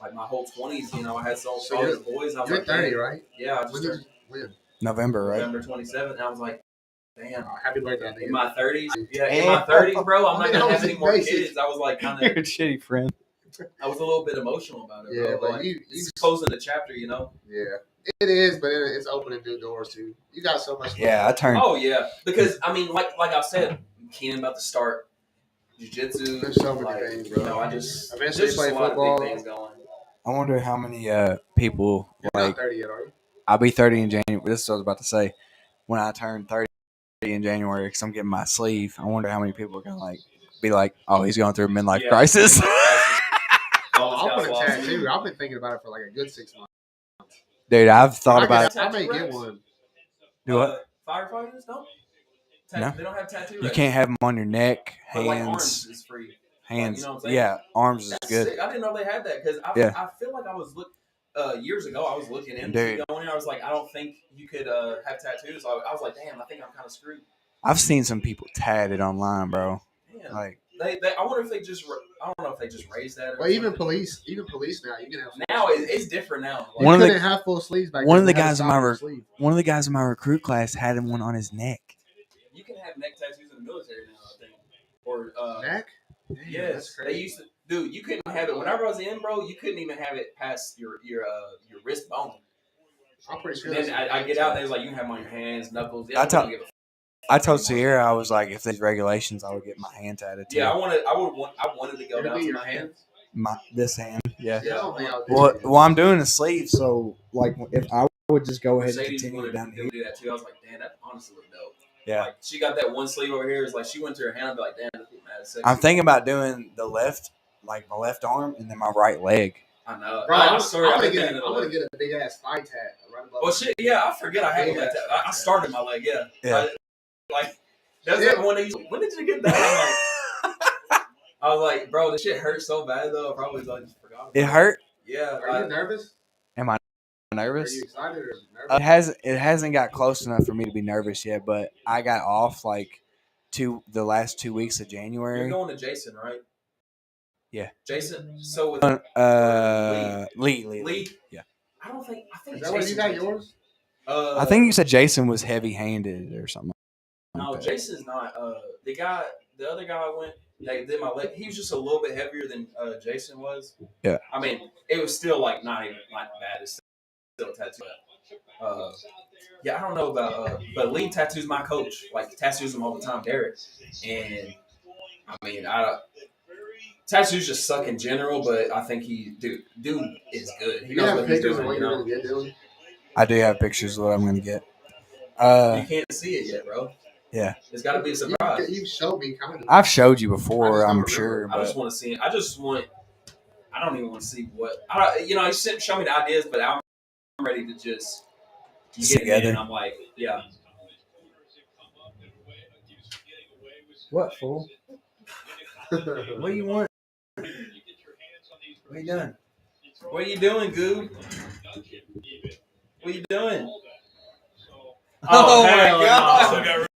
like my whole 20s, you know, I had all So these boys. I was You're like, 30, damn. right? Yeah, I When just did turned you win? November, right? November 27th, and I was like, damn. Happy birthday, In nigga. my 30s, yeah, in my 30s, bro, I'm not gonna have any more Basic. kids. I was like, kind You're of, a shitty friend. I was a little bit emotional about it, Yeah, bro. but Like, you it's closing the chapter, you know. yeah, it is, but it's opening new doors too. You got so much. Yeah, I turned. Oh yeah, because I mean, like I said, Keenan about to start jiu-jitsu. There's so many like, things, bro. You know, I just Eventually there's just play a lot football. of big things going. I wonder how many people You're like. not 30 yet, are you? I'll be 30 in January. This is what I was about to say. When I turn 30 in January, because I'm getting my sleeve, I wonder how many people are gonna like be like, "Oh, he's going through a midlife Yeah, crisis." I'll put a tattoo. I've been thinking about it for like a good 6 months. Dude, I've thought about it. I may get one. Do what? Firefighters, no? No. They don't have tattoo. You registries. can't have them on your neck, But like arms hands, is free. hands. you know what I'm saying? Yeah, arms is That's good. sick. I didn't know they had that because I feel like I was years ago. I was looking into going in. I was like, I don't think you could have tattoos. I was like, damn, I think I'm kind of screwed. I've seen some people tatted online, bro. Damn. Like they I wonder if they just I don't know if they just raised that. Or Well, even something. police now you can have. Now it's different now. You One of the- couldn't have full sleeves back one then. of the They had to guys in stop my your re- sleeve. one of the guys in my recruit class had one on his neck. You can have neck tattoos in the military now, I think. Or Neck. Damn, yes, that's crazy. they used to. Dude, you couldn't have it. Whenever I was in, bro, you couldn't even have it past your wrist bone. I'm pretty sure. And then I get out, and they was like, you can have them on your hands, knuckles. I told Sierra, I was like, if there's regulations, I would get my hand tatted too. Yeah, I wanted to go down to my hands. This hand. Yeah. I don't think I'll do Well, it. I'm doing the sleeve, so like if I would just go ahead and Mercedes continue wanted down to here. do that too. I was like, damn, that honestly looked dope. Yeah. Like she got that one sleeve over here. It's like she went to her hand and be like, damn, that look mad sexy. I'm thinking about doing the left, like my left arm, and then my right leg. I know. Bro, I'm sorry. I'm I gonna get a big ass thigh tat right above. Well, shit. Yeah, I forget I had one like that. I started my leg. Yeah. Yeah. That's that one. When did you get that? I was like, bro, this shit hurt so bad though. I probably like just forgot. About It hurt. Yeah. Are you nervous? Am I Are nervous? you excited or nervous? It hasn't got close enough for me to be nervous yet, but I got off like the last 2 weeks of You're January. going to Jason, right? Yeah. Jason. So with Lee. Yeah. I think Is that where you got yours? I think you said Jason was heavy-handed or something. No, like that. Jason's not. The other guy I went, they did my leg. He was just a little bit heavier than Jason was. Yeah. I mean, it was still like not bad. It's still a tattoo. Yeah, I don't know about, but Lee tattoos my coach. Like tattoos him all the time, Derek. And I mean, tattoos just suck in general, but I think dude is good. He knows what he's doing. You know? I do have pictures of what I'm gonna get. You can't see it yet, bro. Yeah. It's got to be a surprise. You showed me kind of. I've showed you before, I'm sure. I just want to see it. I don't even want to see what. You show me the ideas, but I'm ready to just get it in. I'm like, yeah. What, fool? What do you want? What are you doing? What are you doing, Goob? What are you doing? Oh my God.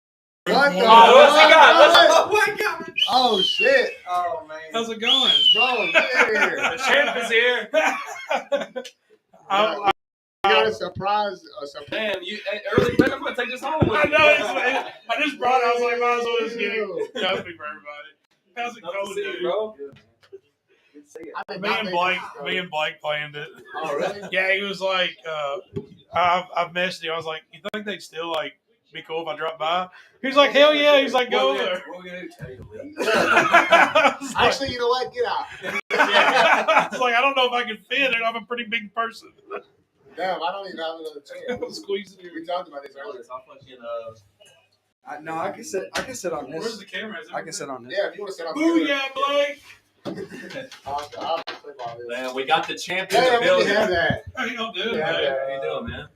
What the? Oh my God! Oh shit! Oh man. How's it going? Bro, get in here. The champ is here. You got a surprise. Damn, early man, I'm gonna take this home with I you. know. I just brought it. I was like, might as well just get it. Nothing for everybody. How's it going, dude? Bro? Me and Blake planned it. Oh really? Yeah, he was like, I messaged him. I was like, you think they'd still like be cool if I dropped by? He was like, hell yeah. He's like, go over there. Actually, you know what? Get out. I was like, I don't know if I can fit it. I'm a pretty big person. Damn, I don't even have another chair. I'm squeezing it. We talked about this earlier. No, I can sit on this. Where's the camera? I can sit on this. Yeah, if you want to sit on Booyah, Blake. I'll clip all this. Man, we got the champ in Yeah, the we building. can have that. How you gonna do it, Yeah, man? yeah. How you doing, man?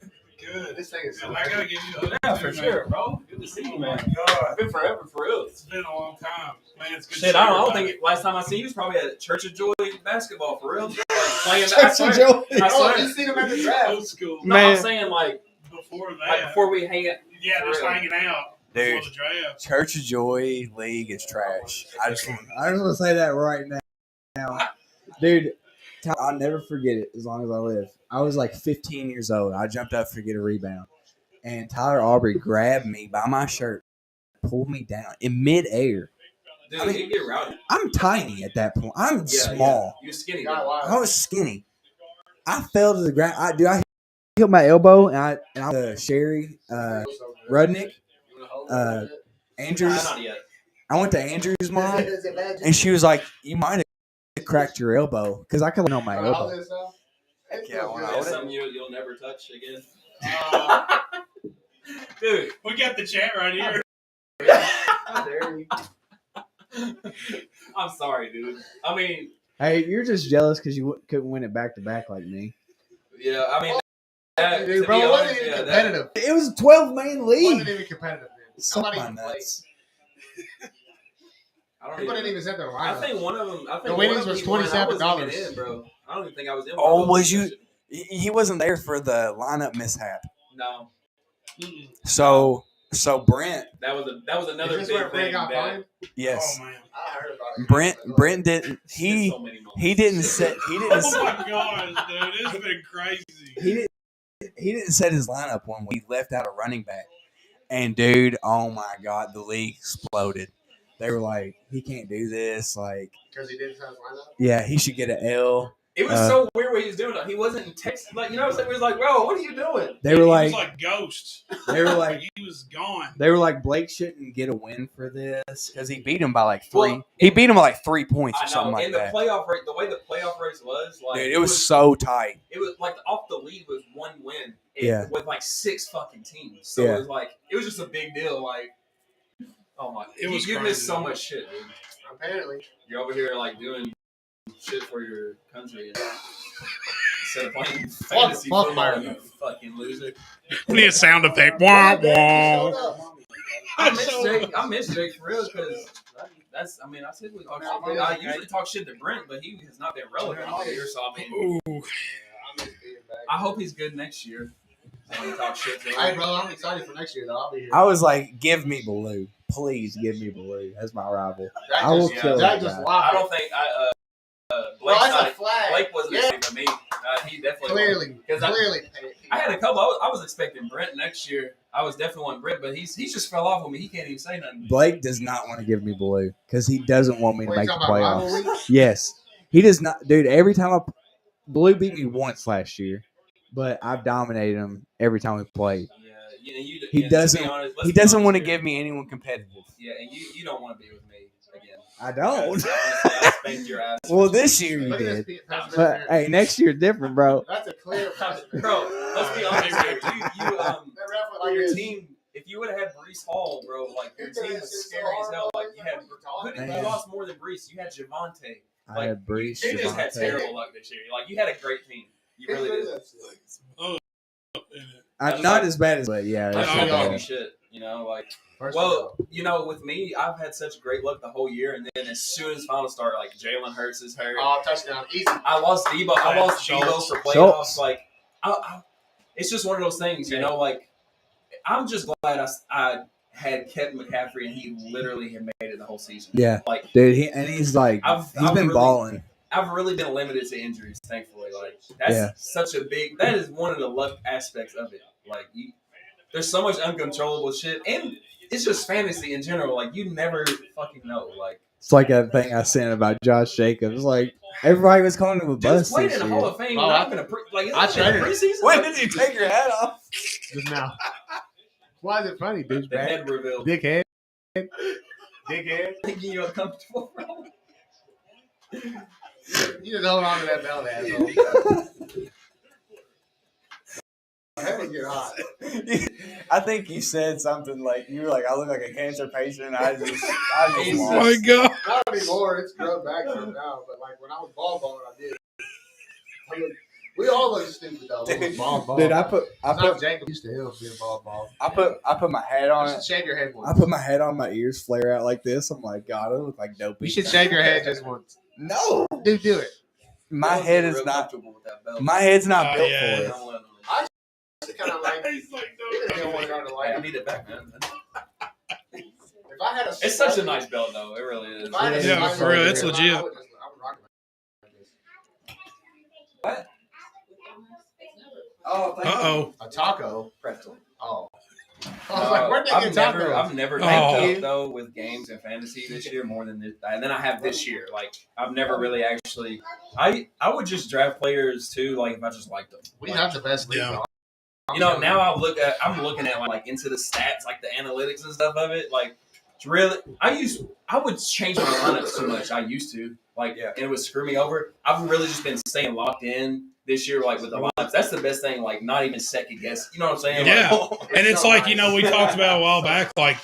Good. This thing is so I gotta give you a Yeah, for sure, bro. Good to see you, man. God. It's been forever, for real. It's been a long time. Man, it's good. Shit, I don't think last time I seen you was probably at Church of Joy basketball, for real. Like, playing Church of Joy. I Oh, swear. you seen him at the draft. Old school. No, Man. I'm saying like Before that. before we hang it. Yeah, just hanging out. Dude. Before the draft. Church of Joy League is trash. I just want to say that right now. Dude, I'll never forget it as long as I live. I was like 15 years old. I jumped up to get a rebound. And Tyler Aubrey grabbed me by my shirt, pulled me down in midair. Dude, I mean, you get rowdy. I'm tiny at that point. I'm Yeah, small. You're skinny. God, Dude. wow. I was skinny. I fell to the ground. I hit my elbow, and I Sherry, Rudnick, Andrews. Not yet. I went to Andrew's mom, and she was like, "You might have cracked your elbow," because I could on my elbow. Yeah, when I That's hold it. something you'll never touch again. Dude, we got the chat right here. How dare you? I'm sorry, dude. I mean, Hey, you're just jealous because you couldn't win it back to back like me. yeah, I mean, Dude, to bro, be it wasn't honest, even yeah, competitive. It was a 12-man It league. wasn't even competitive, man. Suck Nobody my even played. nuts. I don't People didn't even set their lineup. I think one of them. I think The one winnings of them was he won. I wasn't $27. even in, bro. I don't even think I was in. Oh, was you? He wasn't there for the lineup mishap. No. So Brent, That was another Is this big where Brent thing. got That, fined? yes, Oh man. I heard about it. Brent didn't. He so many moments. he didn't set. He didn't. Oh my gosh, dude, it's been crazy. He didn't set his lineup when we left out a running back. And dude, oh my god, the league exploded. They were like, he can't do this. Like, Because he didn't set his lineup? yeah, he should get an L. It was so weird what he was doing. He wasn't texting. Like, you know what I'm saying? He was like, bro, what are you doing? They were He like, was like ghost. they were like, He was gone. they were like, Blake shouldn't get a win for this because he beat him by like 3. Well, he beat him by like 3 points or I something know. like In the that. playoff race, the way the playoff race was, like, Dude, it was so tight. It was like off the lead was one win. Yeah. With like 6 fucking teams. So Yeah. it was like it was just a big deal. Like, oh my, It was you crazy. missed so much shit, dude. Apparently. You're over here like doing shit for your country instead of playing fantasy fuck football. Mario. You fucking loser. We need a sound effect. Wah, wah. I miss Jake for real because that's. I mean, I typically talk shit. I usually talk shit to Brent, but he has not been relevant all year. So I mean, Ooh. I hope he's good next year. I'm gonna talk shit to him. Hey, bro, I'm excited for next year, though. I'll be here. I was like, give me Blue. Please give me Blue. That's my rival. Jack I will just, kill Jack that just guy. I lied. don't think Bro, Blake's that's not, a flag. Blake wasn't Yeah. expecting me. He definitely Clearly. Because I- Clearly. I had a couple. I was expecting Brent next year. I was definitely wanting Brent, but he's just fell off with me. He can't even say nothing. Blake does not want to give me Blue because he doesn't want me to What, you make the talking about playoffs. rivalry? Yes, he does not, dude. Every time Blue beat me once last year, but I've dominated him every time we played. Yeah, He to doesn't- be honest, let's He be doesn't honest want to here. give me anyone competitive. Yeah, and you don't want to be with me again. I don't. Honestly, I spanked your ass. Well, this year you Look at did, this pass but interference. hey, next year different, bro. That's a clear pass. Bro, let's be honest here. You That ref went like your this. team. If you would have had Brees Hall, bro, like your team was scary as hell. Like you had, who did you Man. lost more than Brees? You had Javante. I had Brees. You just had Javonte. terrible luck this year. Like you had a great team. You really did. Not as bad as, but yeah. That's it's Oh, not bad. baby shit. You know, like. First Well, you know, with me, I've had such great luck the whole year, and then as soon as finals start, like Jalen Hurts is hurt. touchdown. Easy. I lost Debo. I lost Debo Schultz. for playoffs. Schultz. Like, it's just one of those things, you know. Like, I'm just glad I had kept McCaffrey, and he literally had made it the whole season. Yeah, Like, dude. He's like, I've he's been really- balling. I've really been limited to injuries, thankfully. Like, that's Yeah. such a big. That is one of the luck aspects of it. Like, there's so much uncontrollable shit, and it's just fantasy in general. Like, you never fucking know. Like. It's like a thing I sent about Josh Jacobs. Like everybody was calling him a Just bust played this in the year. Hall of Fame, Bro, not even a like. I Isn't it traded a it. preseason? When did you take your hat off? Just now. Why is it funny, The douchebag? head reveal. Dickhead. Dickhead. Making you uncomfortable, bro. You just hold on to that belt, asshole. That would get hot. I think you said something like you were like, I look like a cancer patient. I just Jesus. Oh my lost. god. Not anymore. It's grown back from now. But like when I was ball balling, I did. I mean, we all look stupid though. We was ball ball. Dude, I put Not Jacob used to him being ball ball. I put my hat You on. should shave your head I once. put my head on. My ears flare out like this. I'm like, God, I look like dopey. You should shave your head just once. No, Dude, do it. my Wasn't head is real not. comfortable with that belt. My head's not Oh, built yeah. for it. Don't let him- It's kind of like He's like, you don't want to go to I like. need it back, man. If I had a, It's such a nice belt, though. It really is. If I had a Yeah, slightly for real, bigger it's head, legit. I would rock it like this. Oh, Uh-oh. A taco. Pretzel. Oh. I was like, where'd they get tacos? I've never Oh. ranked up though with games and fantasy this year more than this, and then I have this year. Like I've never really actually. I would just draft players too, like if I just liked them. We Like, have the best league. Yeah. dog. you know, now I'm looking at like into the stats, like the analytics and stuff of it. Like it's really, I would change my lineups too much. I used to and it would screw me over. I've really just been staying locked in this year, like with the lineups. That's the best thing. Like not even second guess. You know what I'm saying? Yeah. Like, And it's so like, nice. you know, we talked about a while back, like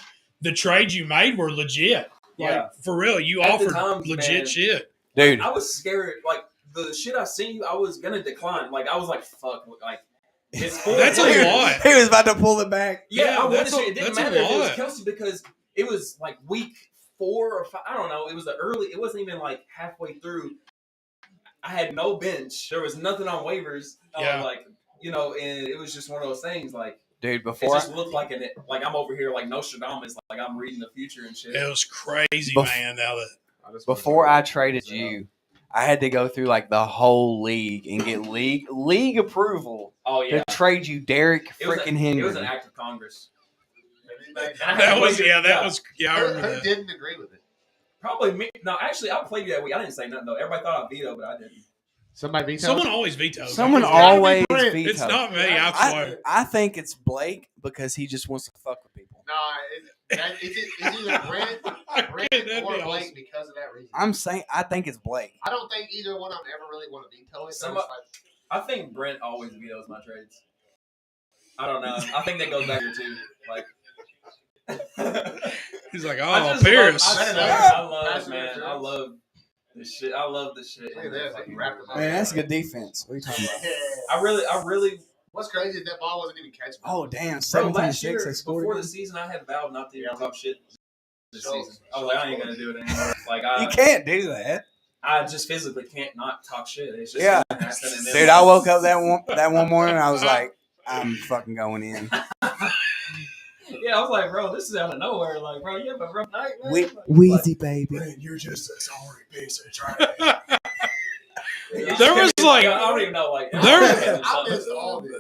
the trades you made were legit. Like, Yeah. for real, you At the offered time, legit man. shit. dude. I was scared. Like the shit I seen you, I was gonna decline. Like I was like, fuck. Like It's 4 That's a players. lot. He was about to pull it back. Yeah, I wanted that's to say it didn't that's a matter if it was lot. Kelsey because it was like week 4 or 5. I don't know. It was it wasn't even like halfway through. I had no bench. There was nothing on waivers. Yeah. Like, and it was just one of those things. Like, Dude, it before just looked like like I'm over here like Nostradamus, like I'm reading the future and shit. It was crazy, Bef- man. Now that before I traded you, I had to go through like the whole league and get league approval Oh yeah, to trade you Derek it was freaking Henry. It was an act of Congress. that was I Who remember that. didn't agree with it? Probably me. No, actually, I played you that week. I didn't say nothing though. Everybody thought I vetoed, but I didn't. Somebody vetoed. Someone always vetoes. Someone It's gotta be always Brent. vetoes. It's not me. I swear. I think it's Blake because he just wants to fuck with people. Nah, it's either Brent That'd or be Blake awesome. because of that reason. I'm saying I think it's Blake. I don't think either one of them ever really want to veto it. I think Brent always vetoes my trades. I don't know. I think that goes back here too. Like, He's like, I oh, just Pierce. I love this shit. I love this shit. Look at that. He wrapped him up. Man, that's good defense. What are you talking about? I really. What's crazy is that ball wasn't even catchable. Oh damn, Bro, 17-6 last year, they scored. before again? the season, I had vowed not to even talk shit this So- season. I was like, I ain't gonna do it anymore. Like, You can't do that. I just physically can't not talk shit. It's just Yeah. gonna happen, and then- Dude, I woke up that one morning and I was like, I'm fucking going in. Yeah, I was like, bro, this is out of nowhere. Like, bro, you have a rough night, man. Wheezy baby. Man, you're just a sorry piece of trash. Like, There was like- I don't even know. Like, I missed all this.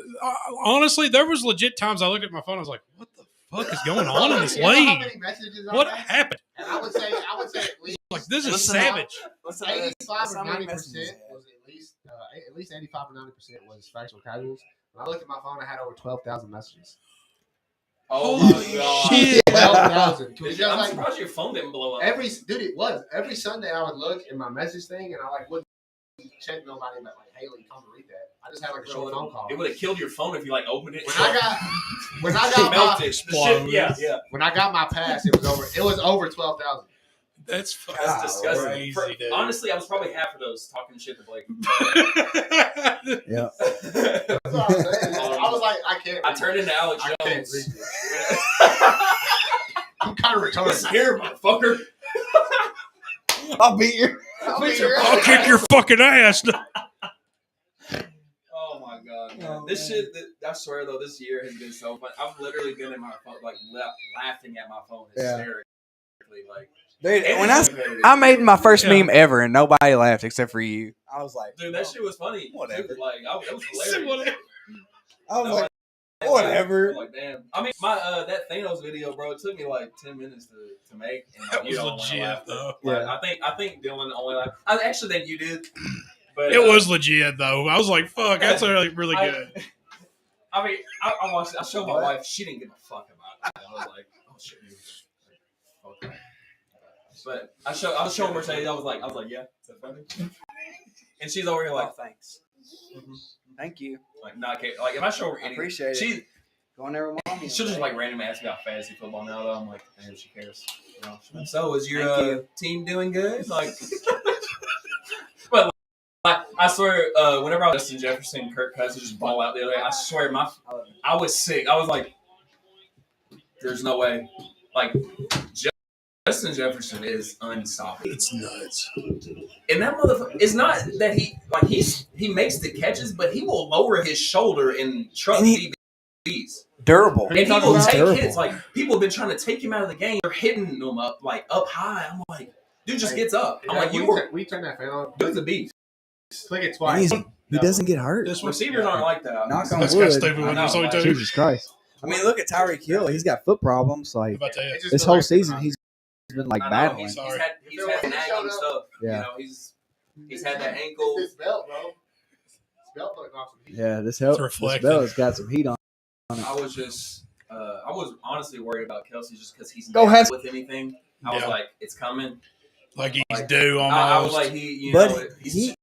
Honestly, there was legit times I looked at my phone. I was like, "What the fuck is going on in this You know how league? many messages I What got? happened? And I would say at least Like, this is Listen, savage." 85 or how many 90% messages was at least 85 or 90% was factual casuals. When I looked at my phone, I had over 12,000 messages. Oh Holy my god. shit. 12,000. I'm Like, surprised your phone didn't blow up. every Sunday I would look in my message thing and I like wouldn't check nobody but like Haley, come to read that. I just had like a short phone call. It would have killed your phone if you like opened it. When I got melted. my, Explode. Yeah. when I got my pass, it was over 12,000. That's fucking That's disgusting. crazy, dude. Honestly, I was probably half of those talking shit to Blake. Yeah. That's what I'm saying. I was like, I can't. I turned into Alex I can't Jones. read this. I'm kind of retarded. Listen here, motherfucker. I'll beat you. I'll kick your fucking ass. Oh my god, man. Oh, This man. shit, I swear though, this year has been so fun. I've literally been in my phone, like laughing at my phone Yeah. hysterically. Like, Dude, it when is I competitive. made my first Yeah. meme ever and nobody laughed except for you. I was like, Dude, that shit was funny. Whatever. Dude, like, it was Said hilarious. whatever. I was No, like, I was whatever. like, damn. I mean, my that Thanos video, bro, it took me like 10 minutes to make. And, like, That you was don't wanna legit, laugh. though. Like, Yeah. I think Dylan only laughed. I actually think you did. But It was legit, though. I was like, fuck, that's really, really I- good. I mean, I watched. I showed my What? wife. She didn't give a fuck about it. I was like, oh shit. Okay. But I was showing Mercedes. I was like, yeah, is that funny? And she's over here like, thanks. Thank you. like not care. Like if I show her I anything, appreciate it. she Going there with mommy. she'll just like randomly ask me about fantasy football now. Though I'm like, damn, she cares. You know? She's like, so is your Thank you. team doing good? Like, but like, I swear, whenever I was Justin Jefferson, Kirk Cousins just ball out the other day, I swear I was sick. I was like, there's no way. Like, Justin Jefferson is unstoppable. It's nuts. And that motherfucker, it's not that he makes the catches, but he will lower his shoulder and truck And he- DBs. Durable. And he talking will about? take Terrible. hits. Like, people have been trying to take him out of the game. They're hitting them up high. I'm like, dude just gets up. I'm like, we turn that fan on. dude's a beast. Click it twice. Easy. He doesn't get hurt. This was Receivers aren't like that. Knock on That's kind of wood. stupid when I you saw know, each like- other. Jesus Christ. I mean, look at Tyreek Hill. He's got foot problems. Like About to It just this feel whole like- season, he's been like I know, battling. he's Sorry. had nagging stuff. Yeah. You know, he's had that ankle. This belt, bro. This belt putting off some heat. Yeah, this It's this reflective. bell has got some heat on. I was just, I was honestly worried about Kelsey just because he's Go never ahead. with anything. I was Yeah. like, it's coming. Like he's due I was almost. like, you But know, he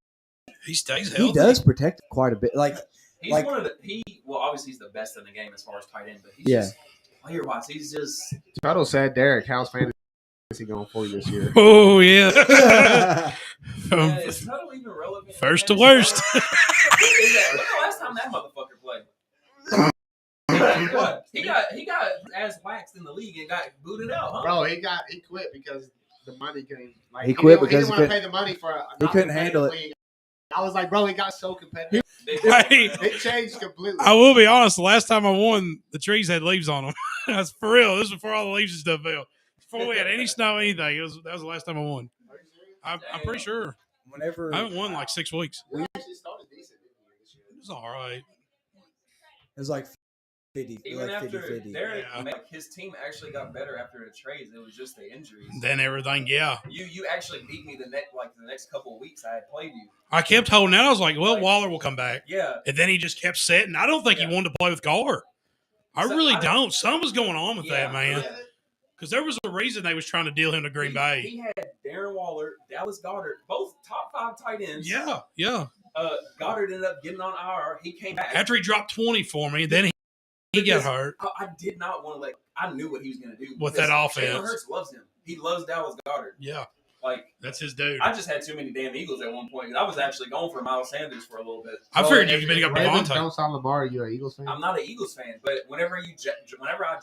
He stays healthy. he does protect quite a bit. Like he's like- one of the, well, obviously he's the best in the game as far as tight end, but he's Yeah. just, player wise, he's just, Tuttle said, Derek, how's fantasy going for you this year? Oh, yeah. yeah, is Tuttle even relevant? First to Fantasy worst. relevant? When's the last time that motherfucker played? What? He got ass waxed in the league and got booted out, huh? Bro, he quit because the money came. Like, He quit because he didn't he want to couldn't- pay the money for. he couldn't handle it. League. I was like, bro, it got so competitive. Hey, It changed completely. I will be honest. The last time I won, the trees had leaves on them. That's for real. This was before all the leaves and stuff fell. Before we had any snow, anything. That was the last time I won. I'm pretty sure. Whenever I haven't won in like 6 weeks. We actually started decent this year. It was all right. it was like 50, Even like after 50-50. Derek, Yeah. like, his team actually got better after the trades. It was just the injuries. Then everything, yeah. You actually beat me the next couple of weeks I had played you. I kept holding out. I was like, well, Waller will come back. Yeah. And then he just kept sitting. I don't think he wanted to play with Gar. I really don't. Something was going on with that, man. Yeah. Because there was a reason they was trying to deal him to Green Bay. He had Darren Waller, Dallas Goddard, both top 5 tight ends. Yeah, yeah. Goddard ended up getting on IR. He came back. After he dropped 20 for me, then he got hurt. I did not want to I knew what he was going to do. With because that offense. Jalen Hurts loves him. He loves Dallas Goddard. Yeah, Like, that's his dude. I just had too many damn Eagles at one point. I was actually going for Miles Sanders for a little bit. I figured you could pick up Ravens Devontae. don't sign Lamar. You an Eagles fan? I'm not an Eagles fan, but whenever I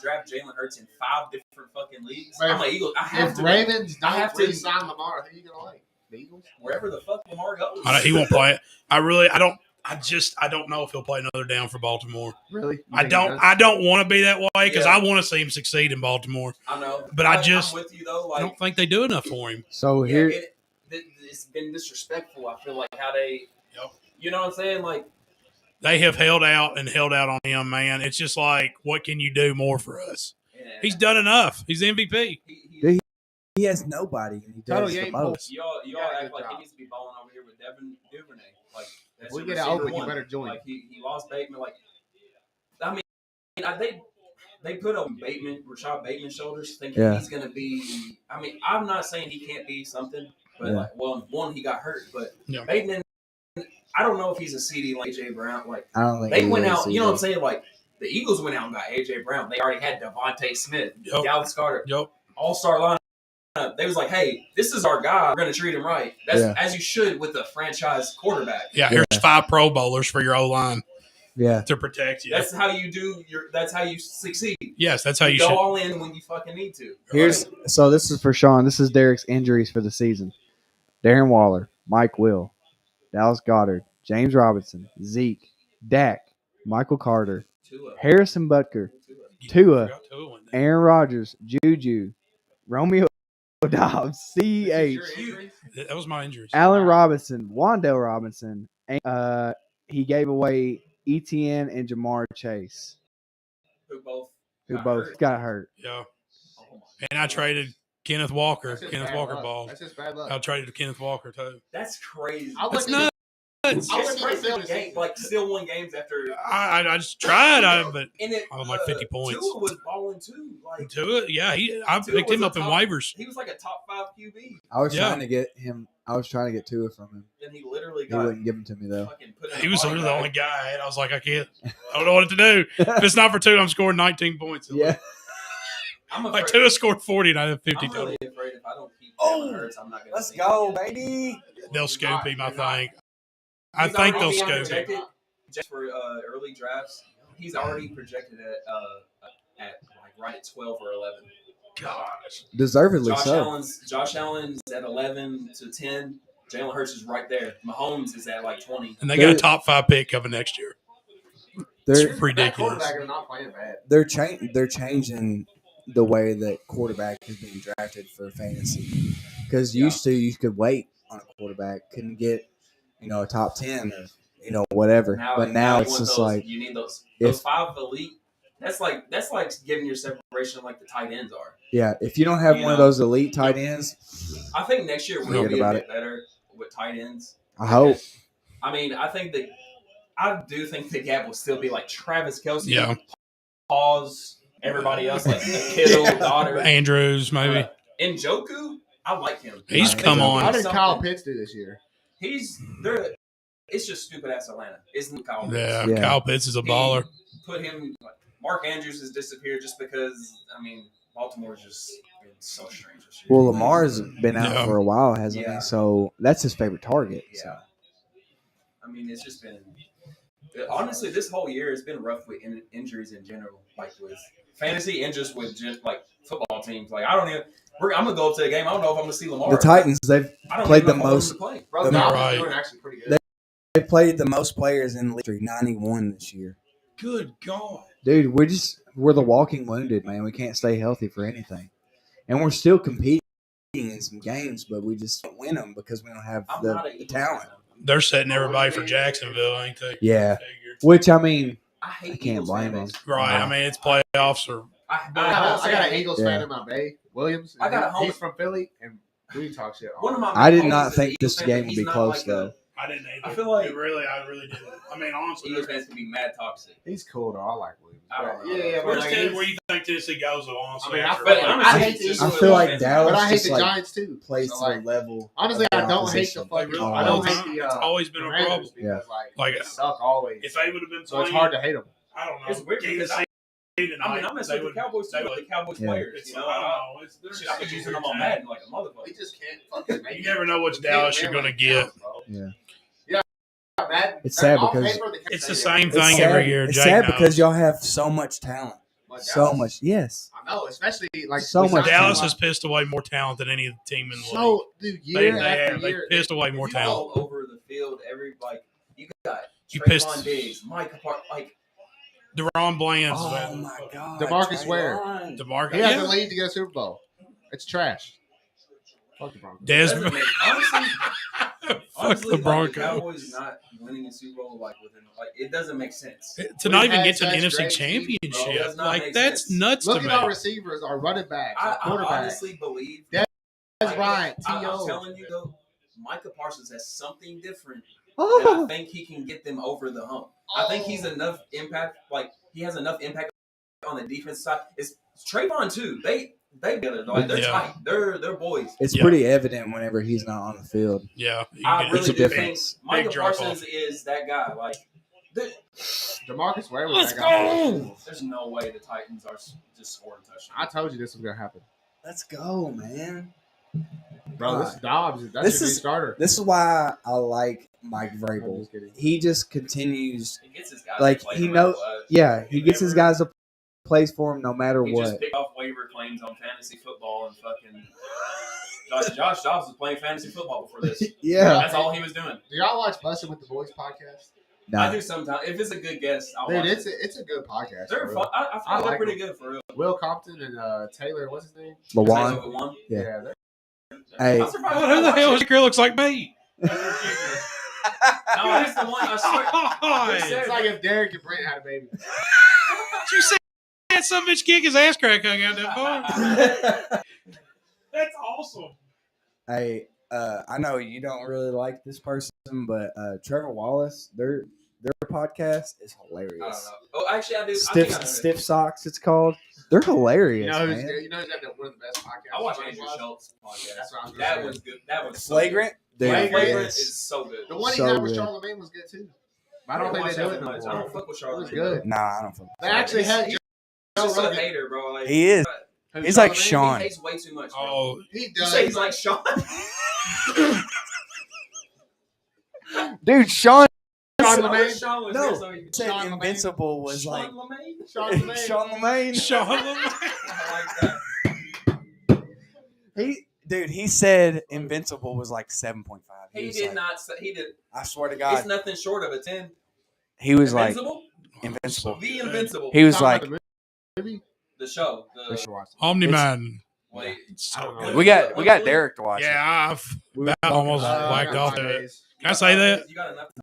draft Jalen Hurts in 5 different fucking leagues, But I'm an Eagles. I have If to Ravens I have don't to- sign Lamar, who you gonna like? The Eagles? wherever the fuck Lamar goes. He won't play it. I don't know if he'll play another down for Baltimore. Really? I don't want to be that way because Yeah. I want to see him succeed in Baltimore. I know, But I'm with you though. I Like, don't think they do enough for him. So yeah, here, it's been disrespectful. I feel like how they, Yep. you know what I'm saying? Like, They have held out on him, man. It's just like, what can you do more for us? yeah, He's done enough. He's MVP. he has nobody, and he Total, does you the ain't most. y'all You got a act good like job. he needs to be balling over here with Devin Duvernay. Like, that's If we your get it receiver open, you one. better join. Like, he lost Bateman. Like, I mean, they put on Rashad Bateman's shoulders, thinking Yeah. he's gonna be. I mean, I'm not saying he can't be something, but Yeah. like, well, one, he got hurt, but Yeah. Bateman, I don't know if he's a CD like AJ Brown. Like, I don't think they he went is out. You know what I'm either. saying? Like, the Eagles went out and got AJ Brown. They already had Devontae Smith, Yep. Dallas Goddard, Yep. all-star lineup. They was like, hey, this is our guy. We're going to treat him right. That's Yeah. as you should with a franchise quarterback. Yeah, here's 5 Pro Bowlers for your O-line Yeah, to protect you. That's how you that's how you succeed. Yes, that's how you go should. all in when you fucking need to. so this is for Sean. This is Derek's injuries for the season: Darren Waller, Mike Will, Dallas Goddard, James Robinson, Zeke, Dak, Michael Carter, Tua. Harrison Butker, You Tua, forgot Tua went there. Aaron Rodgers, Juju, Romeo Dobbs, This is CEH, your injury? That was my injuries. Allen Robinson, Wandale Robinson. And, he gave away ETN and Jamar Chase, Who both who got both hurt. got hurt. Yeah. Oh my And I traded Kenneth Walker. That's just Kenneth bad Walker luck. balls. That's just bad luck. I traded Kenneth Walker, too. That's crazy. I That's wouldn't even- nuts. I It's wouldn't even crazy feel to the game, season. like still won games after. I just tried, but And it, I'm like 50 points. Tua was balling too. Like, Tua, yeah, I Tua picked was him a up in top- waivers. He was like a top 5 QB, I was Yeah. trying to get him. I was trying to get Tua from him. and he literally He got wouldn't give him to me though. fucking put in He a was body literally the bag. only guy I had. I was like, I don't know what to do. If it's not for Tua, I'm scoring 19 points. Yeah, I'm Like afraid. Tua scored 40 and I had 50 I'm total. really afraid if I don't keep Oh, Jalen Hurts, I'm not going to let's go, baby. They'll scoop him, I They're not. think. I He's think already they'll being scoop him. projected just for early drafts. He's already projected at like right at 12 or 11. Gosh. Deservedly Josh so. Allen's at 11 to 10. Jalen Hurts is right there. Mahomes is at like 20. And they got a top 5 pick coming next year. They're It's ridiculous. That quarterback is not playing bad. they're changing the way that quarterback is being drafted for fantasy. Because used to you could wait on a quarterback, couldn't get a top 10 or whatever. But now you it's want just those, like you need those if- 5 elite. That's like giving your separation like the tight ends are. if you don't have You one of know. those elite tight ends, I think next year will Forget be a about bit it. better with tight ends. I hope. I mean, I do think the gap will still be like Travis Kelce. Yeah. Pause. Everybody else like Kittle, Goddard, Andrews, maybe. Njoku. I like him. He's I come think How on. did Kyle Pitts do this year? He's there. It's just stupid ass Atlanta. Isn't Kyle? Pitts. Yeah, Yeah. Kyle Pitts is a baller. Put him. Like, Mark Andrews has disappeared just because. I mean, Baltimore's just been so strange this year. Well, Lamar's been out Yeah. for a while, hasn't Yeah. he? So that's his favorite target. Yeah. So. I mean, it's just been. Honestly, this whole year has been rough with injuries in general, like with fantasy and just with like football teams. Like I don't even. I'm gonna go up to the game. I don't know if I'm gonna see Lamar. The Titans, they've I don't played even the know if I'm most. to play. Bro, the- Dobbs Right. is doing actually pretty good. They played the most players in the league, 91 this year. Good God. Dude, we're the walking wounded, man. We can't stay healthy for anything, and we're still competing in some games, but we just don't win them because we don't have I'm the not an Eagles talent. fan. They're setting everybody for Jacksonville, ain't they? Yeah. Figure. Which I mean, I hate I can't Eagles blame fan them. base. Right. I mean, it's playoffs or I got an Eagles fan Yeah. in my Bay, Williams. I got a homie- He's from Philly, and we talk shit. One of my I did homies not is think an this Eagles fan, game but would he's be not close like though. I didn't either. I feel like- I really didn't. I mean, honestly, Eagles fans can be mad toxic. He's cool though. I like Williams. I don't know. Yeah, where, but like, where you think Tennessee goes, though, honestly? I mean, I after, feel- like, I hate the just- I Eagles. feel like fans- Dallas but I hate just the like Giants too. plays So, to like, the level. honestly, of I the don't hate opposition. the fucking. really I don't do. hate the. It's always been a Commanders problem. because Like, they suck always. if they would have been So playing, it's hard to hate them. I don't know. It's weird Kansas because City tonight, I mean, I'm messing with the Cowboys too. Like the Cowboys Yeah. players, It's, you know. I don't know. It's, Shit, I could use them on Madden like a motherfucker. We just can't fucking make You it. never know which We Dallas can't you're win going to like get. Dallas, bro. Yeah. Madden, It's sad on because- paper, they It's the can't same say thing It's every sad- year. It's Jake sad knows. because y'all have so much talent. But So Dallas- much. Yes. I know, especially like So we much signed Dallas some, has pissed away more talent than any team in the league. So, dude, They year have. after They year, pissed away more If you talent. all over the field, you got You Trayvon pissed- Diggs, Mike apart, like Deron Bland's Oh my God. DeMarcus Ware. DeMarcus. he has Yeah. the lead to get a Super Bowl. It's trash. Fuck the Broncos. doesn't Desmond. make, honestly, Fuck honestly, the like, Broncos. the Cowboys not winning a Super Bowl like within it doesn't make sense. To not We've even had get to the such NFC great teams, bro. Championship, Does not like make that's sense. nuts Look to at our me. receivers, our running backs, our I quarterbacks. honestly believe Des like, Bryant, I'm T.O. telling you though, Micah Parsons has something different. And I think he can get them over the hump. I think he's enough impact. Like he has enough impact on the defense side. It's Trayvon too. They together. Like they're Yeah. tight. They're boys. It's Yeah. pretty evident whenever he's not on the field. Yeah, I you really a do think difference. Micah drop Parsons is that guy. Like DeMarcus Ware was Let's that guy. go. there's no way the Titans are just scoring touchdowns. I told you this was gonna happen, Let's go, man. bro. This Dobbs, that's This your new is- starter. This is why I like Mike I'm Vrabel. just kidding. He just continues. He gets his guys Like, to play he no matter knows- what. Yeah, he gets his guys to plays for him no matter He what. just picked off waiver claims on fantasy football and fucking Josh Dobbs was playing fantasy football before this. Yeah. That's all he was doing. Do y'all watch Bussin' with the Boys podcast? I Nah. do sometimes. If it's a good guest, I'll Dude, watch it's it. a good podcast. They're for fun. real. I feel I like they're like pretty them. good for real. Will Compton and Taylor, what's his name? Lawan. Taylor one. Yeah. they're Hey. I'm surprised Who the hell this girl looks like me? No, that's the one. I swear. Did It's like if Derek and Brent had a baby. you say that some bitch kick his ass crack hung out that far? That's awesome. Hey, I know you don't really like this person, but Trevor Wallace, their podcast is I don't know. hilarious. Oh, actually, I do. I Stiff think I know it. Stiff Socks, it's called. They're hilarious, You know who's man. good? You know who's got one of the best podcasts? I watch Andrew Schultz podcast. That's what I was gonna That say. was good. That was Flagrant, So dude. good. Flagrant yes. is so good. The one he So had with good. Charlamagne was good too. But I don't think they do it no I more. don't fuck with It was Charlotte. good. Nah, I don't. They actually had He's Joe just a Rogan. hater, bro. Like, He is. Who's He's like Charlamagne? Sean. He hates way too much. Bro. Oh, He You does. say he's like Sean? Dude, Sean Sean I wish LeMay. Sean was No. here so he could. said Sean LeMay. Invincible was Sean like LeMay? Sean LeMay. Sean LeMay. Sean. I like that. He said Invincible was like 7.5. He was did like, not say, he did. I swear to It's God, nothing short of a 10. he was like Invincible? Invincible. The Invincible. He was Talking like, about the movie? The show. I should watch it. Omni Man. Wait. So I don't know. good. we got Derek to watch. it. Yeah, I've We were about almost I whacked got off my to it. days. Can I say that? You got enough time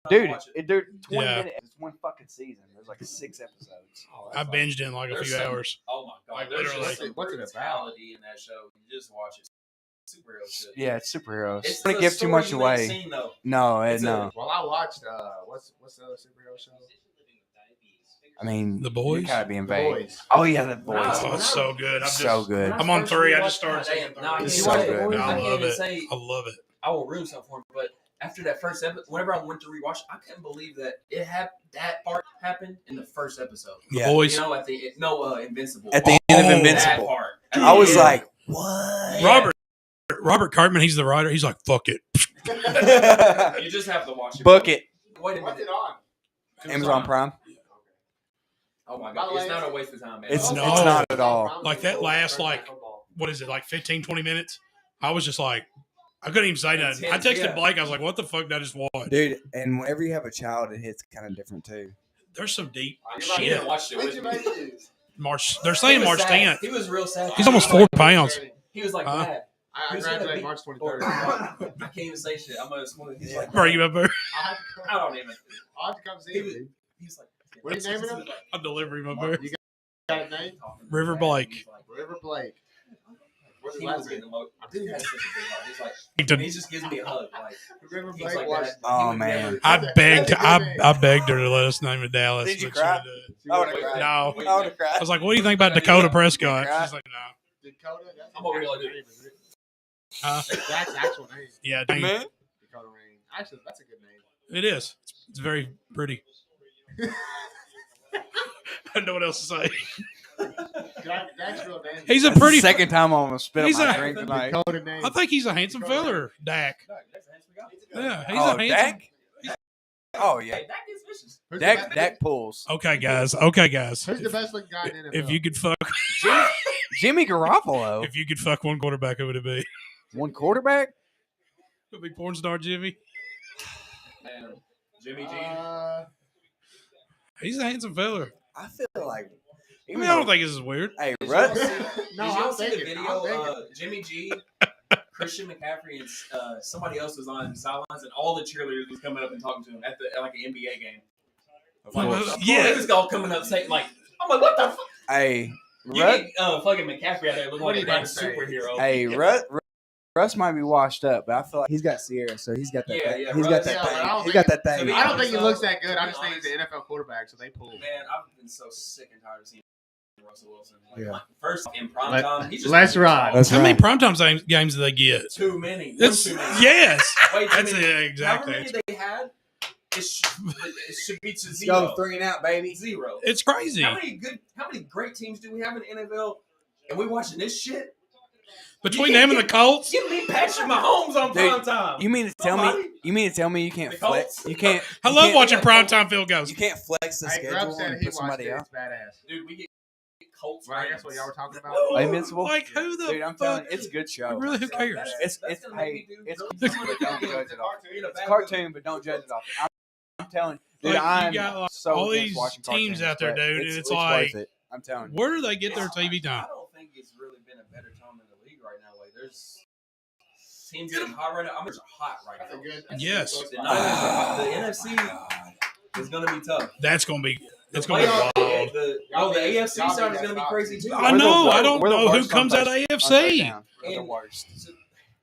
Dude, to watch it. they're 20 Yeah. minutes. It's one fucking season. There's like 6 episodes. Oh, I that's binged in like a There's few some- hours. Oh my god. Like, There's literally. just some What's it about? brutality in that show. You just watch it. Superhero shit. Yeah, it's superheroes. It's I'm gonna the give too story much you ain't away. seen, though. No, It's no. Well, I watched what's the other superhero show? I mean, The Boys? You're kind of being The vague. Boys. Oh yeah, the boys. Oh, it's so good. So good. I'm on 3. I just started Damn, season no, I 3. It's can't so say- good. I I can't love even it. say I love it. I will ruin something for him, but after that first episode, whenever I went to rewatch, I couldn't believe that that part happened in the first episode. Yeah. Boys. You know, at the Invincible. At the end of Oh, that Invincible, part. I was Yeah. like, what? Robert Cartman, he's the writer. He's like, fuck it. You just have to watch it. Book it. Wait a What's minute. it on? Amazon Prime. Oh my By god, the way, it's not a waste of time, man. It's No. not at all. Like that last, like, what is it, like 15, 20 minutes? I was just like, I couldn't even say nothing. I texted Yeah. Blake. I was like, what the fuck did I just watch? Dude, and whenever you have a child, it hits kind of different too. There's some deep He shit. didn't watch it When'd with you me. make it? March. They're He saying was March sad. 10th. He was real sad. He's almost 4 pounds. He was like, Huh? Dad, I who's gonna graduated beat- March or- 23rd. I can't even say shit. I'm gonna smooth. He's like, Bro, you up there? I don't even. I'll have to come see He you. was. dude. He's like, What are you naming him? I'm delivering him up there. You got a name? River Blake. River Blake. What's his He last was name? getting emotional. Dude has such a big heart. He's like, He he just gives me a hug. Like, River he's Blake like watched. that. Oh, He would man. never- I begged. That's a good name. I begged her to let us name it Dallas. Did you but she cry? didn't. I would have cried. No. I would have I cried. was like, "What do you think about Dakota Prescott?" Right. She's like, "No." Dakota? That's I'm over here like his this. name, isn't it? Huh? That's the actual name. Yeah, dang. Man. Dakota Rain. Actually, that's a good name. It is. It's very pretty. I don't know what else to say. That's real name. He's a That's pretty. the second time I'm gonna spit He's up my a- drink tonight. Dakota name. I think he's a handsome feller, Dak. Yeah, he's a handsome. Dak? Oh yeah, Hey, Dak is vicious. Who's the Dak. best- Dak pulls. Okay, guys. Okay, guys. Who's the best looking guy in the NFL? If you could fuck, Jimmy Garoppolo, if you could fuck one quarterback, who would it be? one quarterback. Would it be porn star Jimmy? Man, Jimmy G. He's a handsome feller. I feel like. I mean, I don't think this is weird. Hey, Did Russ. y'all No, Did y'all I'm see the thinking. video? I'm thinking. Jimmy G, Christian McCaffrey, and somebody else was on the sidelines, and all the cheerleaders was coming up and talking to him at like an NBA game. Like, Yeah. they was all coming up saying like, I'm like, what the fuck? Hey, You Russ. get fucking McCaffrey out there looking What like are a you damn about to say? superhero. Hey, Russ might be washed up, but I feel like he's got Sierra, so he's got that. Yeah, yeah, he's Russ- got that yeah, but I thing. don't He's got that think- thing. to be I don't think he honest, looks though, that good. I just to be think he's an NFL quarterback, so they pull. Man, I've been so sick and tired of seeing Russell Wilson. Like, Yeah. First in prime time, he's just Let's ride. That's How many right. primetime games do they get? too many. One It's, too many. yes. Way too That's many. it, exactly. However many they had, it should be to Go zero. 3 and out, baby. Zero. It's crazy. How many great teams do we have in the NFL? And we watching this shit? Between them and the Colts, Give me Patrick Mahomes on Dude, prime time. You mean to tell me? Somebody? You mean to tell me you can't The flex? Colts? You can't. I you love can't- watching primetime field goals. You can't flex the Hey, Grubb schedule said and he put watched somebody it. out. It's badass. Dude, we get Colts. Right, that's what y'all were talking about. No, Invincible? Like who the Dude, I'm telling fuck? you, it's a good show. Really, who cares? It's hey, it's cool, but don't judge it off. It's a cartoon, but don't judge it off. I'm telling you, dude, Like, you I'm got, like, so all against these watching teams cartoons, out there, but dude, and it's worth like- it. I'm telling you. Where do they get their TV time? I don't think it's really been a better time in the league right now. Like, there's teams getting hot right now. I'm just hot right That's a now. good. Yes. The Niners are hot. The NFC is going to be tough. That's gonna be. It's The gonna be playoff- wild. the AFC y'all side be is going to be that crazy too. I We're the know. worst- I don't we're the know who worst comes on out of on AFC. touchdown. We're the And- worst.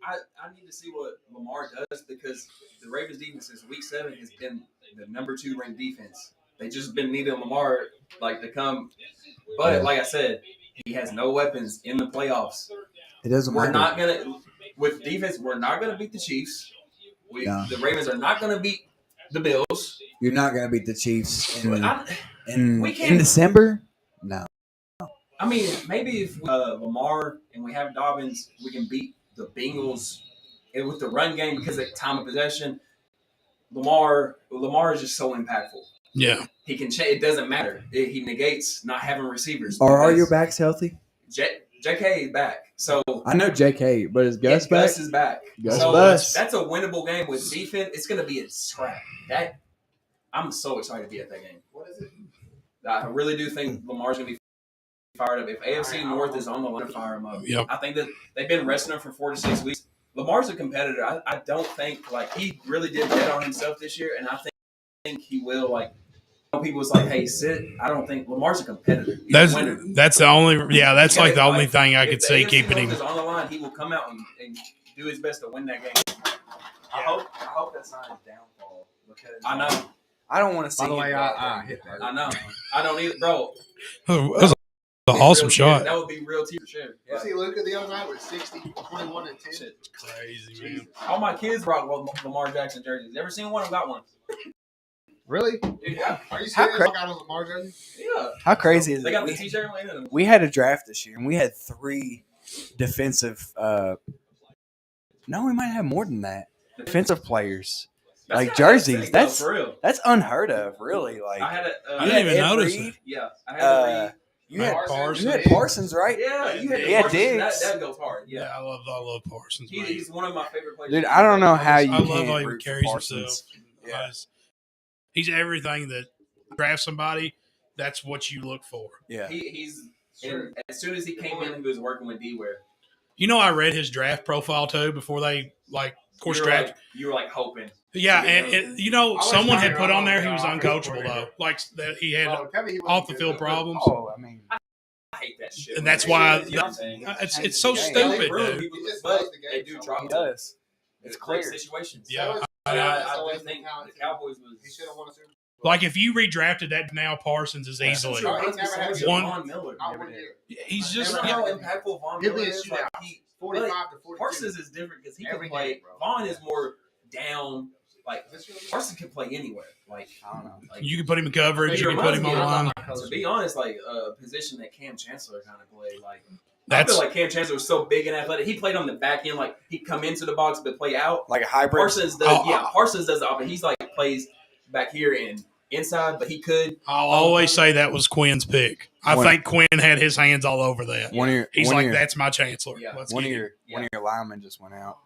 I need to see what Lamar does because the Ravens defense since week 7 has been the number 2 ranked defense. They just been needing Lamar like to come, but like I said, he has no weapons in the playoffs. It doesn't We're not gonna with defense. We're not gonna beat the Chiefs. No. The Ravens are not gonna beat the Bills. You're not gonna beat the Chiefs But in We can't- in December. No. I mean, maybe if Lamar and we have Dobbins, we can beat the Bengals and with the run game because of time of possession. Lamar is just so impactful. Yeah. He can change. It doesn't matter. He negates not having receivers. Are your because backs healthy? JK is back, so I know JK, but is Gus back? Gus is back. Gus so Bus. that's a winnable game with defense. It's going to be a scrap. That I'm so excited to be at that game. What is it? I really do think Lamar's going to be fired up. If AFC North is on the line to fire him up, Yep. I think that they've been resting him for 4 to 6 weeks. Lamar's a competitor. I don't think like he really did bet on himself this year, and I think he will. Like people was like, "Hey, sit." I don't think Lamar's a competitor. He's a winner. That's the only. Yeah, that's Yeah, like the only like, thing I if could the see AFC keeping North him. is on the line, he will come out and do his best to win that game. I hope that's not his downfall because I know. I don't want to see. By the way, him I get hit that. I know. I don't either, bro. That was an awesome Real shot. tear. That would be real team for sure. You see Luka the other night with 60, 21, and 10. Shit. Crazy, man. All my kids brought Lamar Jackson jerseys. Ever seen one? I got one. Really? Dude, yeah. Are you How serious? I got a Lamar jersey. Yeah. How crazy is They it? got the T-shirt in them. We had a draft this year, and we had 3 defensive. No, we might have more than that. Defensive players like that's jerseys. sick, though, That's for real. that's unheard of, really. Like I had a. I you didn't had even Ed notice Reed, Yeah, I had to read. you had Parsons. you had Parsons, right? Yeah, you had Yeah, Parsons. Diggs. That goes hard. Yeah, Yeah, I love Parsons. Man. he's one of my favorite players. Dude, I don't know how you I love can't how he root for carries Parsons. himself. Yeah. He's everything that draft somebody. That's what you look for. Yeah. He's and as soon as he came in, he was working with D-Ware. You know, I read his draft profile too before they of course draft. You were like hoping. Yeah, and you know, I was someone trying had to put on there go he was off uncoachable his though, like that he had Oh, tell me he wasn't off the good. field problems, Oh, I mean, I hate that shit. and that's why You know what I'm saying? it's so Yeah, stupid, They dude. but they do drop he the does. It's great clear. situations. Yeah, I That's do always think been talented. the Cowboys was. He should have won a Super Bowl. Like if you redrafted that now, Parsons is easily. Sure, he's never had One- Von Miller. Not 1 year. He's just Remember how impactful Von He'll Miller be a is? Like, shootout. he, 45 to 42. Parsons is different because he can Every play. game, bro. Vaughn is more down. Like Parsons can play anywhere. Like I don't know. like, you can put him in coverage, he you can put him on the reminds line. me, to be honest, like a position that Cam Chancellor kind of played. Like I That's feel like Cam Chancellor was so big and athletic. He played on the back end, like he'd come into the box but play out. Like a hybrid. Parsons does, Parsons does the opposite. He's like plays back here and inside, but he could. I'll always say that was Quinn's pick. I One- think Quinn had his hands all over that. One of your, He's one like, of your, that's my chancellor. Yeah. Let's one of get your, him. one of your linemen just went out.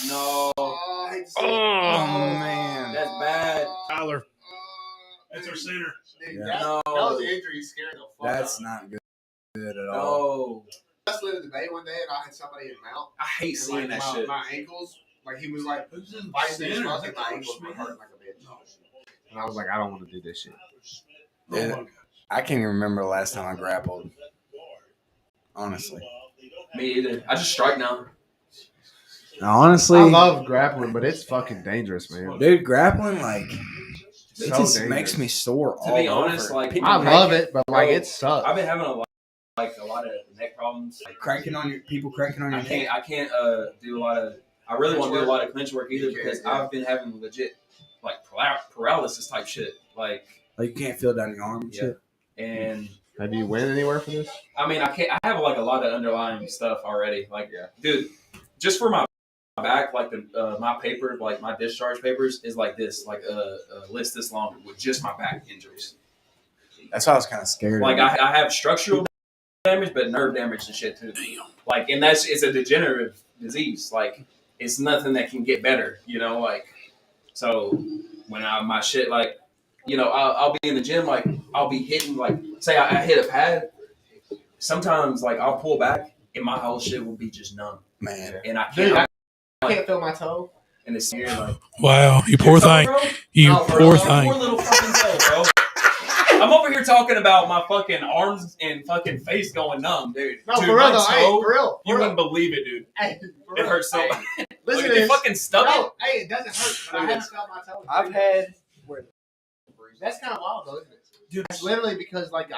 No, Oh, I hate to see it. Oh, man. that's bad. Tyler. That's our center. Dude, Yeah. that, No. that was an injury scaring the fuck That's out not good at all. No, I slid in the bay one day and I had somebody in mount. I hate And seeing like that shit. my ankles, like he was like biting his muscle, and my ankles were hurting like a bitch. And I was like, I don't want to do this shit. Yeah. I can't even remember the last time I grappled. Honestly. Me either. I just strike now. Honestly, I love grappling, but it's fucking dangerous, man. dude, grappling like it So just dangerous. makes me sore. To be honest, like people I love it, but like it sucks. I've been having a lot of neck problems. Like, cranking on your I can't do a lot of. I really want to do a lot of clinch work either because I've been having legit like paralysis type shit. Like you can't feel down your arm and Yeah. shit. and Have you went anywhere for this? I mean I have like a lot of underlying stuff already. Like dude, just for my back, like the my paper, like my discharge papers is like this, like a list this long with just my back injuries. That's why I was kind of scared. Like I have structural damage, but nerve damage and shit too. Like, and it's a degenerative disease. Like, it's nothing that can get better, you know. Like, so when my shit, like, you know, I'll be in the gym, like, I'll be hitting, like, say I hit a pad. Sometimes, like, I'll pull back, and my whole shit will be just numb, man. and I Dude, can't. I can't feel my toe. And it's here, like, Wow, you poor thing. bro? You No, bro, poor your thing. Poor little fucking toe, bro. I'm over here talking about my fucking arms and fucking face going numb, dude. No, Dude, for real my though. Hey, toe, for real. you For real. wouldn't believe it, dude. Hey, for It real. hurts so Hey, bad. Listen Like, to you this. fucking stomach. No, hey, it doesn't hurt, but I haven't felt my toe. I've had That's kind of wild though, isn't it? Dude, It's literally because like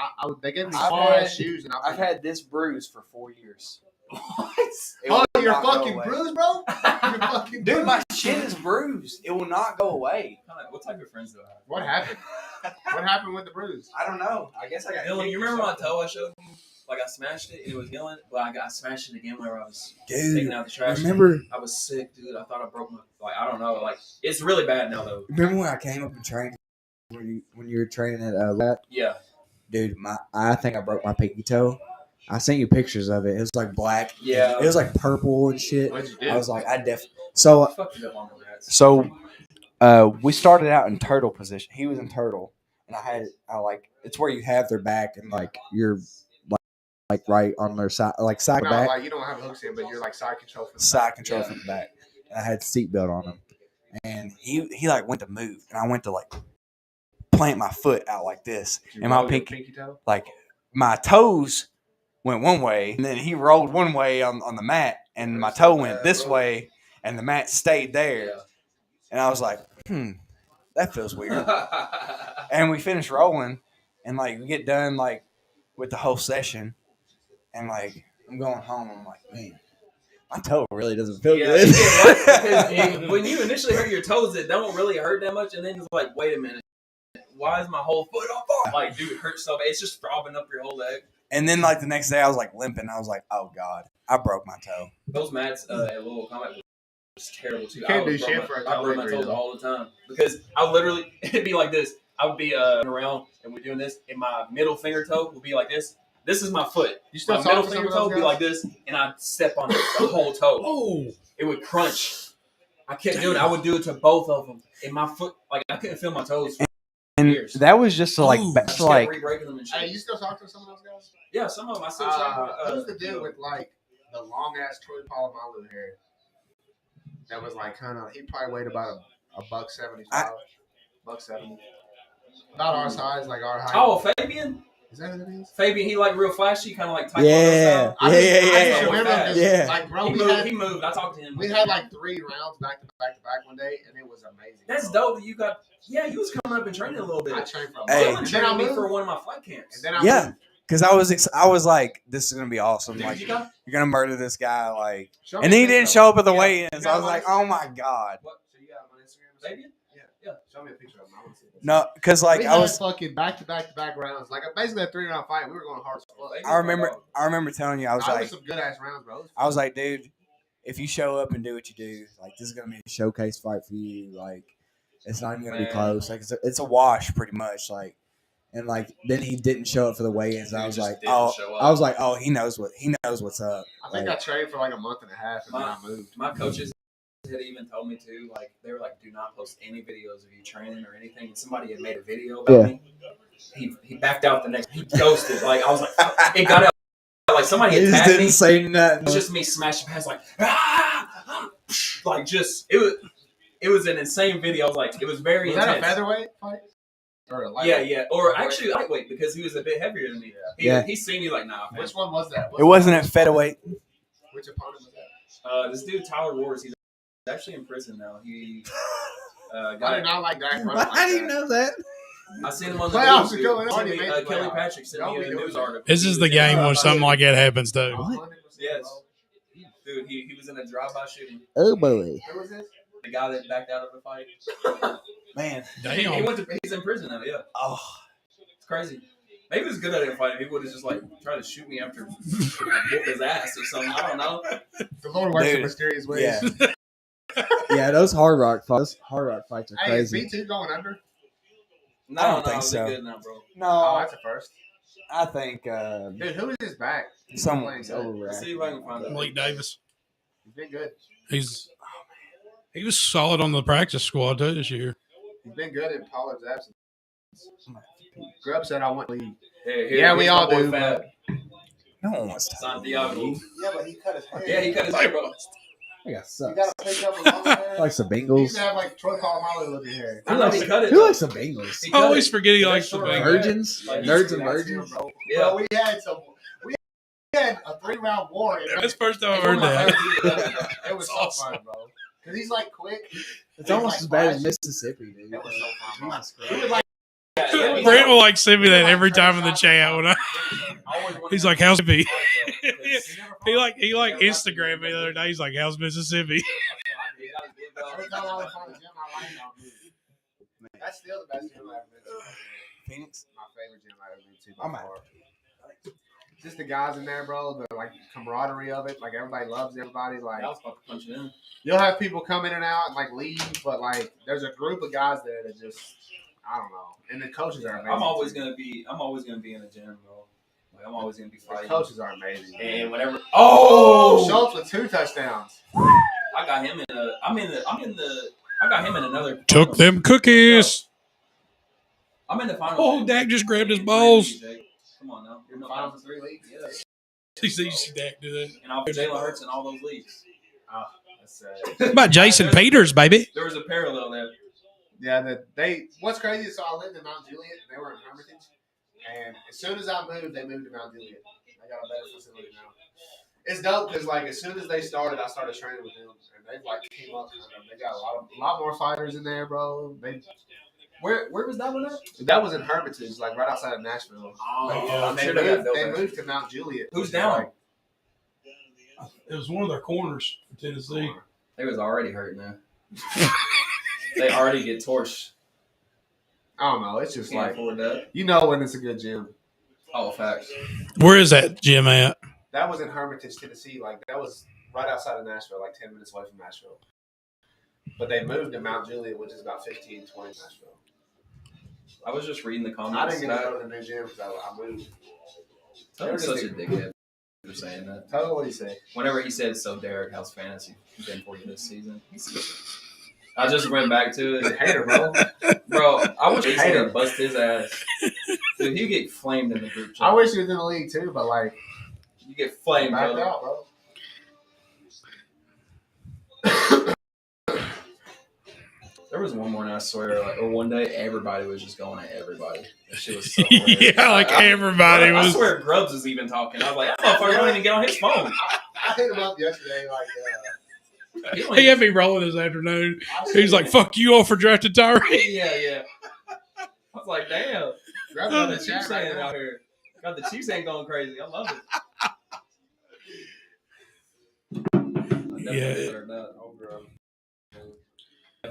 they gave me I've small had- ass shoes and I've had this bruise for 4 years. what? It Oh, will you're not go fucking away. bruised, bro. You're fucking Dude, bruised. my shit is bruised. It will not go away. What type of friends do I have? What happened? What happened with the bruise? I don't know. I guess I got. Dylan, kicked you or remember my something. toe I showed you? Like I smashed it and it was healing, but I smashed it again whenever I was Dude, taking out the trash. remember I was sick, dude. I thought I broke my. Like I don't know. Like it's really bad now though. when I came up and trained when you were training at Lat? Yeah. Dude, I think I broke my pinky toe. I sent you pictures of it. It was like black. Yeah. It was like purple and shit. What'd you do? I was like, I So fucked it up on the rats. we started out in turtle position. He was in turtle, and I like it's where you have their back and like you're like right on their side, like side No, back, like you don't have hooks in, but you're like side control for the side back. control Yeah. from the back. And I had seatbelt on him, and he like went to move, and I went to like plant my foot out like this, Did you and my roll your pinky toe? like my toes went one way, and then he rolled one way on the mat, and my toe went this way, and the mat stayed there. And I was like, that feels weird. And we finished rolling, and like we get done like with the whole session, and like I'm going home. I'm like, man, my toe really doesn't feel Yeah, good. because when you initially hurt your toes, it don't really hurt that much, and then it's like, wait a minute, why is my whole foot on fire? Like, dude, it hurts so bad. It's just throbbing up your whole leg. And then like the next day, I was like limping. I was like, oh god, I broke my toe. Those mats at Louisville Combat was terrible too. You can't I do would shit broke for a I toe broke my injury, toes though. all the time because I would literally it'd be like this. I would be around and we're doing this, and my middle finger toe would be like this. This is my foot. You still My talk middle to some finger of toe those would be guys? like this, and I'd step on it, the whole toe. Oh, It would crunch. I kept doing it. I would do it to both of them, and my foot like I couldn't feel my toes for And years. that was just to like, Oh. I just kept like re-breaking them and shit. Hey, you still talk to some of those guys? Yeah, some of them I still try. Who's the dude with like the long ass Troy Polamalu hair? That was like kind of. He probably weighed about a $175, $170. About our size, like our height. Oh, Fabian. Is that what it is? Fabian, he like real flashy, kind of like taekwondo Yeah. style. I just yeah. remember him 'cause, Yeah. like, bro, He we moved. I talked to him. had like 3 rounds back to back one day, and it was amazing. That's dope that you got. Yeah, you was coming up and training a little bit. I trained for a Hey. month. Dylan And then I trained me moved. for one of my flight camps. And then I Yeah. moved. Because I was like, this is gonna be awesome. Dude, Like, you you're got gonna murder this guy. Like, Show and me he a didn't picture. show up at the Yeah. weigh-ins. You got I was him on like, Instagram? oh my god. What? So you got him on Instagram? Fabian? Yeah. Show me a picture of him. I want to see this. No, because like we I had was, fucking back to back rounds, like basically a 3-round fight. We were going hard as fuck. Fabian's I remember, my dog. telling you, I was Nah, it like, some good ass rounds, bro. I was like, dude, if you show up and do what you do, like this is gonna be a showcase fight for you. Like, it's not even gonna be Man. close. Like, it's a wash pretty much. Like, and like then he didn't show up for the weigh-ins. And I He was just like, didn't oh, show up. I was like, oh, he knows what's up. I think Like, I trained for like a month and a half, and then I moved. My coaches had even told me to, like, they were like, do not post any videos of you training or anything. And somebody had made a video about me. He backed out the next. He ghosted. Like I was like, it got out. Like somebody he had just tagged didn't me. say nothing. It was just me smashing past like, like just it was an insane video. I was like, it was very Was that a intense. featherweight fight? Or a lightweight? Yeah. Or actually lightweight because he was a bit heavier than me. Yeah. He seen me like, nah. Man. Which one was that? It wasn't at featherweight. Which opponent was that? This dude Tyler Wars. He's actually in prison now. He I got did not like that. How do you know that? I seen him on the Playoffs news. are going on. Sent me, He made the Kelly playoffs. Patrick sent me Don't a be doing news that. article. this is the game when something like that happens, though. 100%, Yes. bro. Dude, he was in a drive-by shooting. Oh boy, Who was this? The guy that backed out of the fight. man. He Damn. went to. He's in prison now. Yeah, Oh, it's crazy. Maybe he was good at it fighting. He would have just like tried to shoot me after whoop his ass or something. I don't know. The Lord works in Dude. mysterious ways. yeah, yeah. Those hard rock fights are Hey, is crazy. B2 going under? No, I don't think they're so. good now, bro. Oh, No, that's a first. I think Dude, who is his back? He's someone's playing good. overreacting. Let's see if I can find out. Malik Davis. He's been good. He was solid on the practice squad too this year. He's been good in Pollard's absence. Grubb said I want to leave. Here, Yeah, we here's all my boy do, Fab. No one wants to. Santiago. Yeah, but he cut his hair. Yeah, he cut his hair, bro. I got You sucks. gotta pick up a long hair. Likes the You Bengals. used to have like Troy Polamalu looking hair. I know he cut it. Who likes the Bengals? He I cut always it. forget he He likes the short Bengals. hair. Virgins, Like, nerds and That's him, virgins. bro. Yeah. Bro, we had a 3-round war. That's the first time I've It's one heard of my that. favorite videos. It was so awesome. fun, bro. Cause he's like quick. It's almost like as bad as flashy. Mississippi, dude. That was so fun, bro. Jesus He Christ. was like, Yeah, Brent will like send me that every time in the chat when I. He's like, "How's Mississippi?" He like Instagram me the other day. He's like, "How's Mississippi?" every time I would find a gym I liked, I would move. That's still the best gym I've ever been to. Phoenix. My favorite gym I've ever been to. I'm by out. far. Just the guys in there, bro. The like camaraderie of it. Like everybody loves everybody. Like I was about to punch it in. you'll have people come in and out and like leave, but like there's a group of guys there that just I don't know. And the coaches are amazing. I'm always too. gonna be in the gym, bro. Like I'm always gonna be The fighting. coaches are amazing. And whenever Schultz with 2 touchdowns. I got him in a I got him in another Took them cookies. I'm in the final. Oh, Dak just grabbed his balls. Come on now. You're in the Finals finals. in 3 leagues. Yeah. You see Dak do that. And I'll put Jalen Hurts in all those leagues. That's What about Jason Peters, baby? There was a parallel there. Yeah, what's crazy is so I lived in Mount Juliet. They were in Hermitage, and as soon as I moved, they moved to Mount Juliet. They got a better facility now. It's dope because like as soon as they started, I started training with them, and they like came up. They got a lot more fighters in there, bro. Where was that one at? That was in Hermitage, like right outside of Nashville. I'm They sure they got moved, dope they ass. moved to Mount Juliet. Who's which is, down? like, It was one of their corners for Tennessee. They was already hurting there. They already get torched. I don't know. It's just Can't like afford that. you know when it's a good gym. Oh, facts. Where is that gym at? That was in Hermitage, Tennessee. Like that was right outside of Nashville, like 10 minutes away from Nashville. But they moved to Mount Juliet, which is about 15, 20 Nashville. I was just reading the I comments. didn't get to go to the new gym because I moved. Tony's such a dickhead for saying that. Tell me what he say. Whenever he said, "So Derek, how's fantasy been for you this season?" I just went back to it. Hater, bro. Bro, I wish Hater. Jason would bust his ass. Dude, he'd get flamed in the group chat. I wish he was in the league too, but like, You get flamed, backed brother. out, bro. There was one morning, I swear, or one day, everybody was just going at everybody. That shit was so hilarious. Yeah, like everybody I was. swear Grubbs was even talking. I was like, that motherfucker don't even get on his phone. I hit him up yesterday, like, He don't He even- had me rolling this afternoon. He's like, "Fuck you all for drafting Tyree." yeah. I was like, damn. grab Got the the chat Chiefs right ain't now. out here. Got the Chiefs ain't going crazy. I love it. I definitely Yeah. heard that. Oh, bro.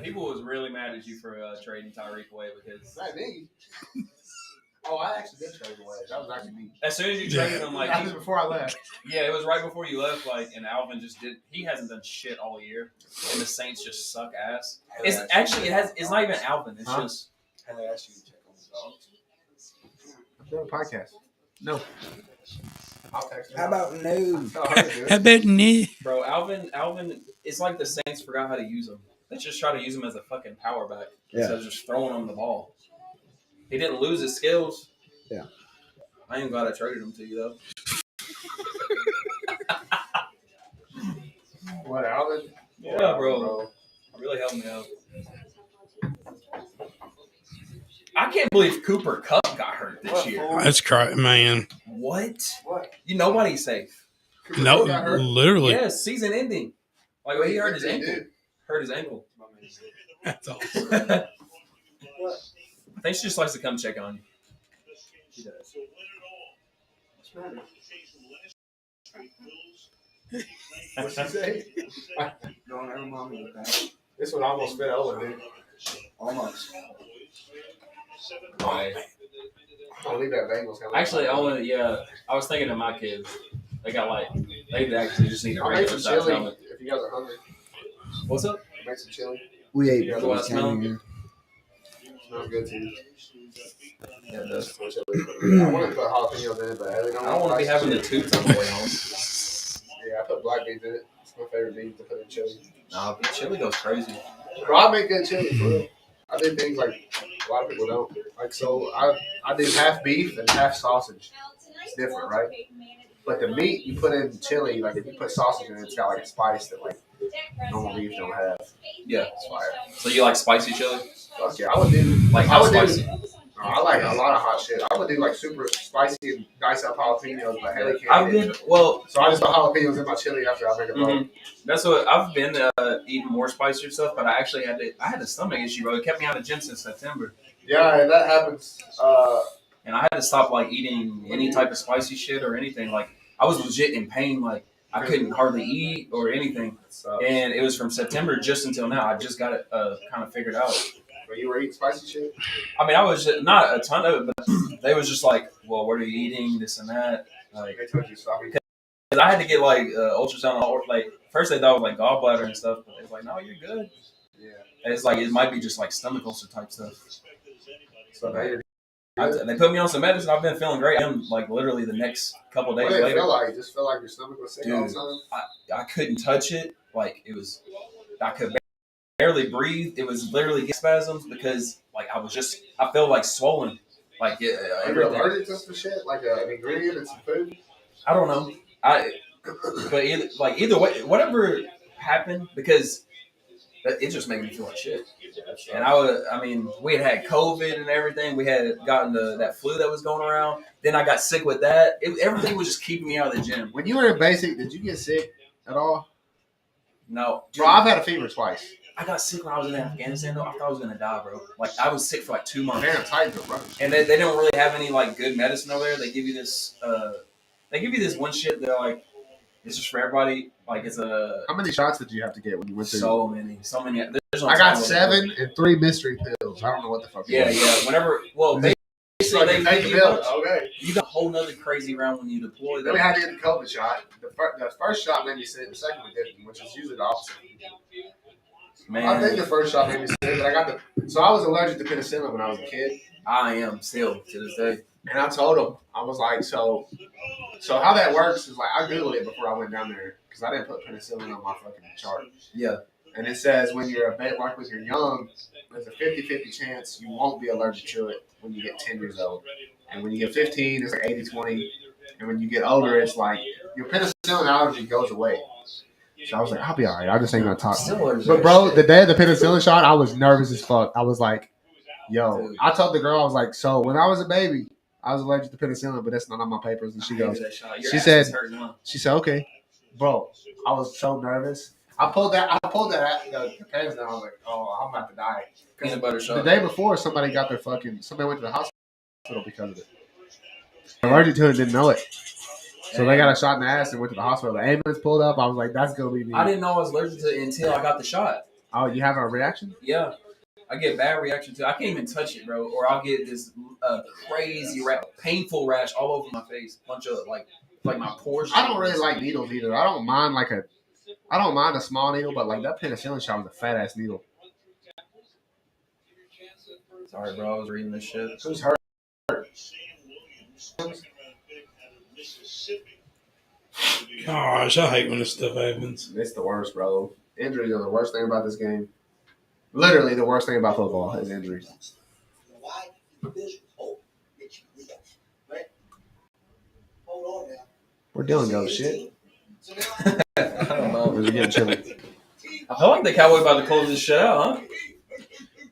People was really mad at you for trading Tyreek away because Not me. Oh, I actually did trade away. That was actually me. as soon as you traded him, like, That was before I left. yeah, it was right before you left. Like, and Alvin just did. He hasn't done shit all year, and the Saints just suck ass. It's actually it's not even Alvin. It's Huh? just. I asked you to check on the dogs. I'm doing a podcast. No. I'll text him. How about no? Tell her to do it. I bet me. Bro, Alvin, it's like the Saints forgot how to use him. They just try to use him as a fucking power back instead of just throwing him the ball. He didn't lose his skills. Yeah. I ain't glad I traded him to you, though. What, Alvin? Yeah, bro. Really helped me out. I can't believe Cooper Kupp got hurt this year. That's crazy, man. What? What? Nobody's safe. No, got hurt? literally. Yes, season ending. Like, he hurt his He ankle. did. Hurt his ankle. That's awesome. I think she just likes to come check on you. She does. What'd she say? Don't ever mommy with that. This one almost fit over, dude. Almost. Right. I'll leave that Bengals. Actually, I was thinking of my kids. They got they actually just need a I'll make regular some size chili helmet. if you guys are hungry. What's up? I'll make some chili. We ate Yeah, before do I we smell? came here. Smells good too. Yeah, it does. I want to put jalapenos in it, but they don't. I don't want to be having the toots on the way home. Yeah, I put black beans in it. It's my favorite bean to put in chili. Nah, chili goes crazy. Bro, I make good chili, for real. I do things like a lot of people don't. Like, so I do half beef and half sausage. It's different, right? But the meat you put in chili, like if you put sausage in it, it's got like a spice that like normal beef don't have. Yeah. It's fire. So you like spicy chili? Fuck yeah, I would do Like I how would spicy? I like a lot of hot shit. I would do like super spicy and dice up jalapenos, but hell, can't I've hit been it. well. So I just put jalapenos in my chili after I make a bowl. Mhm. That's what I've been eating more spicier stuff, but I actually had a stomach issue, bro. It kept me out of gym since September, Yeah, that happens. and I had to stop like eating any type of spicy shit or anything. Like I was legit in pain, like I couldn't hardly eat or anything, and it was from September just until now. I just got it kind of figured out. When you were eating spicy shit? I mean, I was just, not a ton of it, but they was just like, "Well, what are you eating? This and that." Like, They told you to stop eating. cause I had to get like ultrasound. Like first they thought it was like gallbladder and stuff, but they was like, "No, you're good." Yeah. And it's like it might be just like stomach ulcer type stuff. So they They put me on some medicine. I've been feeling great. I'm like literally the next couple what days did it later, feel like? Just felt like your stomach was sick all the Dude. time? I couldn't touch it. Like it was, I could barely breathe. It was literally gas spasms because like I felt like swollen. Like Are you everything. allergic to some shit? Like an ingredient in some food? I don't know. But either way, whatever happened, because it just made me feel like shit. And I mean, we had COVID and everything. We had gotten that flu that was going around. Then I got sick with that. Everything was just keeping me out of the gym. When you were in basic, did you get sick at all? No, dude, Bro, I've had a fever twice. I got sick when I was in Afghanistan. Though I thought I was gonna die, bro. Like I was sick for like 2 months. Man, Titans are running. And they don't really have any like good medicine over there. They give you this one shit. They're like, it's just for everybody. Like it's How many shots did you have to get when you went through? so many. There's no I got time limit. 7 and 3 mystery pills. I don't know what the fuck. Yeah. Whenever, well, So basically they take the you pills. Okay. you got a whole nother crazy round when you deploy. Then we had to get the COVID shot. The first shot made me sick. The second one didn't, which is usually the opposite. Man, I think the first shot made me sick, but I was allergic to penicillin when I was a kid. I am still to this day. And I told him, I was like, so how that works is like, I Googled it before I went down there because I didn't put penicillin on my fucking chart. Yeah. And it says when you're like when you're young, there's a 50-50 chance you won't be allergic to it when you get 10 years old. And when you get 15, it's like 80-20. And when you get older, it's like your penicillin allergy goes away. So I was like, I'll be all right. I just ain't going to talk. But, bro, the day of the penicillin shot, I was nervous as fuck. I was like, yo. I told the girl, I was like, so when I was a baby, I was allergic to penicillin, but that's not on my papers. And she goes, she said, okay. Bro, I was so nervous. I pulled that the pants down. I was like, oh, I'm about to die. Peanut butter shot. The day before, somebody went to the hospital because of it. Allergic to it, didn't know it. So they got a shot in the ass and went to the hospital. The ambulance pulled up. I was like, that's going to be me. I didn't know I was allergic to it until I got the shot. Oh, you have a reaction? Yeah. I get bad reaction to it. I can't even touch it, bro. Or I'll get this crazy painful rash all over my face. Bunch of like my pores. I don't really like needles either. I don't mind a small needle, but like that penicillin shot was a fat ass needle. Sorry, bro. I was reading this shit. Who's hurt? Gosh, I hate when this stuff happens. It's the worst, bro. Injuries are the worst thing about this game. Literally, the worst thing about football is injuries. We're dealing with shit. I don't know. We're getting chilly. I feel like the Cowboys about to close this shit out, huh?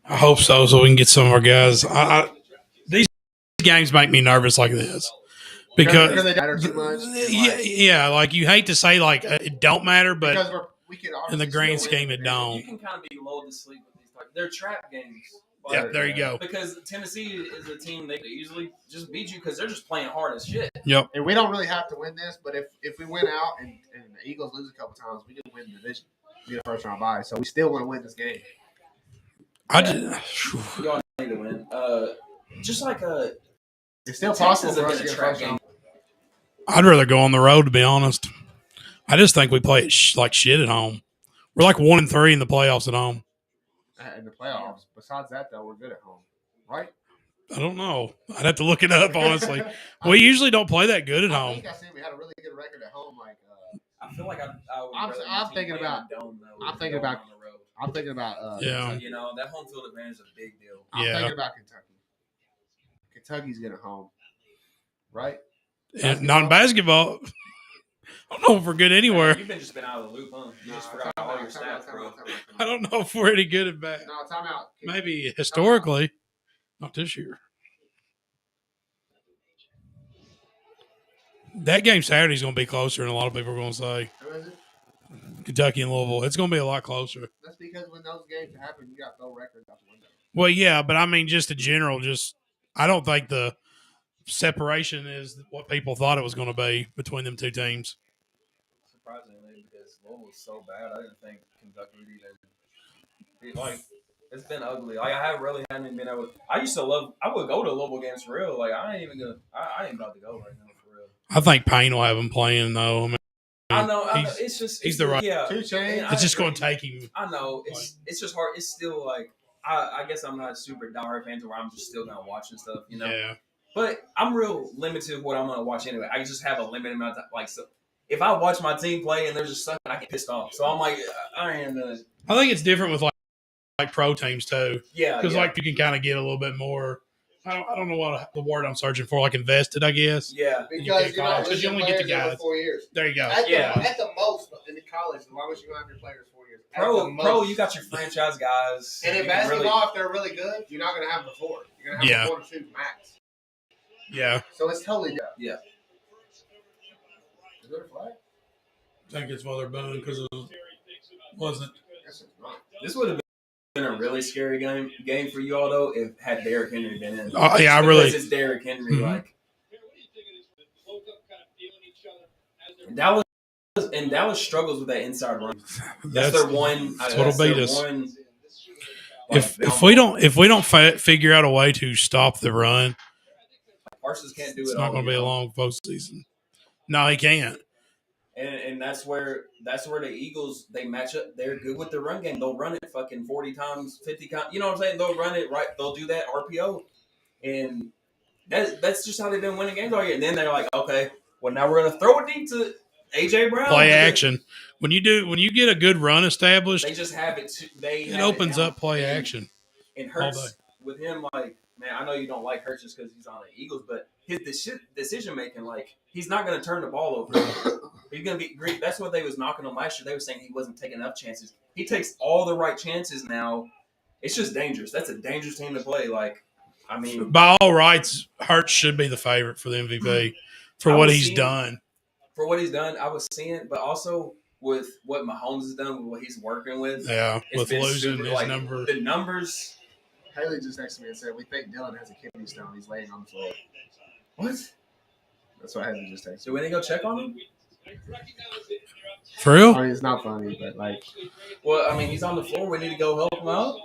I hope so we can get some of our guys. These games make me nervous like this. Because they matter too much. Yeah, like you hate to say like it don't matter, but we in the grand scheme it don't. You can kind of be lulled to sleep with these types. They're trap games. Yeah, there you go. Because Tennessee is a team they could easily just beat you because they're just playing hard as shit. Yep. And we don't really have to win this, but if we win out and the Eagles lose a couple times, we can win the division. We get a first round bye, so we still want to win this game. Y'all need to win. Just like it's still possible for us to get a first round. I'd rather go on the road, to be honest. I just think we play it like shit at home. We're like 1-3 in the playoffs at home. In the playoffs. Besides that, though, we're good at home, right? I don't know. I'd have to look it up, honestly. We usually don't play that good at home. I think I said we had a really good record at home. Like, I feel like I'm thinking about. Yeah. You know, that home field advantage is a big deal. I'm thinking about Kentucky. Kentucky's good at home, right? And not in basketball. I don't know if we're good anywhere. You've just been out of the loop, huh? You just forgot all your stats, bro. I don't know if we're any good at basketball. No, time out. Maybe historically, not this year. That game Saturday is going to be closer than a lot of people are going to say. Who is it? Kentucky and Louisville. It's going to be a lot closer. That's because when those games happen, you got no records out the window. Well, yeah, but I mean, just in general, I don't think the separation is what people thought it was going to be between them two teams. Surprisingly, because Louisville was so bad, I didn't think Kentucky would even. Like, it's been ugly. Like, I hadn't even been able to. I would go to Louisville games for real. Like, I ain't about to go right now for real. I think Payne will have him playing, though. I mean, I know. He's the right. Yeah. It's just going to take him. I know. It's just hard. It's still like, I guess I'm not a super diehard fan to where I'm just still going to watch and stuff, you know? Yeah. But I'm real limited with what I'm going to watch anyway. I just have a limited amount of time. Like, so if I watch my team play and they're just sucking, I get pissed off. So I'm like, I ain't I think it's different with like pro teams too. Yeah. Because like you can kind of get a little bit more. I don't know what the word I'm searching for. Like invested, I guess. Yeah. Because you only get the guys 4 years. There you go. At the most in the college, as long as you have your players 4 years. Pro, you got your franchise guys. And in basketball, if they're really good, you're not going to have the 4. You're going to have the 4 to 2 max. Yeah. So it's totally different. Yeah. Is there a flag? I think it's Mother Boone because it wasn't. This would have been a really scary game for you all though if had Derrick Henry been in. Oh yeah, because it's Derrick Henry. Mm-hmm. Like Dallas struggles with that inside run. That's their one. That's what'll beat us. One, if we don't figure out a way to stop the run, Parsons can't do it. It's not going to be a long postseason. No, he can't. And that's where the Eagles, they match up. They're good with the run game. They'll run it fucking 40 times, 50 times. You know what I'm saying? They'll run it right. They'll do that RPO, and that's just how they've been winning games all year. And then they're like, okay, well now we're gonna throw it deep to AJ Brown. Play action. When you get a good run established, They just have it. it opens up play action. And all Hurts day. with him, like, man, I know you don't like Hurts just because he's on the Eagles, but his decision making, like, he's not going to turn the ball over. He's going to be great. That's what they was knocking him last year. They were saying he wasn't taking enough chances. He takes all the right chances now. It's just dangerous. That's a dangerous team to play. Like, I mean, by all rights, Hurts should be the favorite for the MVP for what he's done. For what he's done, I was seeing, but also with what Mahomes has done, with what he's working with. Yeah, with losing his like, number. The numbers. Haley just texted me and said, "We think Dylan has a kidney stone. He's laying on the floor." What? That's what Haley just texted Do me. we need to go check on him? For real? I mean, it's not funny, but like. Well, I mean, he's on the floor. We need to go help him out.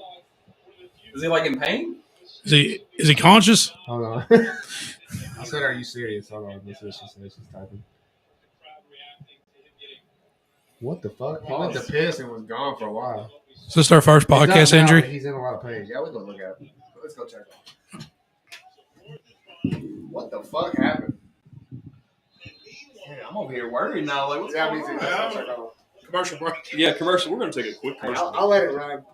Is he like in pain? Is he conscious? Hold on. I said, "Are you serious?" Hold on. This is what she said. She's typing. What the fuck? He went to piss and was gone for a while. Is this our first podcast injury? He's in a lot of pain. Yeah, we'll go look at him. Let's go check on him. What the fuck happened? Yeah, I'm over here worried now. Like, what's going on? Let's go check on him. Commercial break. Yeah, commercial. We're going to take a quick Hey, commercial. I'll let it run.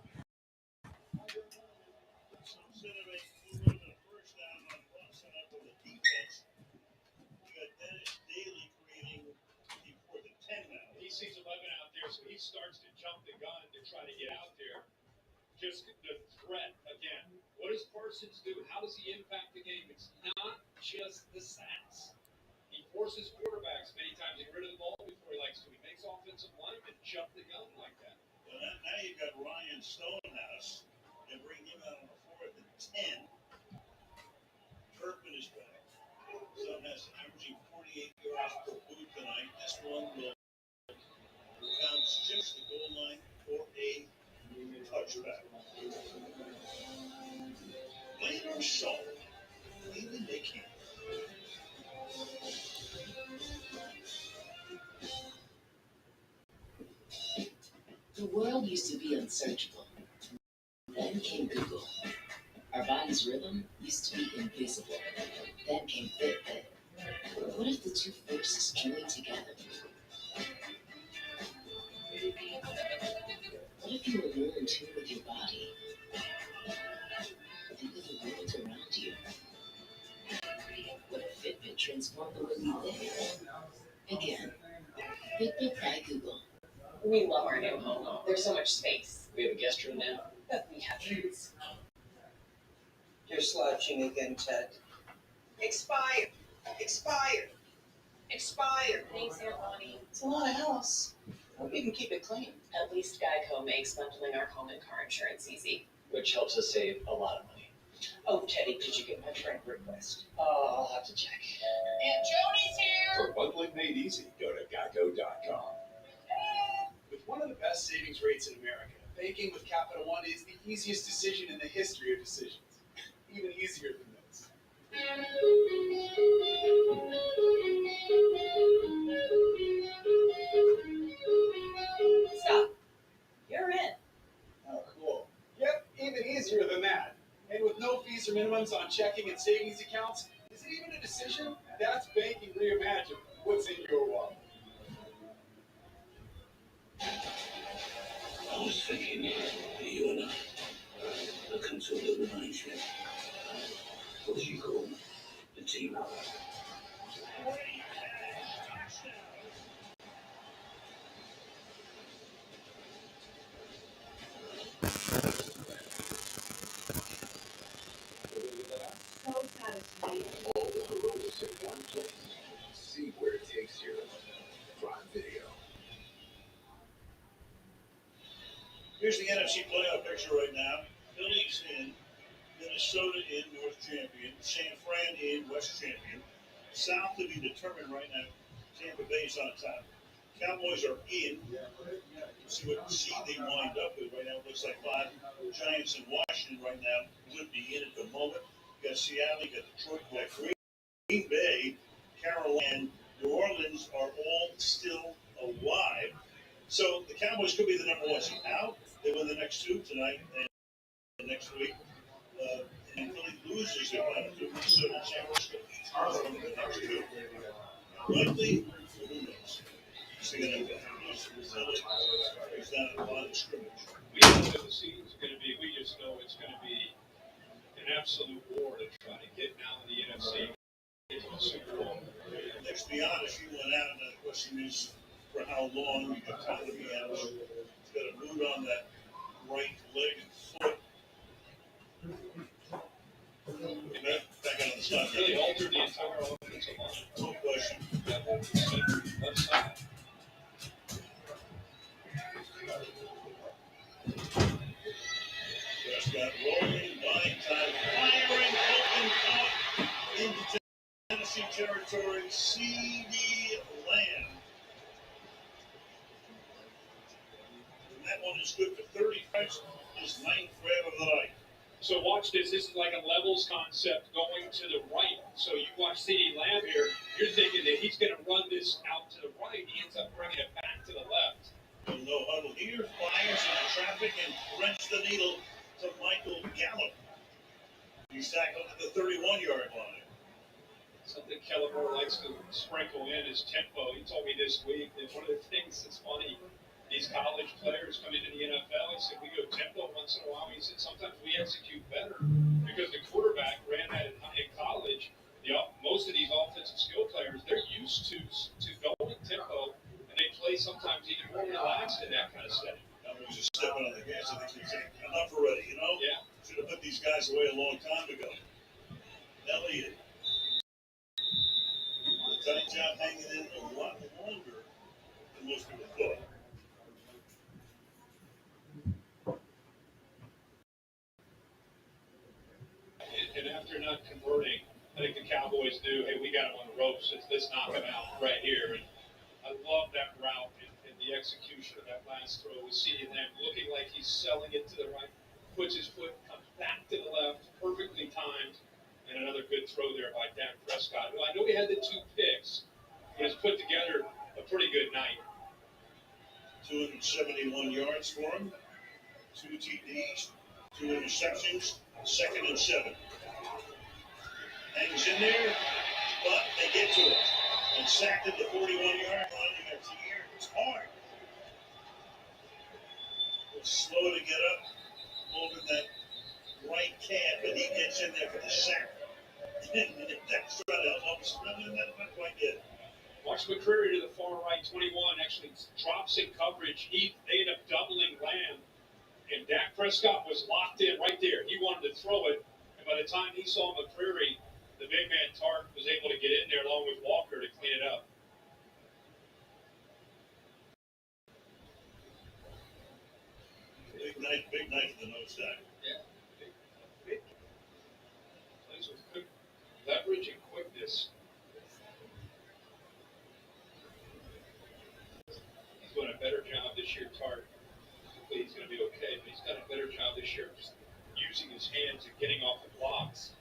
Sees 11 out there, so he starts to jump the gun to try to get out there. Just the threat again. What does Parsons do? How does he impact the game? It's not just the sacks. He forces quarterbacks many times to get rid of the ball before he likes to. He makes offensive linemen jump the gun like that. Well, now you've got Ryan Stonehouse. They bring him out on a 4th and 10. Turpin is back. Stonehouse averaging 48 yards per boot tonight. This one will counts just the goal line for a touchback. Plain or salt, clean they can. The world used to be unsearchable. Then came Google. Our body's rhythm used to be invisible. Then came Fitbit. What if the two forces joined together? What if you were more in tune with your body and with the world around you? What if Fitbit transformed the way you live? Again, Fitbit by Google. We love our new home. There's so much space. We have a guest room now. We have treats. You're slouching again, Ted. Expired. Expired. Expired. Thanks, Aunt Bonnie. It's a lot of house. Hope you can keep it clean. At least Geico makes bundling our home and car insurance easy. Which helps us save a lot of money. Oh, Teddy, did you get my friend request? I'll have to check. Aunt Joni's here! For bundling made easy, go to geico.com. With one of the best savings rates in America, banking with Capital One is the easiest decision in the history of decisions. Even easier than this. Stop. You're in. Oh, cool. Yep, even easier than that. And with no fees or minimums on checking and savings accounts, is it even a decision? That's banking reimagined. What's in your wallet? I was thinking, you and I, looking to a little mindset. What you call the team up. So satisfying. All the roads in one place. See where it takes you. Prime Video. Here's the NFC playoff picture right now. Phillies in, Minnesota in, North champion. San Fran in, West champion. South to be determined right now. Tampa Bay's on top. Cowboys are in. See what seed they wind up with right now. It looks like 5. Giants and Washington right now would be in at the moment. You got Seattle, you got Detroit, you got Green Bay, Carolina, and New Orleans are all still alive. So the Cowboys could be the number one seed out. They win the next two tonight and next week. And Philly loses their final two. Minnesota and San Francisco are the next two. Likely, who knows? So you're going to he's down at the line of scrimmage. We know what the season's going to be. We just know it's going to be an absolute war to try to get now in the NFC into the Super Bowl. Let's be honest, you went out, and the question is for how long you got time to be out. He's got a boot on that right leg and foot. Back on the side. Really altered the entire offensive line. No question. Left side. Prescott rolling, buying time, firing, open caught into Tennessee territory. C.D. Lamb. And that one is good for 35. His ninth grab of the night. So watch this. This is like a levels concept going to the right. So you watch CeeDee Lamb here. You're thinking that he's going to run this out to the right. He ends up bringing it back to the left. No huddle here. Fires into traffic and wrenched the needle to Michael Gallup. He's tackled at the 31-yard line. Something Kelleher likes to sprinkle in is tempo. He told me this week that one of the things that's funny, these college players come into the NFL. He said, we go tempo once in a while. He said, sometimes we execute better because the quarterback ran that in college. Most of these offensive skill players, they're used to going tempo, and they play sometimes even more relaxed in that kind of setting. That was just stepping on the gas. I think he's enough already, you know? Yeah. Should have put these guys away a long time ago. Elliott. The tight job hanging in a lot longer than most people thought. And after not converting, I think the Cowboys knew, hey, we got him on the ropes. Let's knock him out right here. And I love that route and the execution of that last throw with CeeDee Lamb looking like he's selling it to the right, puts his foot, comes back to the left, perfectly timed, and another good throw there by Dak Prescott, who I know he had the two picks, but has put together a pretty good night. 271 yards for him, 2 TDs, 2 interceptions, 2nd and 7. Hangs in there, but they get to it. And sacked at the 41-yard line. You got Tier. It's hard. It's slow to get up, holding that right calf, and he gets in there for the sack. That's trying to help him. Not quite yet. Watch McCreary to the far right, 21, actually drops in coverage. They end up doubling Lamb, and Dak Prescott was locked in right there. He wanted to throw it, and by the time he saw McCreary, the big man Tark was able to get in there along with Walker to clean it up. Big night for the nose tackle. Yeah. Big. Plays with quick leverage and quickness. He's doing a better job this year, Tark. Hopefully he's going to be okay, but he's done a better job this year just using his hands and getting off the blocks.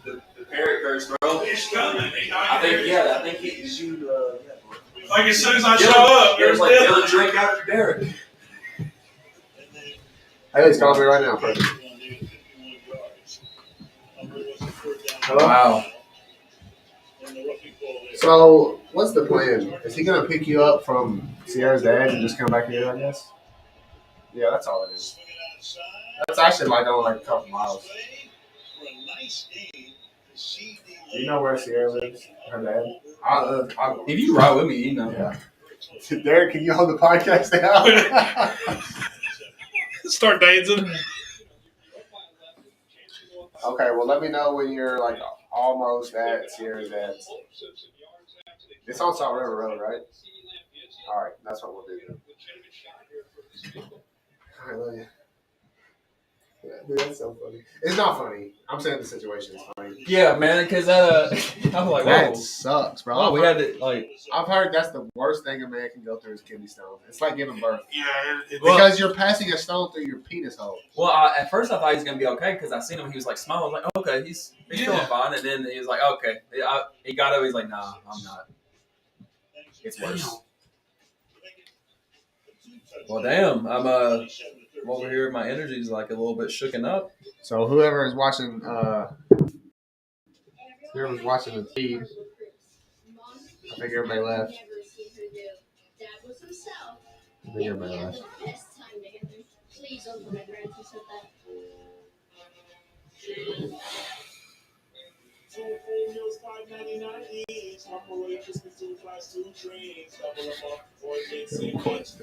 The parrot curse, bro. He's coming. I think he issued. Like as soon as I show up, there's like Dylan Drake after Derek. Hey, he's calling me right now. Perfect. Hello? Wow. So, what's the plan? Is he going to pick you up from Sierra's dad and just come back here, I guess? Yeah, that's all it is. That's actually like only like a couple miles. Do you know where Sierra lives? Her dad? I'll If you ride with me, you know. Yeah. Derek, can you hold the podcast down? Start dancing. Okay, well, let me know when you're like almost at Sierra's dad's. It's on Salt River Road, right? All right, that's what we'll do. All right, love you. Yeah. Dude, that's so funny. It's not funny. I'm saying the situation is funny. Yeah, man, because I was like, That whoa. sucks, bro. Oh, we had to, like, I've heard that's the worst thing a man can go through is kidney stones. It's like giving birth. Yeah, Because you're passing a stone through your penis hole. well, at first I thought he was going to be okay because I seen him. He was like smiling. I was like, okay, he's feeling fine. And then he was like, okay. He got up. He's like, nah, I'm not. It's worse. Well, damn. I'm over here. My energy is like a little bit shooken up. So whoever is watching, whoever's watching the feed, I think everybody left. I think everybody left. Please open my parents who said that.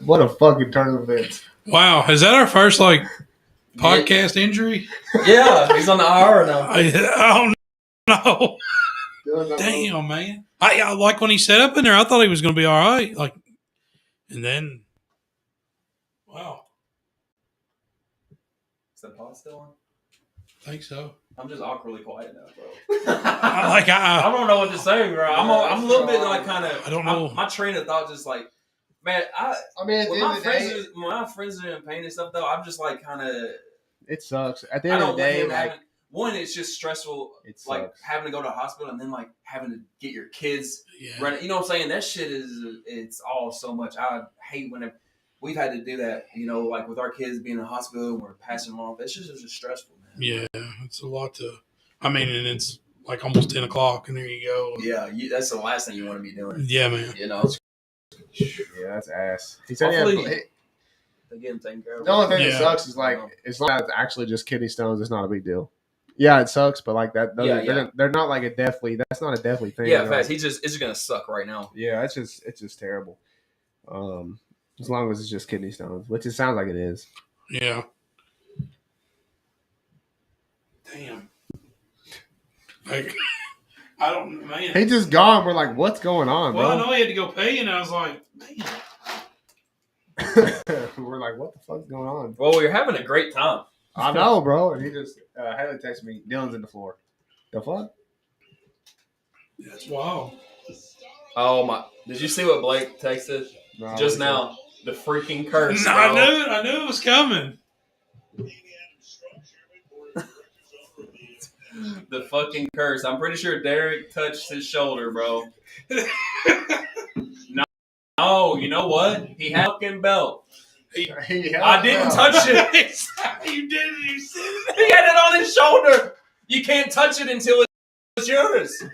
What a fucking turn of events. Wow, is that our first podcast injury? Yeah, he's on the IR now. I don't know. Damn, man. I like when he set up in there. I thought he was going to be all right. And then, wow. Is that pod still on? I think so. I'm just awkwardly quiet now, bro. I don't know what to say, bro. I'm a little bit like kind of. I don't know. My train of thought just like, man. I mean, when my friends are in pain and stuff, though, I'm just like kind of. It sucks. At the end of the day, like one, it's just stressful. It like sucks. having to go to the hospital and then like having to get your kids Yeah. running. You know what I'm saying? That shit it's all so much. I hate when we've had to do that. You know, like with our kids being in the hospital and we're passing them off. That shit is just stressful, man. Yeah, it's a lot to. I mean, and it's like almost 10 o'clock, and there you go. Yeah, that's the last thing you want to be doing. Yeah, man. You know. Yeah, that's ass. He said they get him taken care of. The only thing that sucks is like it's not actually just kidney stones. It's not a big deal. Yeah, it sucks, but like that, they're not like a deathly. That's not a deathly thing. Yeah, in fact, it's just gonna suck right now. Yeah, it's just terrible. As long as it's just kidney stones, which it sounds like it is. Yeah. Damn. Like, I don't, man. He just gone. We're like, what's going on, Well, bro? I know he had to go pee, and I was like, man. We're like, what the fuck's going on? Well, we're having a great time. I know, bro. And he just had to text me. Dylan's in the floor. The fuck? That's wild. Oh my! Did you see what Blake texted just now? The freaking curse. No, I knew it was coming. The fucking curse. I'm pretty sure Derek touched his shoulder, bro. No, you know what? He had a fucking belt. I didn't touch it. You did. You said it. He had it on his shoulder. You can't touch it until it's yours.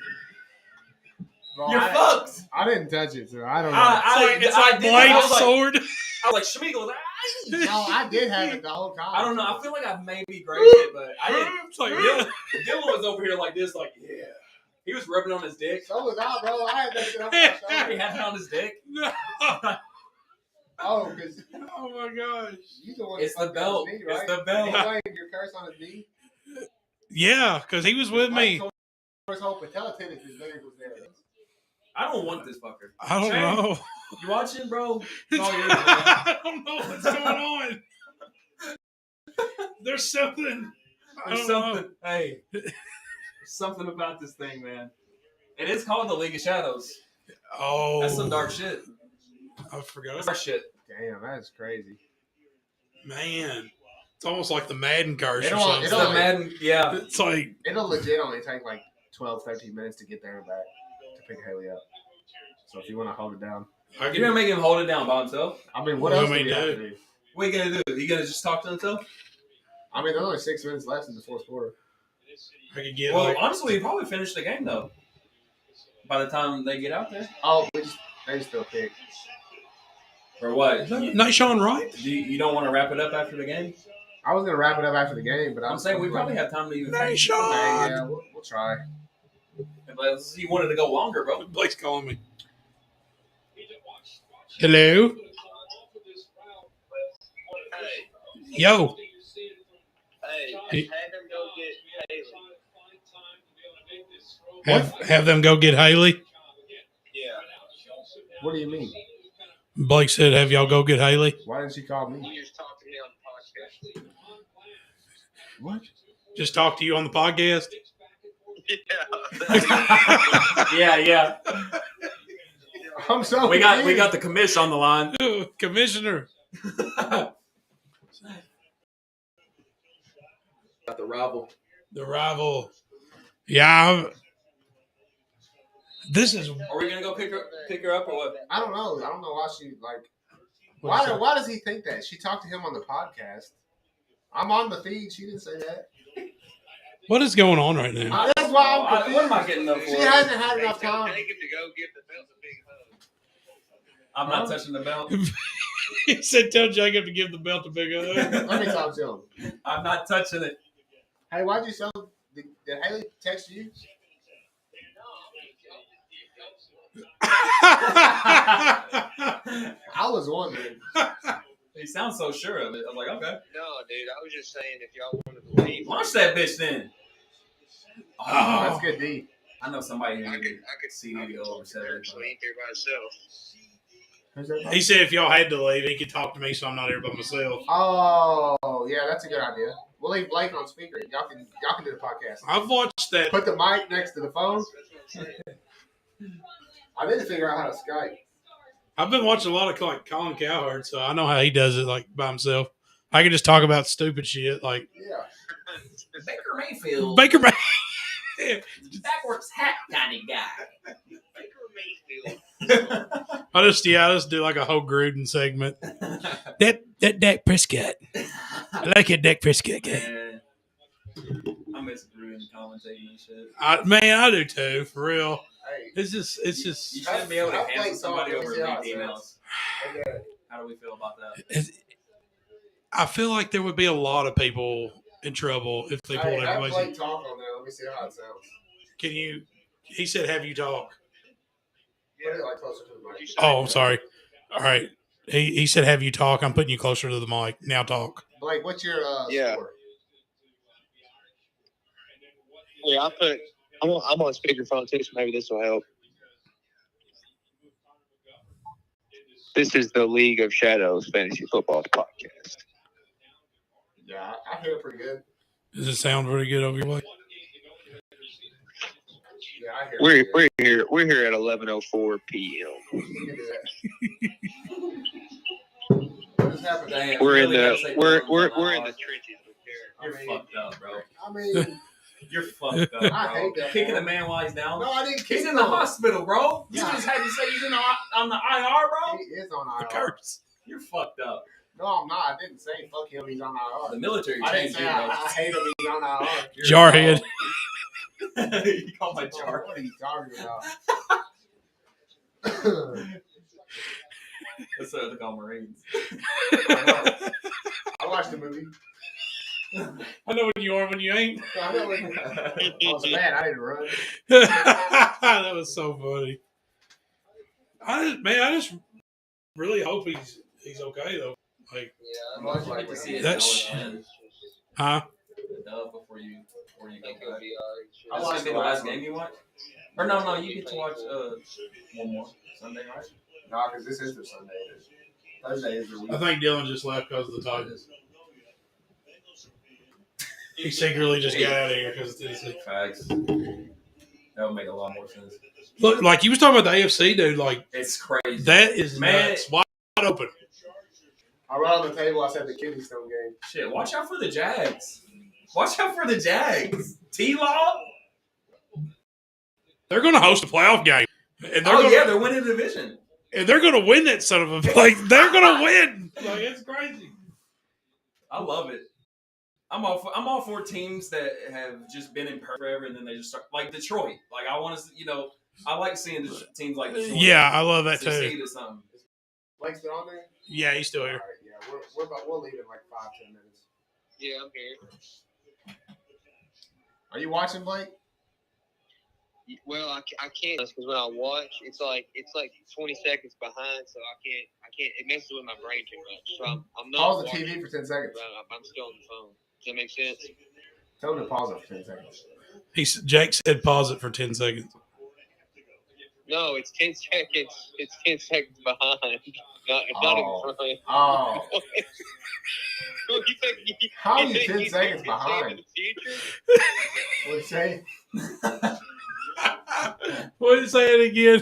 Bro, You're fucked. I didn't touch it, so I don't know. It's like Blade's sword. I was like, Shamigo was like, no, I did have it the whole time. I don't know. I feel like I maybe grazed it, but I didn't. It's like, Dylan was over here like this, like, yeah. He was rubbing on his dick. So was I, bro. I had that shit on my shoulder. He had it on his dick. No. Oh, because Oh my gosh. you the one. It's the belt. Knee, right? It's the belt. He blamed your curse on his knee. Yeah, because he was with me. His whole patella tendon, his leg was there. I don't want this fucker. I don't Shane, know. You watching, bro? It's all yours, man. I don't know what's going on. There's something. There's something. Hey, there's something about this thing, man. It is called the League of Shadows. Oh, That's some dark shit. I forgot. Dark shit. Damn, that's crazy. Man, it's almost like the Madden curse or It'll- something. It's the Madden. Yeah. It's like It'll legit only take like 12, 13 minutes to get there and back to pick Haley up. So if you want to hold it down. You're gonna make him hold it down by himself. I mean, what What else do do we we have do? to do? What are you gonna do? You gonna just talk to himself? I mean, there's only 6 minutes left in the fourth quarter. I could get Well, like honestly, he probably finished the game though. By the time they get out there, Oh, they still pick. or what? not Sean Wright. You don't want to wrap it up after the game? I was going to wrap it up after the game, but I'm saying we probably have time to even. Hey, finish. Sean. Okay, yeah, we'll try. Unless you wanted to go longer, bro. Blake's calling me. Hello. Yo. Hey, have him go get Haley. Have them go get Haley. Yeah. What do you mean? Blake said, "Have y'all go get Haley." Why didn't she call me? You just talked to me on the podcast. What? Just talk to you on the podcast? Yeah. I'm so We got confused. the commish on the line. Commissioner. Got the rival. The rival. Yeah. This is. Are we gonna go pick her up or what? I don't know. I don't know why she like. What's that? Why does he think that? She talked to him on the podcast. I'm on the feed. She didn't say that. What is going on right now? That's why I'm confused. What am I getting up for? She hasn't had enough time. I'm not touching the belt. He said, "Tell Jacob to give the belt a big hug." Let me talk to him. I'm not touching it. Hey, why'd you sell? Did Haley text you? I was wondering. He sounds so sure of it. I'm like, okay. No, dude, I was just saying if y'all wanted to leave. Launch that bitch then. Oh, that's good D. I know somebody who I could see you go over actually ain't there by himself. He said if y'all had to leave, he could talk to me, so I'm not here by myself. Oh, yeah, that's a good idea. We'll leave Blake on speaker. Y'all can do the podcast. I've watched that. Put the mic next to the phone. I need to figure out how to Skype. I've been watching a lot of like Colin Cowherd, so I know how he does it like by himself. I can just talk about stupid shit like Yeah. Baker Mayfield. Baker Mayfield. Backwards hat kind of guy. I just do like a whole Gruden segment. that Dak Prescott. I like it, Dak Prescott guy. Man, I miss Gruden commentating and shit. I do too, for real. Hey, It's just You shouldn't be able to cancel somebody over leaked Okay. emails. How do we feel about that? I feel like there would be a lot of people in trouble if they pulled have everybody. Blake talk on there. Let me see how it sounds. Can you? He said, "Have you talk?" Put it like closer to the mic. Oh, I'm sorry. All right. He said, "Have you talk?" I'm putting you closer to the mic. Now talk. Blake, what's your score? Yeah, I'm on speakerphone too, so maybe this will help. This is the League of Shadows Fantasy Football Podcast. Yeah, I hear it pretty good. Does it sound pretty good over your way? Yeah, I hear it. We're here at 11:04 p.m. What just happened? Damn, We're in really gotta say the Dylan's we're on in the our- trenches with Derek. You're fucked up, bro. I mean, You're fucked up, bro. I hate that. Kicking a man while he's down. no, I didn't kick He's in the him. hospital, bro. You Yeah. just had to say he's on the IR, bro. He is on The IR. curse. You're fucked up. No, I'm not. I didn't say fuck him. He's on The IR. military I didn't changed say you, I bro. hate him. He's on IR. Jarhead. You call my Oh, jar. what are you talking about? That's what they call Marines. I watched the movie. I know what you are when you ain't. I know when I was mad. I didn't run. That was so funny. I just really hope he's okay though. Like, I'm glad you get to see it. That's- huh? The dub before you go back. I That's watched gonna be the the last last game you watch? Or no, you get to watch one more Sunday, right? No, because this is the Sunday. Thursday is the week. I think Dylan just left because of the Titans. He secretly just got out of here because of Tennessee. Facts. That would make a lot more sense. Look, like you was talking about the AFC, dude. Like It's crazy. that is Man. nuts. Wide open. I wrote on the table. I said the Kidney Stone game. Shit, watch out for the Jags. Watch out for the Jags. T-Law? They're going to host a playoff game, and They're winning the division. and they're going to win that son of a like. They're going to win. Like it's crazy. I love it. I'm all for teams that have just been in forever and then they just start like Detroit. Like I want to, I like seeing the teams like Detroit. Yeah, I love that succeed too. at something. Blake's still on there? Yeah, he's still All here. right, yeah. We'll leave in like 5-10 minutes. Yeah, I'm here. Are you watching, Blake? Well, I can't because when I watch, it's like 20 seconds behind, so I can't. It messes with my brain too much. So I'm not. Pause the watching, TV for 10 seconds. but I'm still on the phone. Does that make sense? Tell him to pause it for 10 seconds. Jake said pause it for 10 seconds. No, it's 10 seconds. It's 10 seconds behind. Not in front. Oh. You think How are you think 10 YouTube seconds can see behind? into the future? What'd you say? What did you say it again?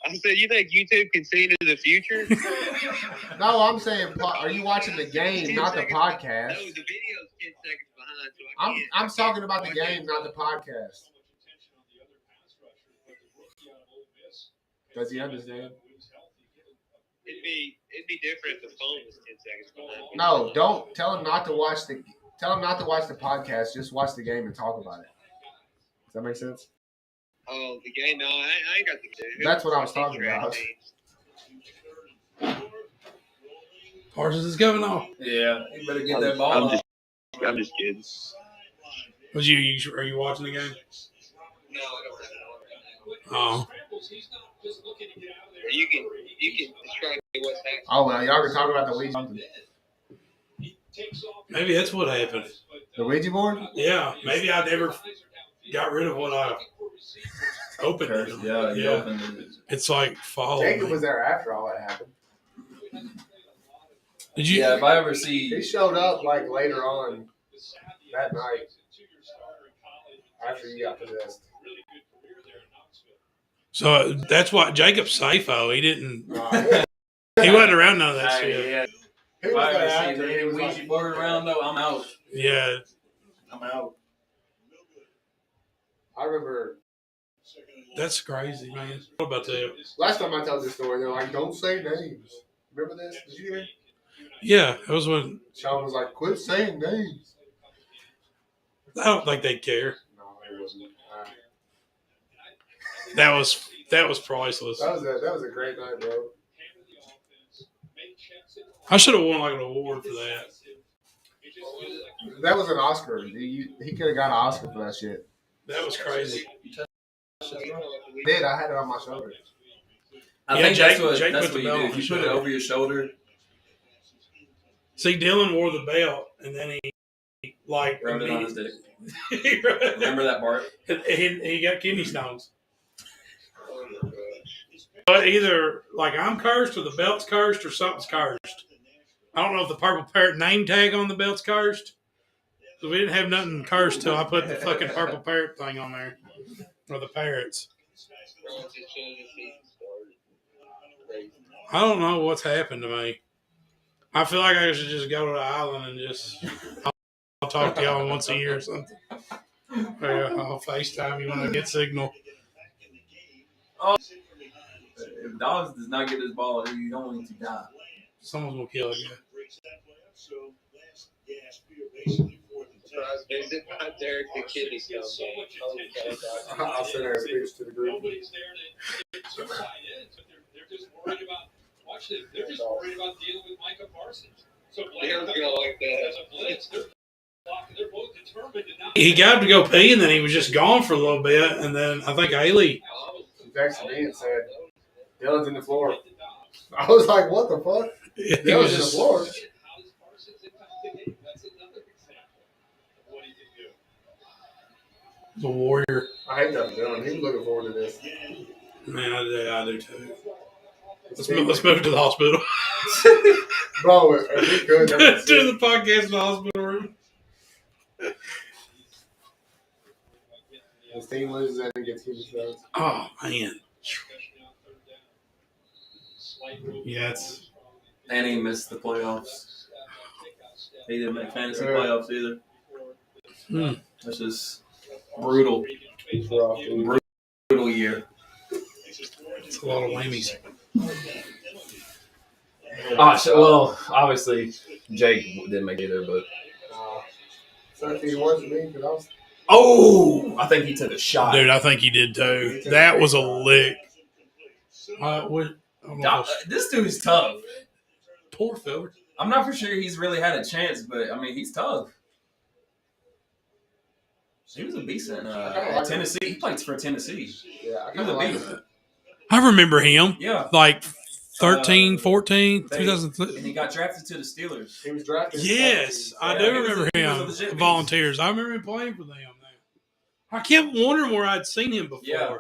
I said, you think YouTube can see into the future? No, I'm saying, are you watching the game, not the podcast? No, the video's 10 seconds behind. So I'm talking about the game, not the podcast. Does he understand? It'd be different if the phone was 10 seconds behind. No, don't tell him not to watch the podcast. Just watch the game and talk about it. Does that make sense? Oh, the game? No, I ain't got the game. That's what I was talking about. Parsons is going off. Yeah, you better get that ball off. I'm just kidding. Was are you watching the game? No, I don't have it. Oh. You can describe me what's happening. Oh, well, y'all can talk about the Ouija. Maybe that's what happened. The Ouija board? Yeah, maybe I never got rid of what I opened it. Yeah, you opened it. It's like following Jacob me. was there after all that happened. Did you? Yeah, if I ever see... He showed up like later on that night after you got possessed. So that's why Jacob's safe-o. He didn't. He wasn't around none of that shit. Yeah. He If was I there ever see after. the He was Ouija like, board around, though, I'm out. Yeah. I'm out. I remember That's crazy, man. What about that? last time I told this story, they're like, don't say names. Remember this? Did you hear it? Yeah, it was when Sean was like, quit saying names. I don't think they'd care. No, it wasn't. That was priceless. That was a great night, bro. I should have won like an award for that. That was an Oscar. He could have got an Oscar for that shit. That was crazy. Did I had it on my shoulder? I Yeah, think Jake that's put what the you belt do. on If his you put it shoulder. over your shoulder, See, Dylan wore the belt, and then he like rub it on his dick. he Remember that part? he got kidney stones. But either like I'm cursed, or the belt's cursed, or something's cursed. I don't know if the purple parrot name tag on the belt's cursed. So we didn't have nothing cursed till I put the fucking purple parrot thing on there, or the parrots. I don't know what's happened to me. I feel like I should just go to the island and just I'll talk to y'all once a year or something. Or I'll FaceTime you when I get signal. Oh, if Dobbs does not get his ball, he's going to die. Someone's gonna kill you. Is it not Derek the kidney stone game? I'll send her a picture to the group. Nobody's there to suicide is, but they're just worried about. Watch this. They're just worried about dealing with Micah Parsons. So Daryl's gonna like that. as a blitz, they're both determined to not. He got to go pee, and then he was just gone for a little bit, and then I think Haley. She texted me and said, Dylan's in the floor. I was like, what the fuck? He Dylan's was in the just, floor. How does Parsons impact the game? That's another example of what he can do. a warrior. I hate that for Dylan. He's looking forward to this. Man, I do too. Let's move to the hospital. Bro, if we could, Do the podcast in the hospital room. his team loses and he gets kidney stones. Oh man. Yeah, it's And he missed the playoffs. He didn't make fantasy playoffs either. That's just brutal. Brutal year. it's a lot of whammies. Well, obviously, Jake didn't make it either, but. 13 words for me because I was. Oh! I think he took a shot. Dude, I think he did too. That was a lick. This dude's tough. Poor fella. I'm not for sure he's really had a chance, but I mean, he's tough. He was a beast in Tennessee. He played for Tennessee. Yeah, He was a beast. I remember him. Yeah. Like 13, 14, 2003. And he got drafted to the Steelers. He was drafted. Yes, I do remember he was a him. legit beast. Volunteers. I remember him playing for them. I kept wondering where I'd seen him before. Yeah.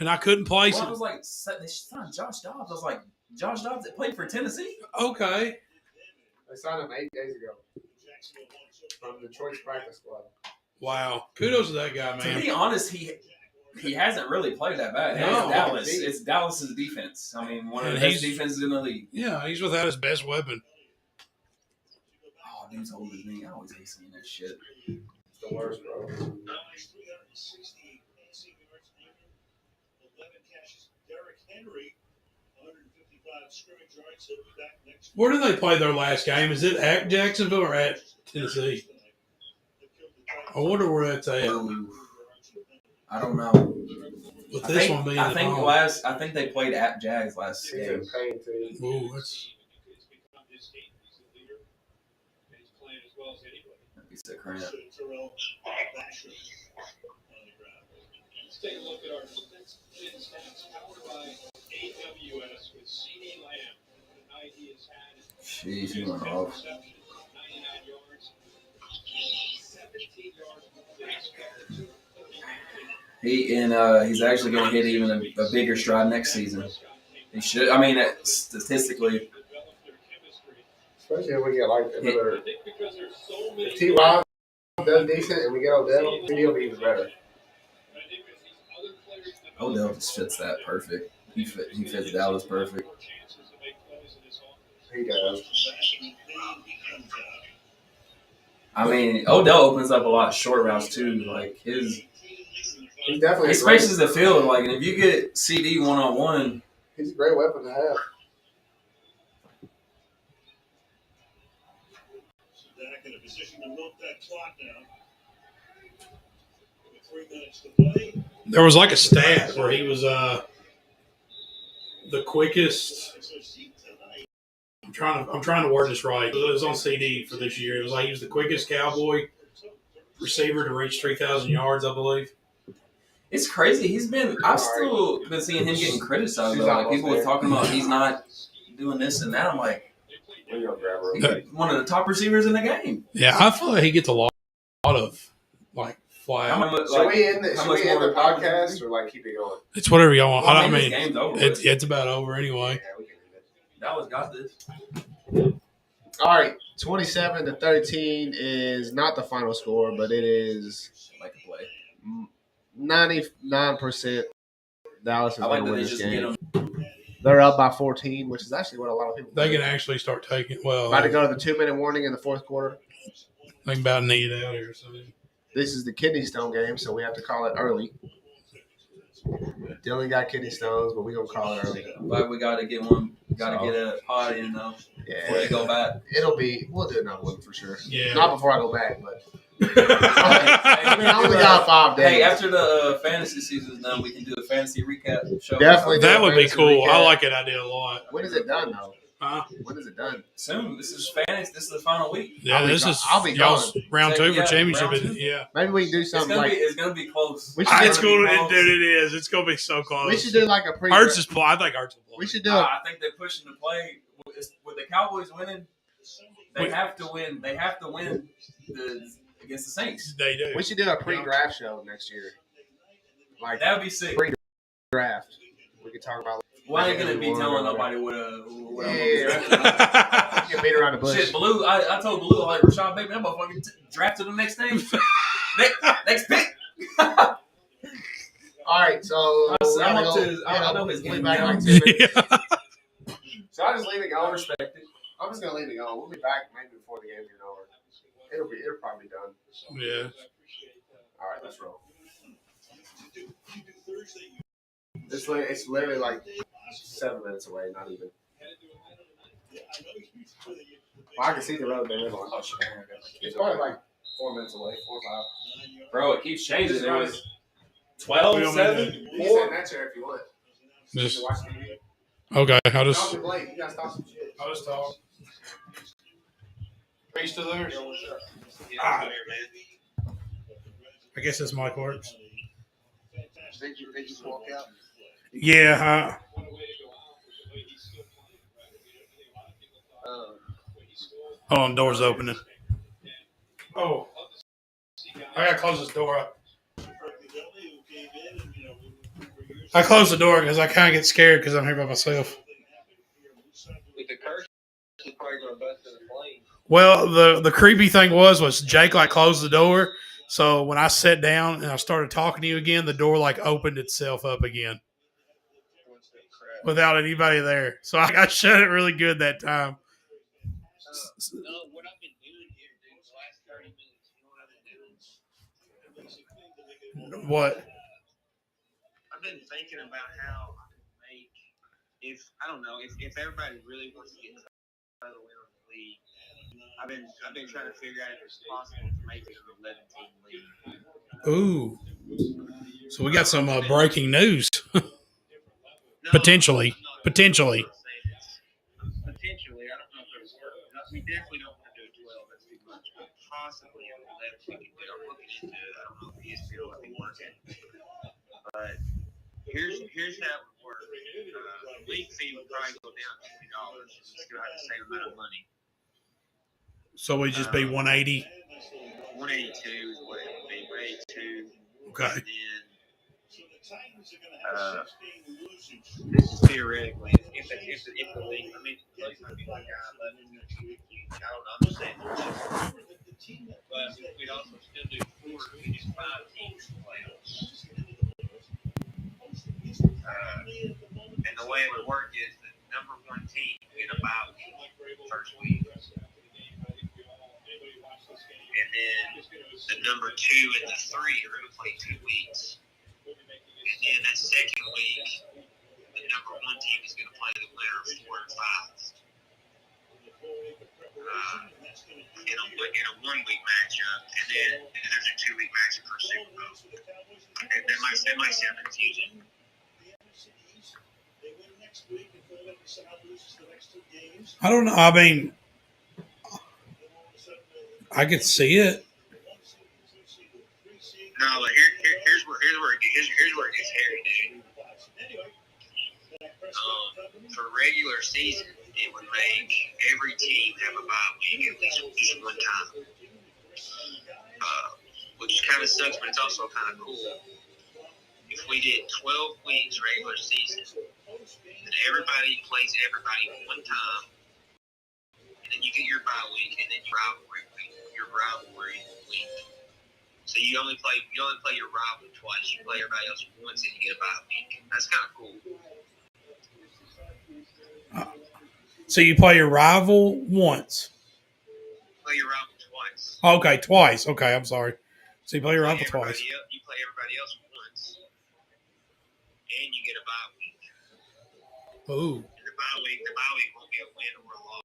and I couldn't place Well, it. I was like, they signed Josh Dobbs. I was like, Josh Dobbs that played for Tennessee? Okay. They signed him 8 days ago from Detroit's practice squad. Wow. Kudos to that guy, man. To be honest, he hasn't really played that bad. No. It's Dallas. It's Dallas's defense. I mean, one of the best defenses in the league. Yeah, he's without his best weapon. Oh, dude's old as me. I always hate seeing that shit. It's the worst, bro. Where do they play their last game? Is it at Jacksonville or at Tennessee? I wonder where that's at. I don't know. With this one being I think they played at Jags last game. Ooh, that's. That'd be sick, right? Let's take a look at our stats powered by AWS with CD Lamb. Tonight he has had Jeez, he went off. 99 yards, 17 yards. He's actually going to hit even a bigger stride next season. He should. I mean, statistically. Especially if we get like another. If T.Y. does decent and we get Odell, then he'll be even better. Odell just fits that perfect. He fits Dallas perfect. He does. I mean, Odell opens up a lot of short routes too. Like he definitely spaces the field. Like, and if you get CD 1-on-1, he's a great weapon to have. Back in a position to milk that clock now. 3 minutes to play. There was like a stat where he was the quickest. I'm trying to word this right. It was on CD for this year. It was like he was the quickest Cowboy receiver to reach 3,000 yards, I believe. it's crazy. I've still been seeing him getting criticized. Like people were talking about he's not doing this and that. I'm like, he's one of the top receivers in the game. Yeah, I feel like he gets a lot of like fly out. Should we end the podcast or like keep it going? It's whatever y'all want. Well, I mean, this game's over it's about over anyway. Yeah, we can end it. Dallas got this. All right, 27-13 is not the final score, but it is Like a play. 99% Dallas is I like going to that win they this just game. get them. They're up by 14, which is actually what a lot of people They think. can actually start taking. Well, About to go to the 2-minute warning in the fourth quarter. they can about need it out here. So. This is the kidney stone game, so we have to call it early. Dylan got kidney stones, but we're going to call it early. But we got to get one. Got to get a pod in though. Before they go back. We'll do another one for sure. Yeah. Not before I go back, but. I only got 5 days. Hey, after the fantasy season's done, we can do a fantasy recap show. Definitely. That would be cool. Recap. I like that idea a lot. When is it done, though? Huh? When is it done? Soon. This is fantasy. This is the final week. Yeah, I'll be y'all's gone. round 2 for Yeah, championship. round 2. Yeah. Maybe we can do It's something gonna like. be. It's gonna be close. We should It's do, cool. close. Dude, it is. It's going to be so close. we should do like a pre. Hurts is play. I think Hurts will play. We should do I think they're pushing the play. With the Cowboys winning, they have to win. They have to win against the Saints. They do. We should do a pre-draft show next year. Like That would be sick. draft. We could talk about. Why ain't gonna be telling nobody what I'm gonna be drafted? You can beat around the bush. Shit, Blue. I told Blue like Rashad Bateman. That motherfucker drafted him next name. next pick. All right, so I'm up to. I know his we'll game be back in now. like 2 minutes. Yeah. So I just leave it I going. respect it. I'm just gonna leave it going. We'll be back maybe before the game's over. It'll probably be done. Yeah. All right, let's roll. It's literally like 7 minutes away, not even. Well, I can see the road they live on. It's probably like 4 minutes away, 4 or 5. Bro, it keeps changing. It was We 12, don't 7, need You can 4. sit in that chair if you want. Just, You watch TV. okay, I'll Talk just to Blake. You guys talk some shit. talk. Are you still there? Ah. I guess that's my courts. They just walk out. Yeah. Hold on, door's opening. Oh. I gotta close this door up. I close the door because I kind of get scared because I'm here by myself. With the curse, is probably going to bust in the plane. Well, the creepy thing was Jake like closed the door. So when I sat down and I started talking to you again, the door like opened itself up again without anybody there. So I shut it really good that time. No, what I've been doing here, dude, the last 30 minutes, you know what I've been doing? What? I've been thinking about how I can make, if everybody really wants to get out of the win on the league, I've been trying to figure out if it's possible to make it an 11-team league. Ooh. So we got some breaking news. No, Potentially. I'm not Potentially. saying it's potentially. I don't know if it'll work. We definitely don't want to do a 12. That's too much. But possibly an 11 we could do. I'm looking into it. I don't know if ESPN will let me work it. But here's how it would work. League fee would probably go down $20. We still have the same amount of money. So we just be 180. 182 is what it would be. 182. Okay. And then this is theoretically if the league. I mean, the league might be like 11 each. I don't know. I'm just saying. But we'd also still do 4. We do 5 teams playoffs. And the way it would work is the number 1 team would get a bye week first week, and then the number 2 and the 3 are going to play 2 weeks. And then that second week, the number 1 team is going to play the winner of 4 and 5 in a 1-week matchup, and then there's a 2-week matchup for Super Bowl. That might sound confusing. I don't know. I mean, I could see it. No, but here's where it gets hairy, dude. For regular season, it would make every team have a bye week at least just one time, which kind of sucks, but it's also kind of cool. If we did 12 weeks regular season, then everybody plays everybody one time, and then you get your bye week, and then your rivalry week. So you only play your rival twice. You play everybody else once, and you get a bye week. That's kind of cool. So you play your rival once. Play your rival twice. Okay, twice. Okay, I'm sorry. So you play your rival twice. You play everybody else once, and you get a bye week. Ooh. And the bye week won't be a win or a loss.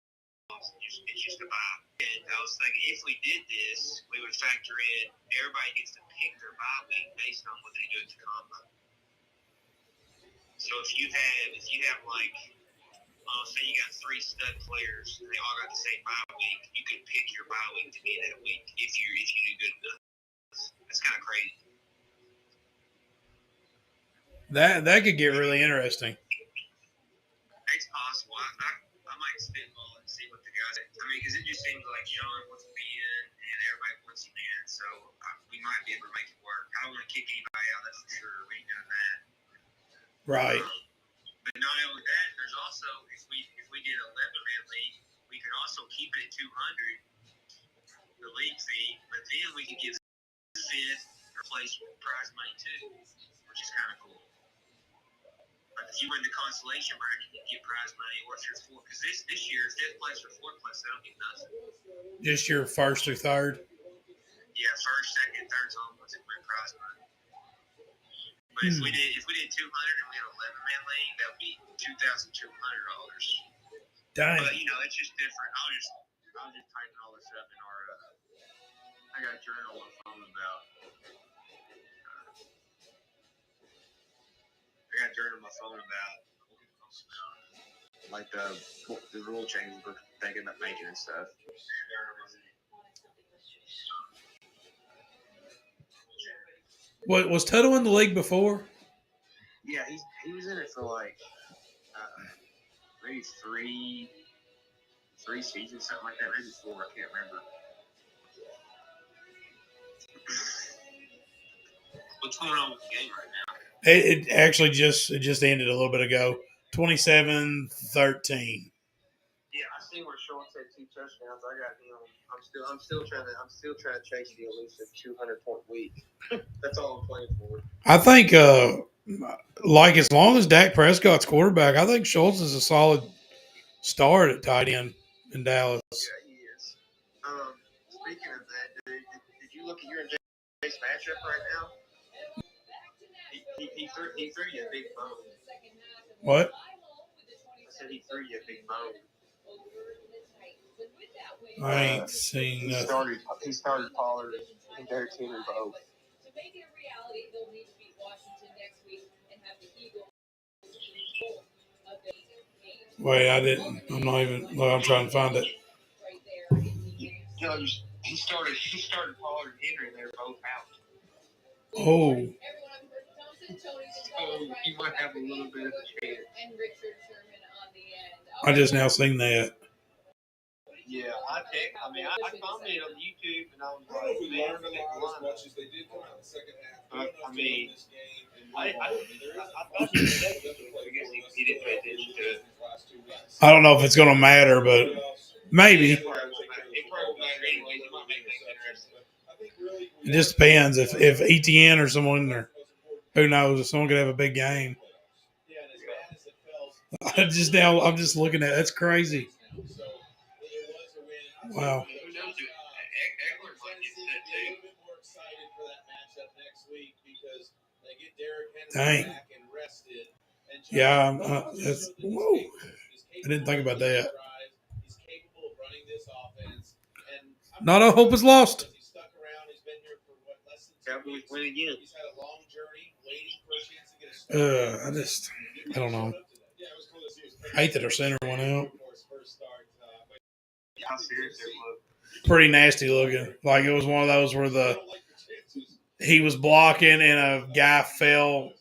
It's just a bye. And I was thinking, if we did this, we would factor in everybody gets to pick their bye week based on what they do at the combine. So if you have like, say you got 3 stud players and they all got the same bye week, you could pick your bye week to be that week if you do good enough. That's kind of crazy. That could get really interesting. It's possible. I might spitball and see what the guys. I mean, because it just seems like John wants to be in and everybody wants him in, so we might be able to make it work. I don't want to kick anybody out. That's for sure. We ain't doing that. Right. But not only that, there's also if we did an 11-man league, we could also keep it at 200, the league fee, but then we could give fifth or place prize money too, which is kind of cool. Like if you win the consolation bracket, you get prize money, or if you're fourth, because this year 5th place or 4th place, they don't get nothing. Just your first or third. Yeah, first, second, third's home ones that win prize money. But if we did 200 and we had an 11-man league, that would be $2,200. Dang. But it's just different. I'll just type all this up in our. I got a journal on my phone about. Like the rule changes we're thinking about making and stuff. What was Tuttle in the league before? Yeah, he was in it for like maybe three seasons, something like that. Maybe 4, I can't remember. What's going on with the game right now? It actually just ended a little bit ago. 27-13. Yeah, I seen where Schultz had 2 touchdowns. I got him. I'm still trying to chase the elusive 200-point week. That's all I'm playing for. I think, like, as long as Dak Prescott's quarterback, I think Schultz is a solid start at tight end in Dallas. Yeah, he is. Speaking of that, dude, did you look at your and Jay's matchup right now? He threw you a big bone. What? I said he threw you a big bone. I ain't seen nothing. He started Pollard and Derrick Henry both. Wait, I didn't. I'm not even. Well, I'm trying to find it. You know, he started Pollard and Henry, and they were both out. Oh. So he might have a little bit of a chance. I just now seen that. Yeah, I commented on YouTube, and I was like, we man, learned a lot as much as they did come out in the second half. I mean, I thought he was safe. I guess he didn't pay attention to it. I don't know if it's going to matter, but maybe. It probably won't matter anyway. It might make things interesting. It just depends if ETN or someone, or who knows, if someone could have a big game. I'm just looking at it. That's crazy. Wow. Who knows? Eckler might get set too. Dang. Yeah, whoa. I didn't think about that. Not all hope is lost. Cowboys win again. I don't know. I hate that our center went out. How serious it looked. Pretty nasty looking. Like it was one of those where he was blocking and a guy fell,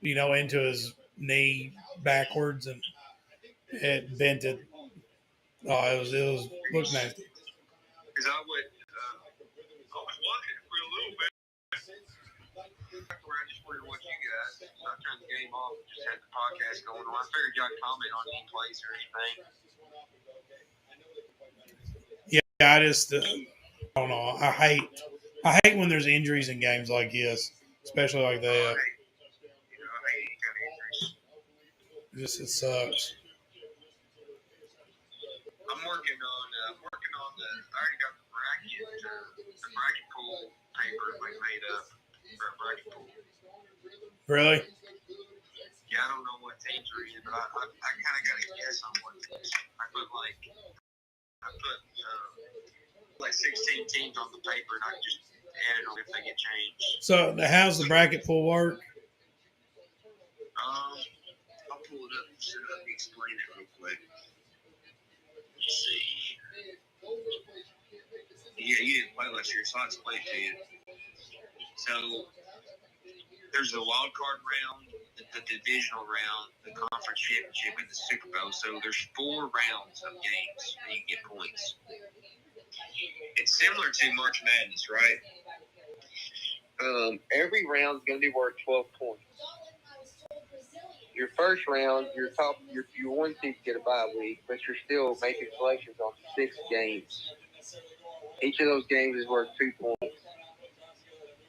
into his knee backwards and it bent it. Oh, it was looked nasty. Because I was watching it for a little bit. I just wanted to watch you guys. I turned the game off and just had the podcast going on. I figured y'all comment on any plays or anything. Yeah, I don't know. I hate when there's injuries in games like this, especially like that. I hate any kind of injuries. It sucks. I'm working on the. I already got the bracket pool paper like made up for a bracket pool. Really? Yeah, I don't know what teams are in, but I kind of got to guess on what teams. I put like 16 teams on the paper, and I just added them if they get changed. So how's the bracket pool work? I'll pull it up so let me explain it real quick. Let's see. Yeah, you didn't play last year, so I'll explain it to you. So there's the wild card round, the divisional round, the conference championship, and the Super Bowl. So there's 4 rounds of games, and you get points. It's similar to March Madness, right? Every round is going to be worth 12 points. Your first round, your 1 seed get a bye week, but you're still making selections on 6 games. Each of those games is worth 2 points.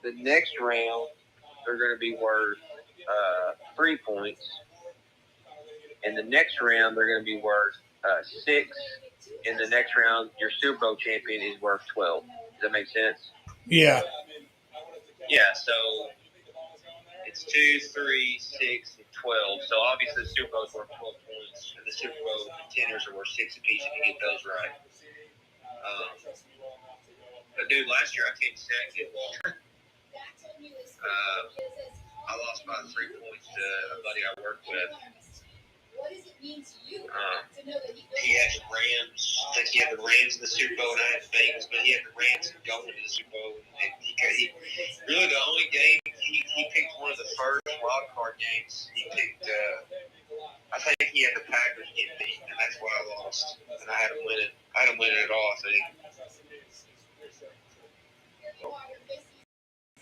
The next round, they're going to be worth 3 points. And the next round, they're going to be worth 6. In the next round, your Super Bowl champion is worth 12. Does that make sense? Yeah. Yeah, so it's 2, 3, 6, and 12. So obviously the Super Bowl is worth 12 points, and the Super Bowl contenders are worth 6 apiece if you get those right. But dude, last year I came second. I lost by 3 points to a buddy I worked with. He had the Rams. I think he had the Rams in the Super Bowl, and I had the Bengals, but he had the Rams going to the Super Bowl. And he really the only game he picked one of the first wild card games. He picked. I think he had the Packers get beat, and that's why I lost. And I had him win it. I had him win it all. I think.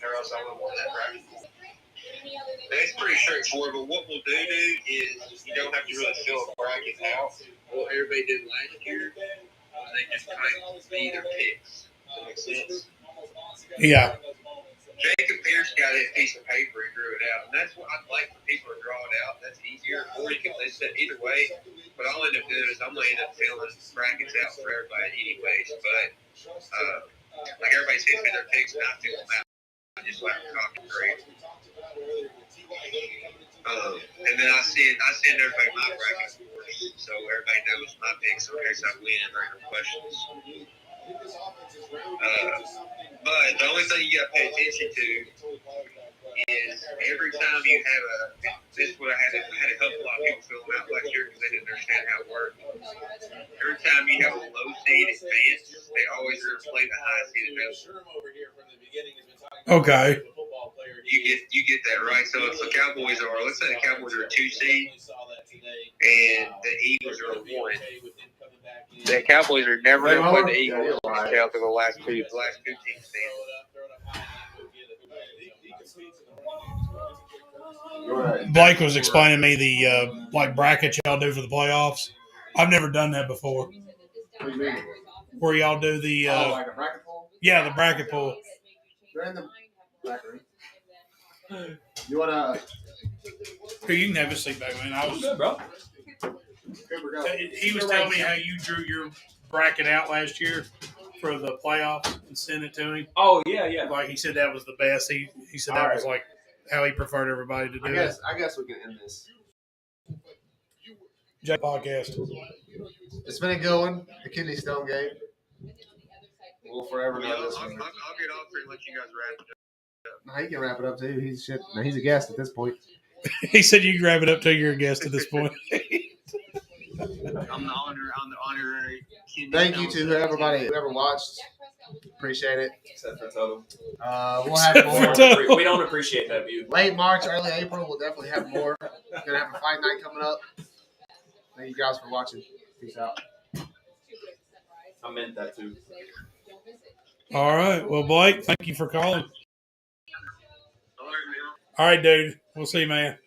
Or else I would have won that bracket. It's pretty straightforward, but what we'll do is you don't have to really fill a bracket out. What everybody did last year was they just typed either picks. Does that make sense? Yeah. Jacob Pierce got a piece of paper and drew it out, and that's what I'd like for people to draw it out. That's easier. Or you can list it either way. But all I end up doing is I'm going to end up filling brackets out for everybody anyways. But like everybody says me their picks, and I fill them out. I just like to copy and grade. And then I send everybody my bracket scores, so everybody knows my picks in case I win or no questions. But the only thing you got to pay attention to is every time you have this is what I had to help a lot of people fill them out last year because they didn't understand how it worked. Every time you have a low seed advance, they always are going to play the high seed available. Okay. You get that right. So if the Cowboys are, let's say the Cowboys are a 2 seed and the Eagles are a 1, the Cowboys are never going to play the Eagles until the last two teams stand. Blake was explaining to me the like bracket y'all do for the playoffs. I've never done that before. What do you mean? Where y'all do the Like a bracket pool? yeah, the bracket pool. They're in the back room. You wanna? Here, you can have a seat back, man. I was good, bro. He was telling me how you drew your bracket out last year for the playoffs and sent it to him. Oh yeah. Like he said that was the best. He said that was like how he preferred everybody to do it. I guess we can end this. J podcast. It's been a good one. The kidney stone game. We'll forever know this one. I'll get off here and let you guys wrap it up. No, he can wrap it up too. He's a guest at this point. He said you can wrap it up till you're a guest at this point. I'm the honorary. Thank you to everybody who ever watched. Appreciate it. Except for Toto. We'll have more. We don't appreciate that view. Late March, early April, we'll definitely have more. We're gonna have a fight night coming up. Thank you guys for watching. Peace out. I meant that too. All right. Well, Blake, thank you for calling. All right, dude. We'll see you, man.